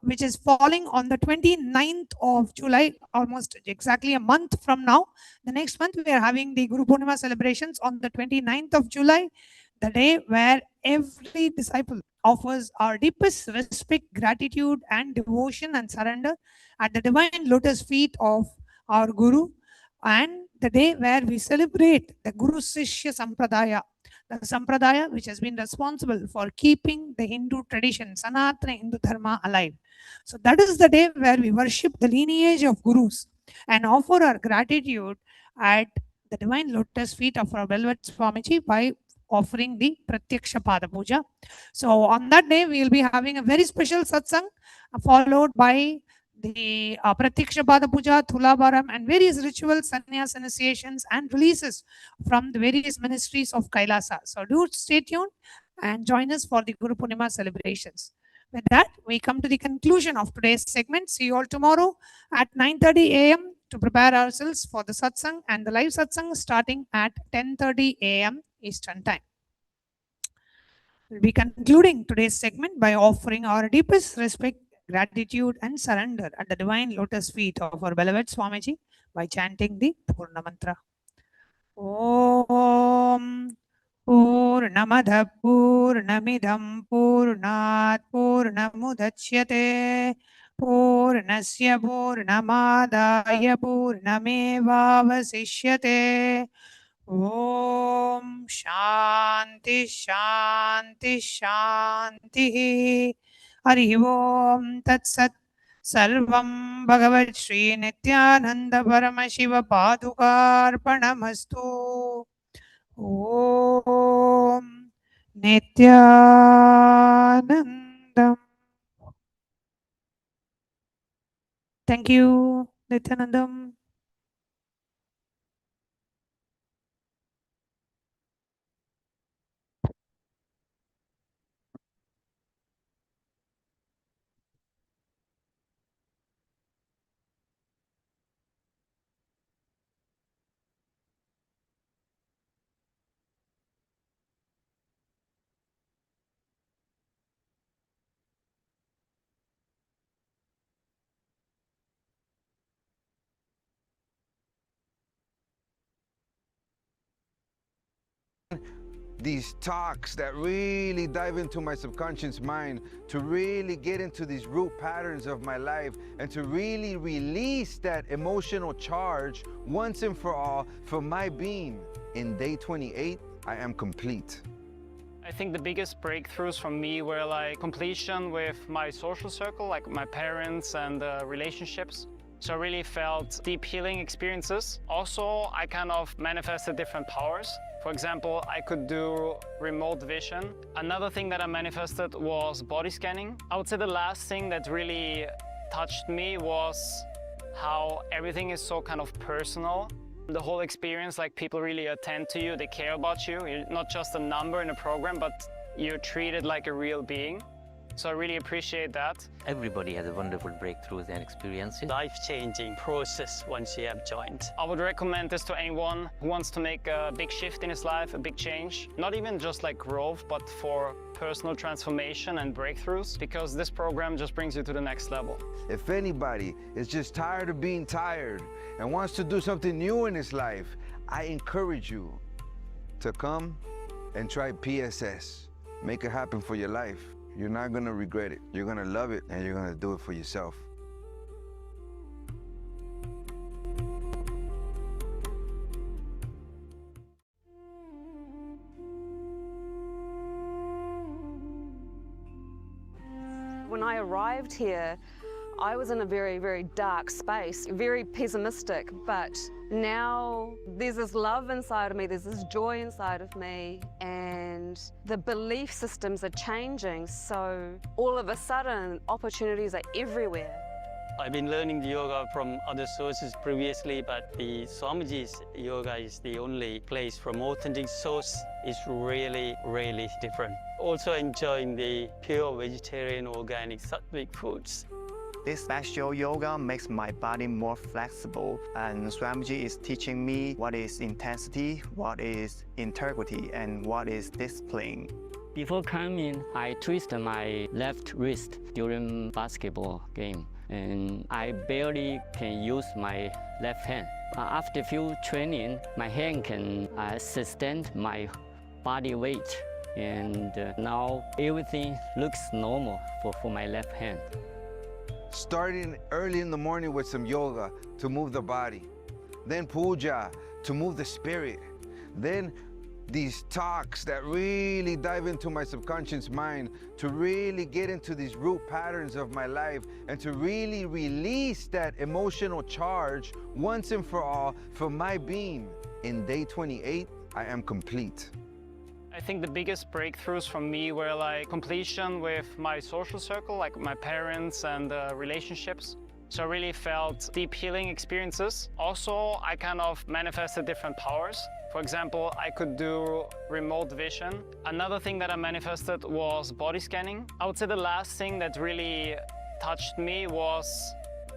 which is falling on the 29th of July, almost exactly a month from now. The next month, we are having the Guru Purnima celebrations on the 29th of July, the day where every disciple offers our deepest respect, gratitude, and devotion and surrender at the divine lotus feet of our Guru, and the day where we celebrate the Guru Sishya Sampradaya, the Sampradaya which has been responsible for keeping the Hindu tradition, Sanatana Hindu Dharma, alive. So that is the day where we worship the lineage of Gurus and offer our gratitude at the divine lotus feet of our beloved Swamiji by offering the Pratyaksha Pada Puja. So on that day, we will be having a very special satsang followed by the Pratyaksha Pada Puja, Thulabharam, and various rituals, sannyas initiations, and releases from the various ministries of Kailasa. So do stay tuned and join us for the Guru Purnima celebrations. With that, we come to the conclusion of today's segment. See you all tomorrow at 9:30 a.m. to prepare ourselves for the satsang, and the live satsang starting at 10:30 a.m. Eastern Time. We'll be concluding today's segment by offering our deepest respect, gratitude, and surrender at the divine lotus feet of our beloved Swamiji by chanting the Purna Mantra. Om Purnamada Purnamidam Purnat Purnamudachyate Purnasya Purnamadaya Purnamevavasishyate. Om Shanti Shanti Shanti. Hari Om Tat Sat. Sarvam Bhagavad Shri Nithyananda Paramashiva Padukarpanamastu. Om Nithyanandam. Thank you, Nithyanandam. These talks that really dive into my subconscious mind, to really get into these root patterns of my life, and to really release that emotional charge once and for all for my being. In day 28, I am complete. I think the biggest breakthroughs for me were like completion with my social circle, like my parents and relationships. So I really felt deep healing experiences. Also, I kind of manifested different powers. For example, I could do remote vision. Another thing that I manifested was body scanning. I would say the last thing that really touched me was how everything is so kind of personal. The whole experience, like people really attend to you, they care about you. You're not just a number in a program, but you're treated like a real being. So I really appreciate that. Everybody has a wonderful breakthroughs and experiences. Life-changing process once you have joined. I would recommend this to anyone who wants to make a big shift in his life, a big change. Not even just like growth, but for personal transformation and breakthroughs, because this program just brings you to the next level. If anybody is just tired of being tired and wants to do something new in his life, I encourage you to come and try PSS. Make it happen for your life. You're not gonna regret it. You're gonna love it, and you're gonna do it for yourself. When I arrived here, I was in a very, very dark space, very pessimistic, but now there's this love inside of me, there's this joy inside of me, and the belief systems are changing, so all of a sudden opportunities are everywhere. I've been learning the yoga from other sources previously, but the Swamiji's yoga is the only place from authentic source. Is really, really different. Also enjoying the pure vegetarian, organic, sattvic foods. This special yoga makes my body more flexible, and Swamiji is teaching me what is intensity, what is integrity, and what is discipline. Before coming, I twisted my left wrist during basketball game, and I barely can use my left hand. After few training, my hand can sustain my body weight, and now everything looks normal for my left hand. Starting early in the morning with some yoga to move the body, then puja to move the spirit, then these talks that really dive into my subconscious mind to really get into these root patterns of my life and to really release that emotional charge once and for all for my being. In day 28, I am complete. I think the biggest breakthroughs for me were like completion with my social circle, like my parents and relationships. So I really felt deep healing experiences. Also, I kind of manifested different powers. For example, I could do remote vision. Another thing that I manifested was body scanning. I would say the last thing that really touched me was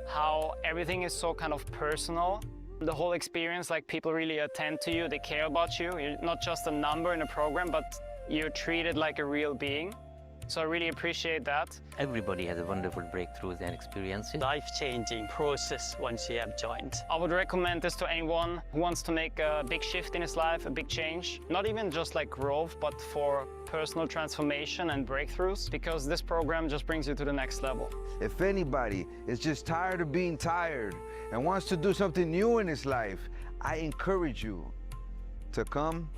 how everything is so kind of personal. The whole experience, like people really attend to you, they care about you. You're not just a number in a program, but you're treated like a real being. So I really appreciate that. Everybody has a wonderful breakthroughs and experiences. Life-changing process once you have joined. I would recommend this to anyone who wants to make a big shift in his life, a big change. Not even just like growth, but for personal transformation and breakthroughs, because this program just brings you to the next level. If anybody is just tired of being tired and wants to do something new in his life, I encourage you to come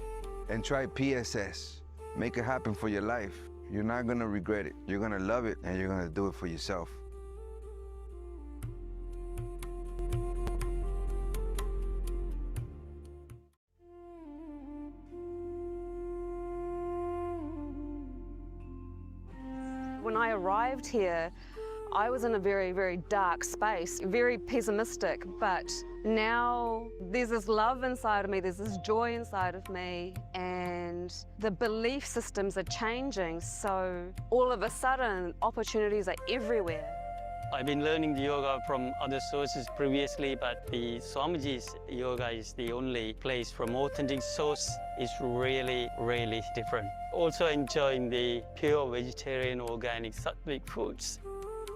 and try PSS. Make it happen for your life. You're not gonna regret it. You're gonna love it, and you're gonna do it for yourself. When I arrived here, I was in a very, very dark space, very pessimistic, but now there's this love inside of me, there's this joy inside of me, and the belief systems are changing, so all of a sudden opportunities are everywhere. I've been learning the yoga from other sources previously, but the Swamiji's yoga is the only place from authentic source. Is really, really different. Also enjoying the pure vegetarian, organic, sattvic foods.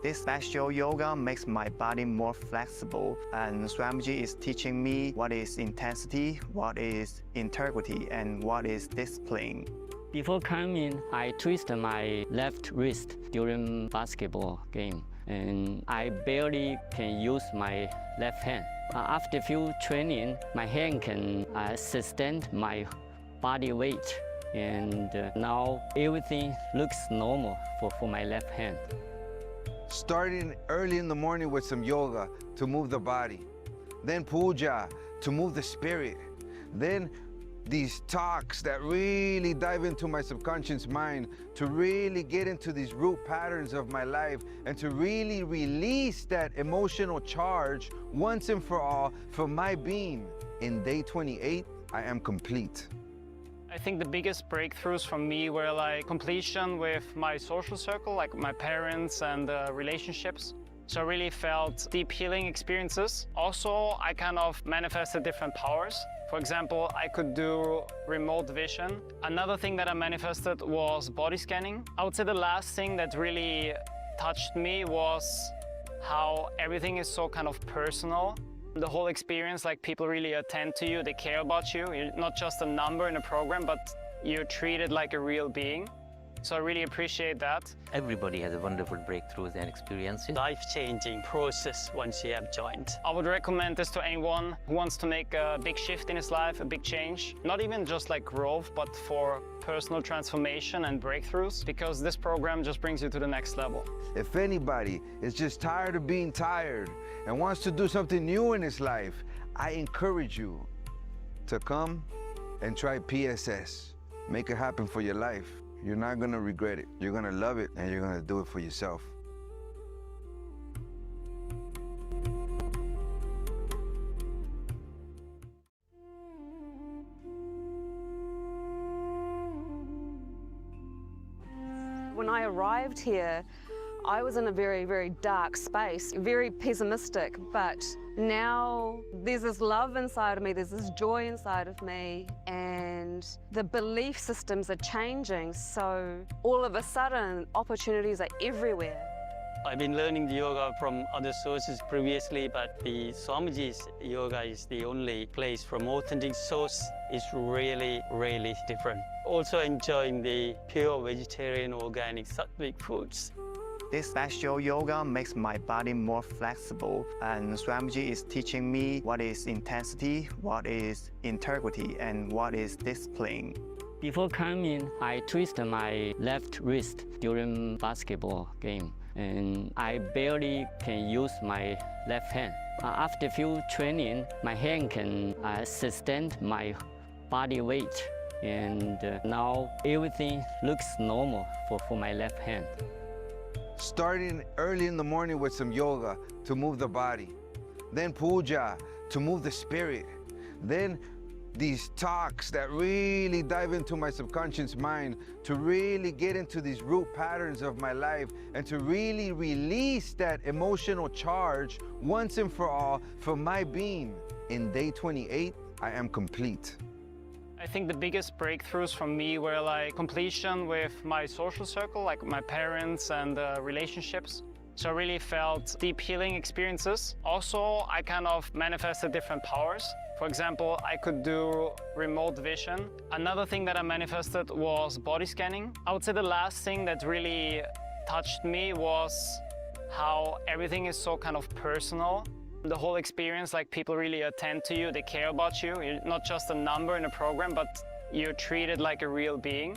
This special yoga makes my body more flexible, and Swamiji is teaching me what is intensity, what is integrity, and what is discipline. Before coming, I twisted my left wrist during basketball game, and I barely can use my left hand. After few training, my hand can sustain my body weight, and now everything looks normal for my left hand. Starting early in the morning with some yoga to move the body, then puja to move the spirit, then these talks that really dive into my subconscious mind, to really get into these root patterns of my life, and to really release that emotional charge once and for all for my being. In day 28, I am complete. I think the biggest breakthroughs for me were like completion with my social circle, like my parents and relationships. So I really felt deep healing experiences. Also, I kind of manifested different powers. For example, I could do remote vision. Another thing that I manifested was body scanning. I would say the last thing that really touched me was how everything is so kind of personal. The whole experience, like people really attend to you, they care about you. You're not just a number in a program, but you're treated like a real being. So I really appreciate that. Everybody has a wonderful breakthroughs and experiences. Life-changing process once you have joined. I would recommend this to anyone who wants to make a big shift in his life, a big change. Not even just like growth, but for personal transformation and breakthroughs, because this program just brings you to the next level. If anybody is just tired of being tired and wants to do something new in his life, I encourage you to come and try PSS. Make it happen for your life. You're not gonna regret it. You're gonna love it, and you're gonna do it for yourself. When I arrived here, I was in a very, very dark space, very pessimistic, but now there's this love inside of me, there's this joy inside of me, and the belief systems are changing, so all of a sudden opportunities are everywhere. I've been learning the yoga from other sources previously, but the Swamiji's yoga is the only place from authentic source. Is really, really different. Also enjoying the pure vegetarian, organic, sattvic foods. This special yoga makes my body more flexible, and Swamiji is teaching me what is intensity, what is integrity, and what is discipline. Before coming, I twisted my left wrist during basketball game, and I barely can use my left hand. After few training, my hand can sustain my body weight, and now everything looks normal for my left hand. Starting early in the morning with some yoga to move the body, then puja to move the spirit, then these talks that really dive into my subconscious mind, to really get into these root patterns of my life, and to really release that emotional charge once and for all for my being. In day 28, I am complete. I think the biggest breakthroughs for me were like completion with my social circle, like my parents and relationships. So I really felt deep healing experiences. Also, I kind of manifested different powers. For example, I could do remote vision. Another thing that I manifested was body scanning. I would say the last thing that really touched me was how everything is so kind of personal. The whole experience, like people really attend to you, they care about you. You're not just a number in a program, but you're treated like a real being.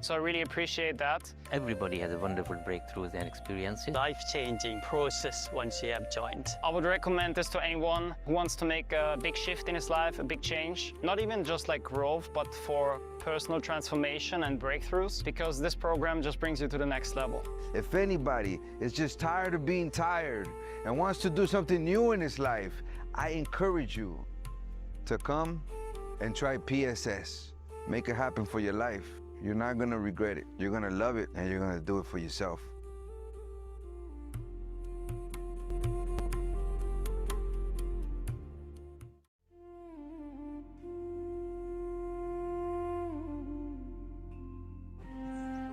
So I really appreciate that. Everybody has a wonderful breakthroughs and experiences. Life-changing process once you have joined. I would recommend this to anyone who wants to make a big shift in his life, a big change. Not even just like growth, but for personal transformation and breakthroughs, because this program just brings you to the next level. If anybody is just tired of being tired and wants to do something new in his life, I encourage you to come and try PSS. Make it happen for your life. You're not gonna regret it. You're gonna love it, and you're gonna do it for yourself.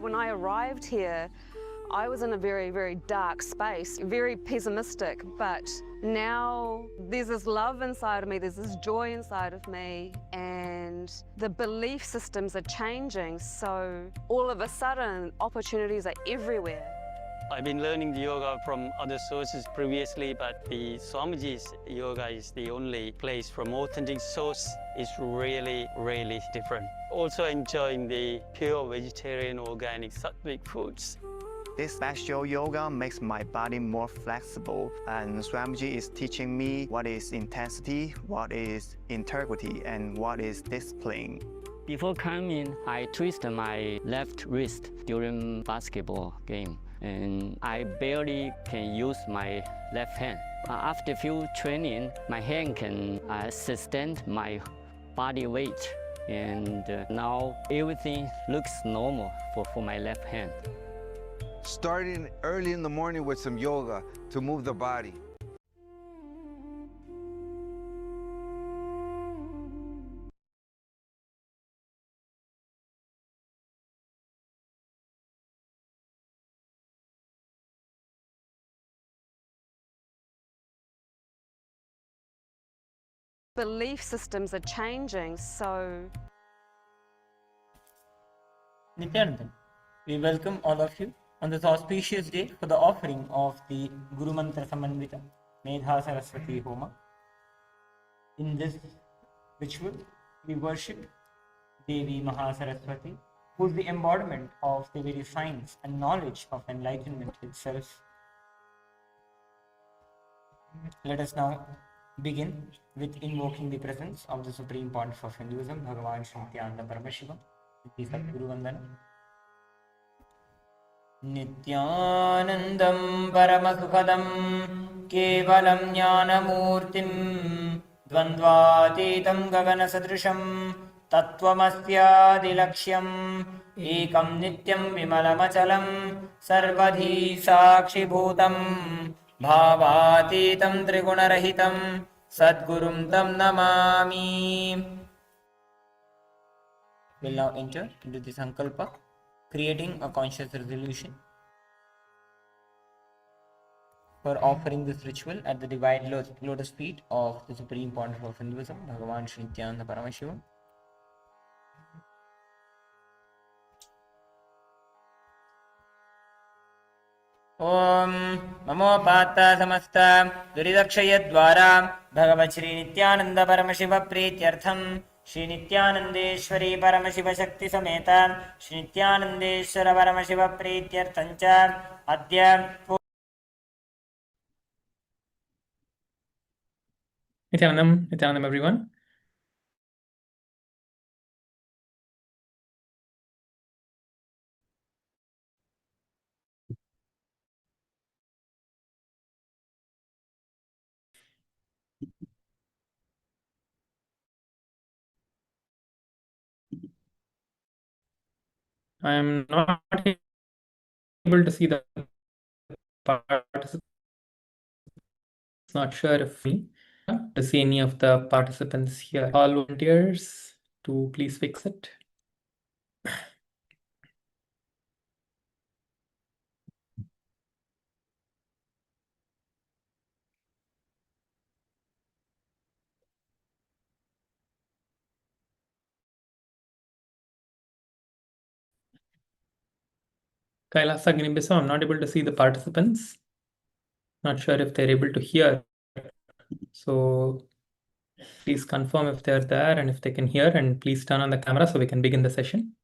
When I arrived here, I was in a very, very dark space, very pessimistic, but now there's this love inside of me, there's this joy inside of me, and the belief systems are changing, so all of a sudden opportunities are everywhere. I've been learning the yoga from other sources previously, but the Swamiji's yoga is the only place from authentic source. Is really, really different. Also enjoying the pure vegetarian, organic, sattvic foods. This special yoga makes my body more flexible, and Swamiji is teaching me what is intensity, what is integrity, and what is discipline. Before coming, I twisted my left wrist during basketball game, and I barely can use my left hand. After few training, my hand can sustain my body weight, and now everything looks normal for my left hand. Starting early in the morning with some yoga to move the body. Belief systems are changing, so Nithyananda, we welcome all of you on this auspicious day for the offering of the Guru Mantra Sammanvita Medha Saraswati Homa. In this ritual, we worship Devi Mahasaraswati, who is the embodiment of the very science and knowledge of enlightenment itself. Let us now begin with invoking the presence of the Supreme Pontiff of Hinduism, Bhagavan Nithyananda Paramashivam, the Sadguru Vandana. Nithyanandam Paramasukhadam Kevalam Jnanamurtim Dvandvatitam Gaganasadrisham Tattvamasyadilaksham Ekam Nityam Vimalamachalam Sarvadhi Sakshibhutam Bhavatitam Trigunarahitam Sadgurum Tam Namami. We'll now enter into the Sankalpa, creating a conscious resolution for offering this ritual at the divine lotus feet of the Supreme Pontiff of Hinduism, Bhagavan Nithyananda Paramashivam. Om Mamo Pata Samasta Duridakshayadvara Bhagavat Shri Nithyananda Paramashiva Prityartham Shri Nithyanandeshwari Paramashiva Shakti Sameta Shri Nithyanandeshwara Paramashiva Prityarthancha Adya Nithyanandam everyone. I am not able to see the participants. Not sure if me to see any of the participants here. All volunteers to please fix it. Kailasa Gnimbiso, I'm not able to see the participants. Not sure if they're able to hear. So please confirm if they're there and if they can hear, and please turn on the camera so we can begin the session.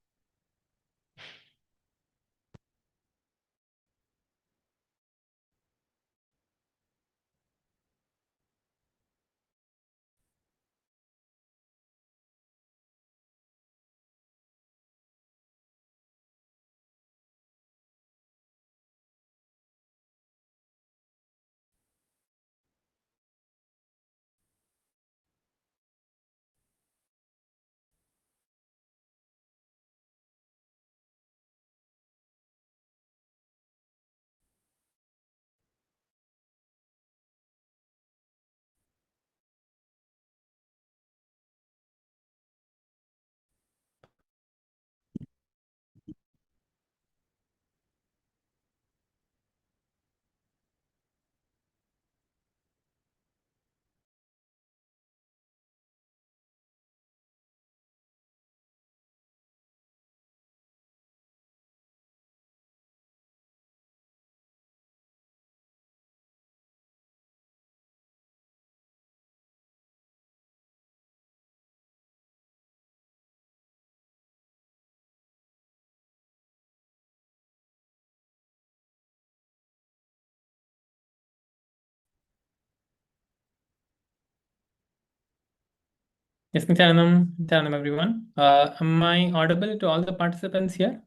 Yes, Nithyanandam, everyone. Am I audible to all the participants here?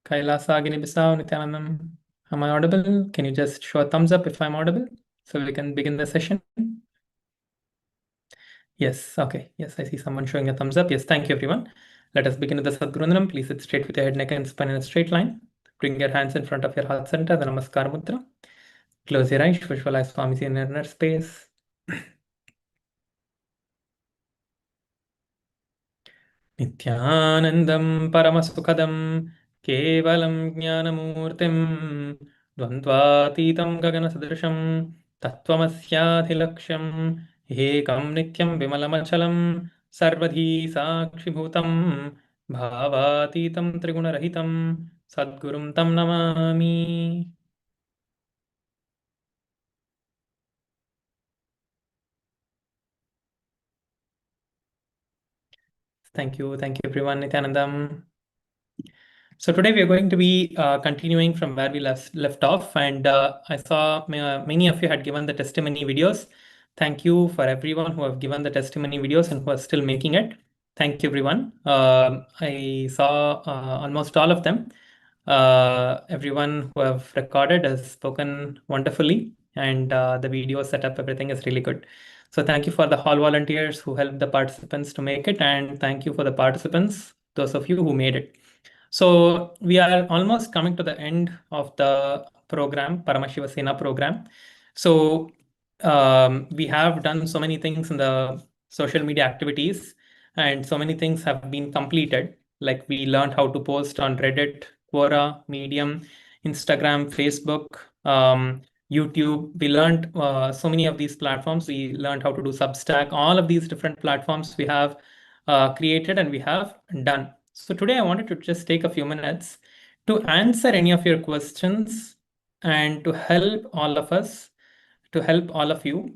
Kailasa, Guinea-Bissau, Nithyanandam, am I audible? Can you just show a thumbs up if I'm audible so we can begin the session? Yes, okay. Yes, I see someone showing a thumbs up. Yes, thank you, everyone. Let us begin with the Sadgurundanam. Please sit straight with your head, neck, and spine in a straight line. Bring your hands in front of your heart center, the Namaskar Mudra. Close your eyes, visualize Swamiji in inner space. नित्यानन्दं परमसुखदं केवलं ज्ञानमूर्तिं द्वन्द्वातीतं गगनसदृशं तत्त्वमस्याधिलक्ष्यम् एकं नित्यं विमलमचलं सर्वधी साक्षिभूतं भावातीतं त्रिगुणरहितं सद्गुरुं तं Namami. Thank you everyone. Nithyanandam. So today we are going to be continuing from where we left off, and I saw many of you had given the testimony videos. Thank you for everyone who have given the testimony videos and who are still making it. Thank you, everyone. I saw almost all of them. Everyone who have recorded has spoken wonderfully, and the video setup, everything is really good. So thank you for the hall volunteers who helped the participants to make it, and thank you for the participants, those of you who made it. So we are almost coming to the end of the program, Paramashiva Sena program. So we have done so many things in the social media activities, and so many things have been completed. Like we learned how to post on Reddit, Quora, Medium, Instagram, Facebook, YouTube. We learned so many of these platforms. We learned how to do Substack. All of these different platforms we have created and we have done. So today I wanted to just take a few minutes to answer any of your questions and to help all of us, to help all of you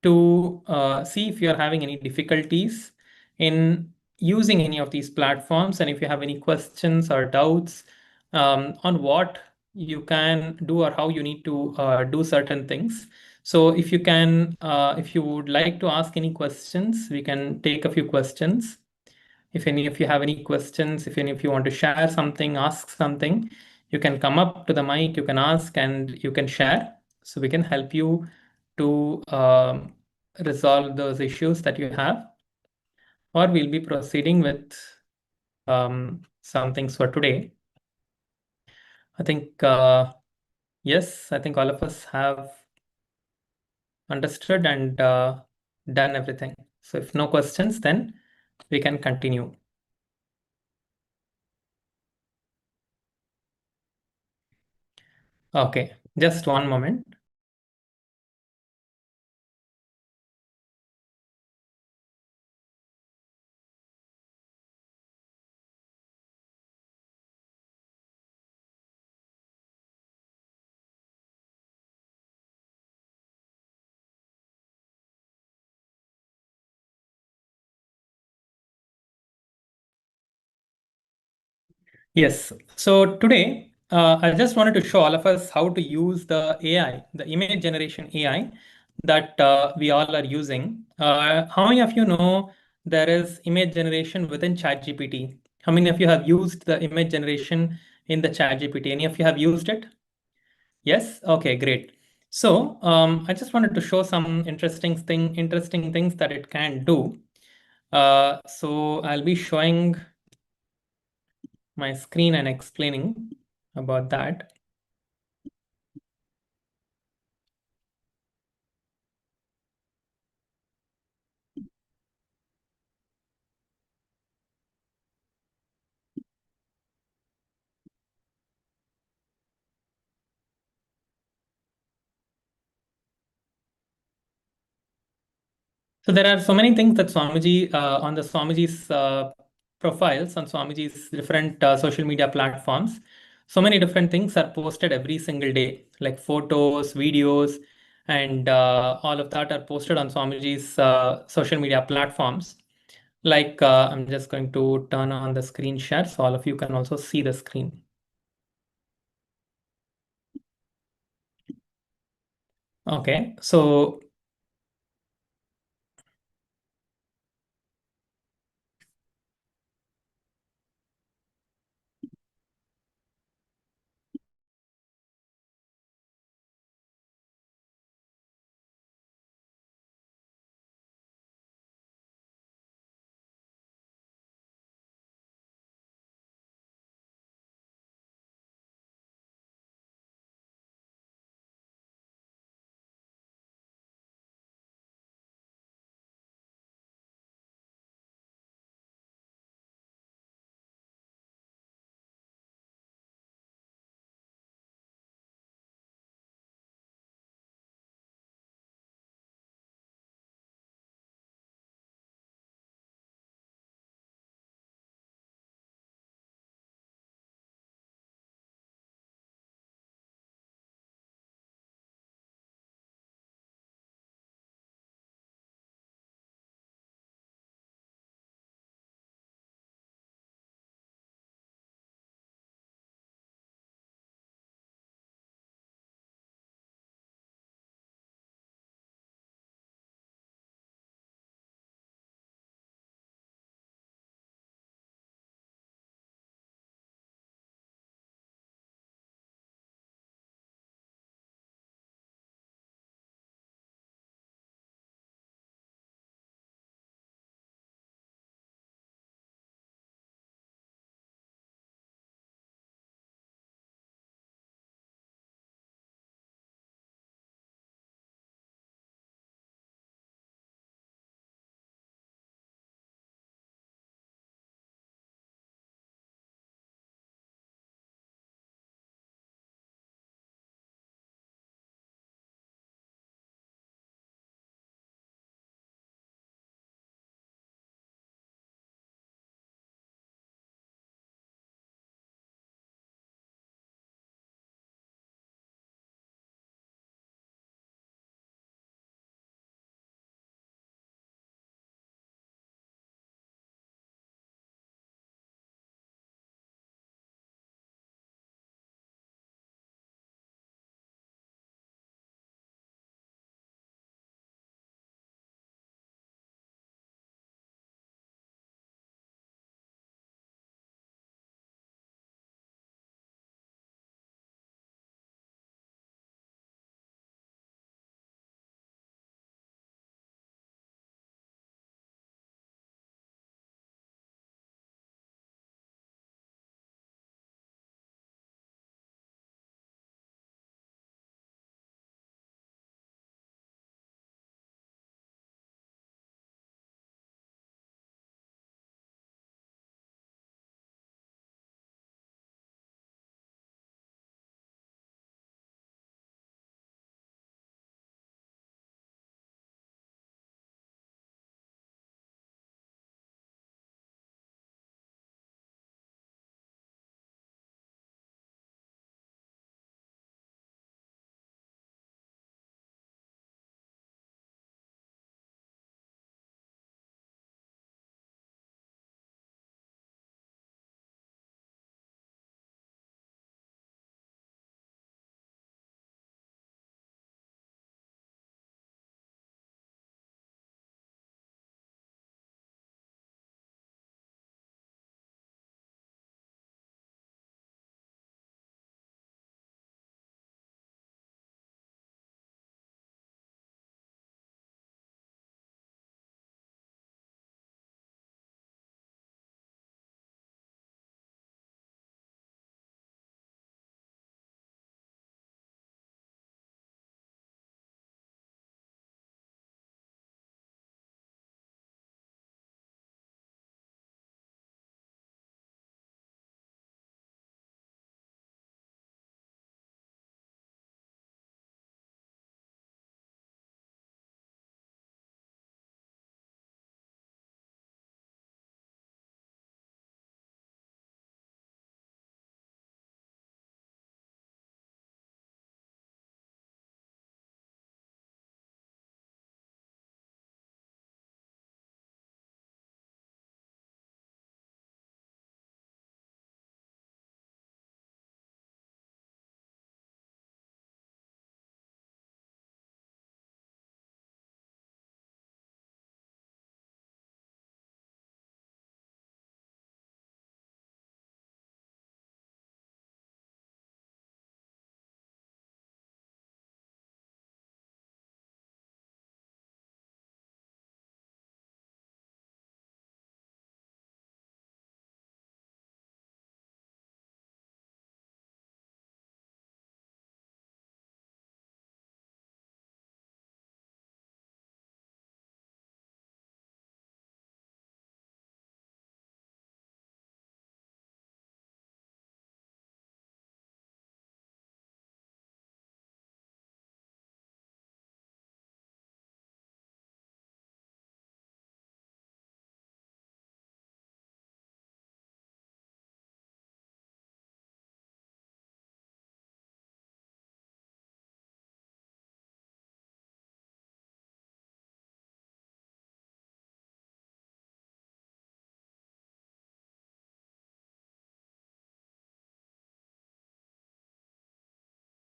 to see if you're having any difficulties in using any of these platforms, and if you have any questions or doubts on what you can do or how you need to do certain things. So if you can, if you would like to ask any questions, we can take a few questions. If any of you have any questions, if any of you want to share something, ask something, you can come up to the mic, you can ask, and you can share. So we can help you to resolve those issues that you have. Or we'll be proceeding with some things for today. I think, yes, I think all of us have understood and done everything. So if no questions, then we can continue. Okay, just one moment. Yes, so today I just wanted to show all of us how to use the AI, the image generation AI that we all are using. How many of you know there is image generation within ChatGPT? How many of you have used the image generation in the ChatGPT? Any of you have used it? Yes? Okay, great. So I just wanted to show some interesting things that it can do. So I'll be showing my screen and explaining about that. So there are so many things that Swamiji, on the Swamiji's profiles, on Swamiji's different social media platforms, so many different things are posted every single day, like photos, videos, and all of that are posted on Swamiji's social media platforms. Like I'm just going to turn on the screen share so all of you can also see the screen. Okay, so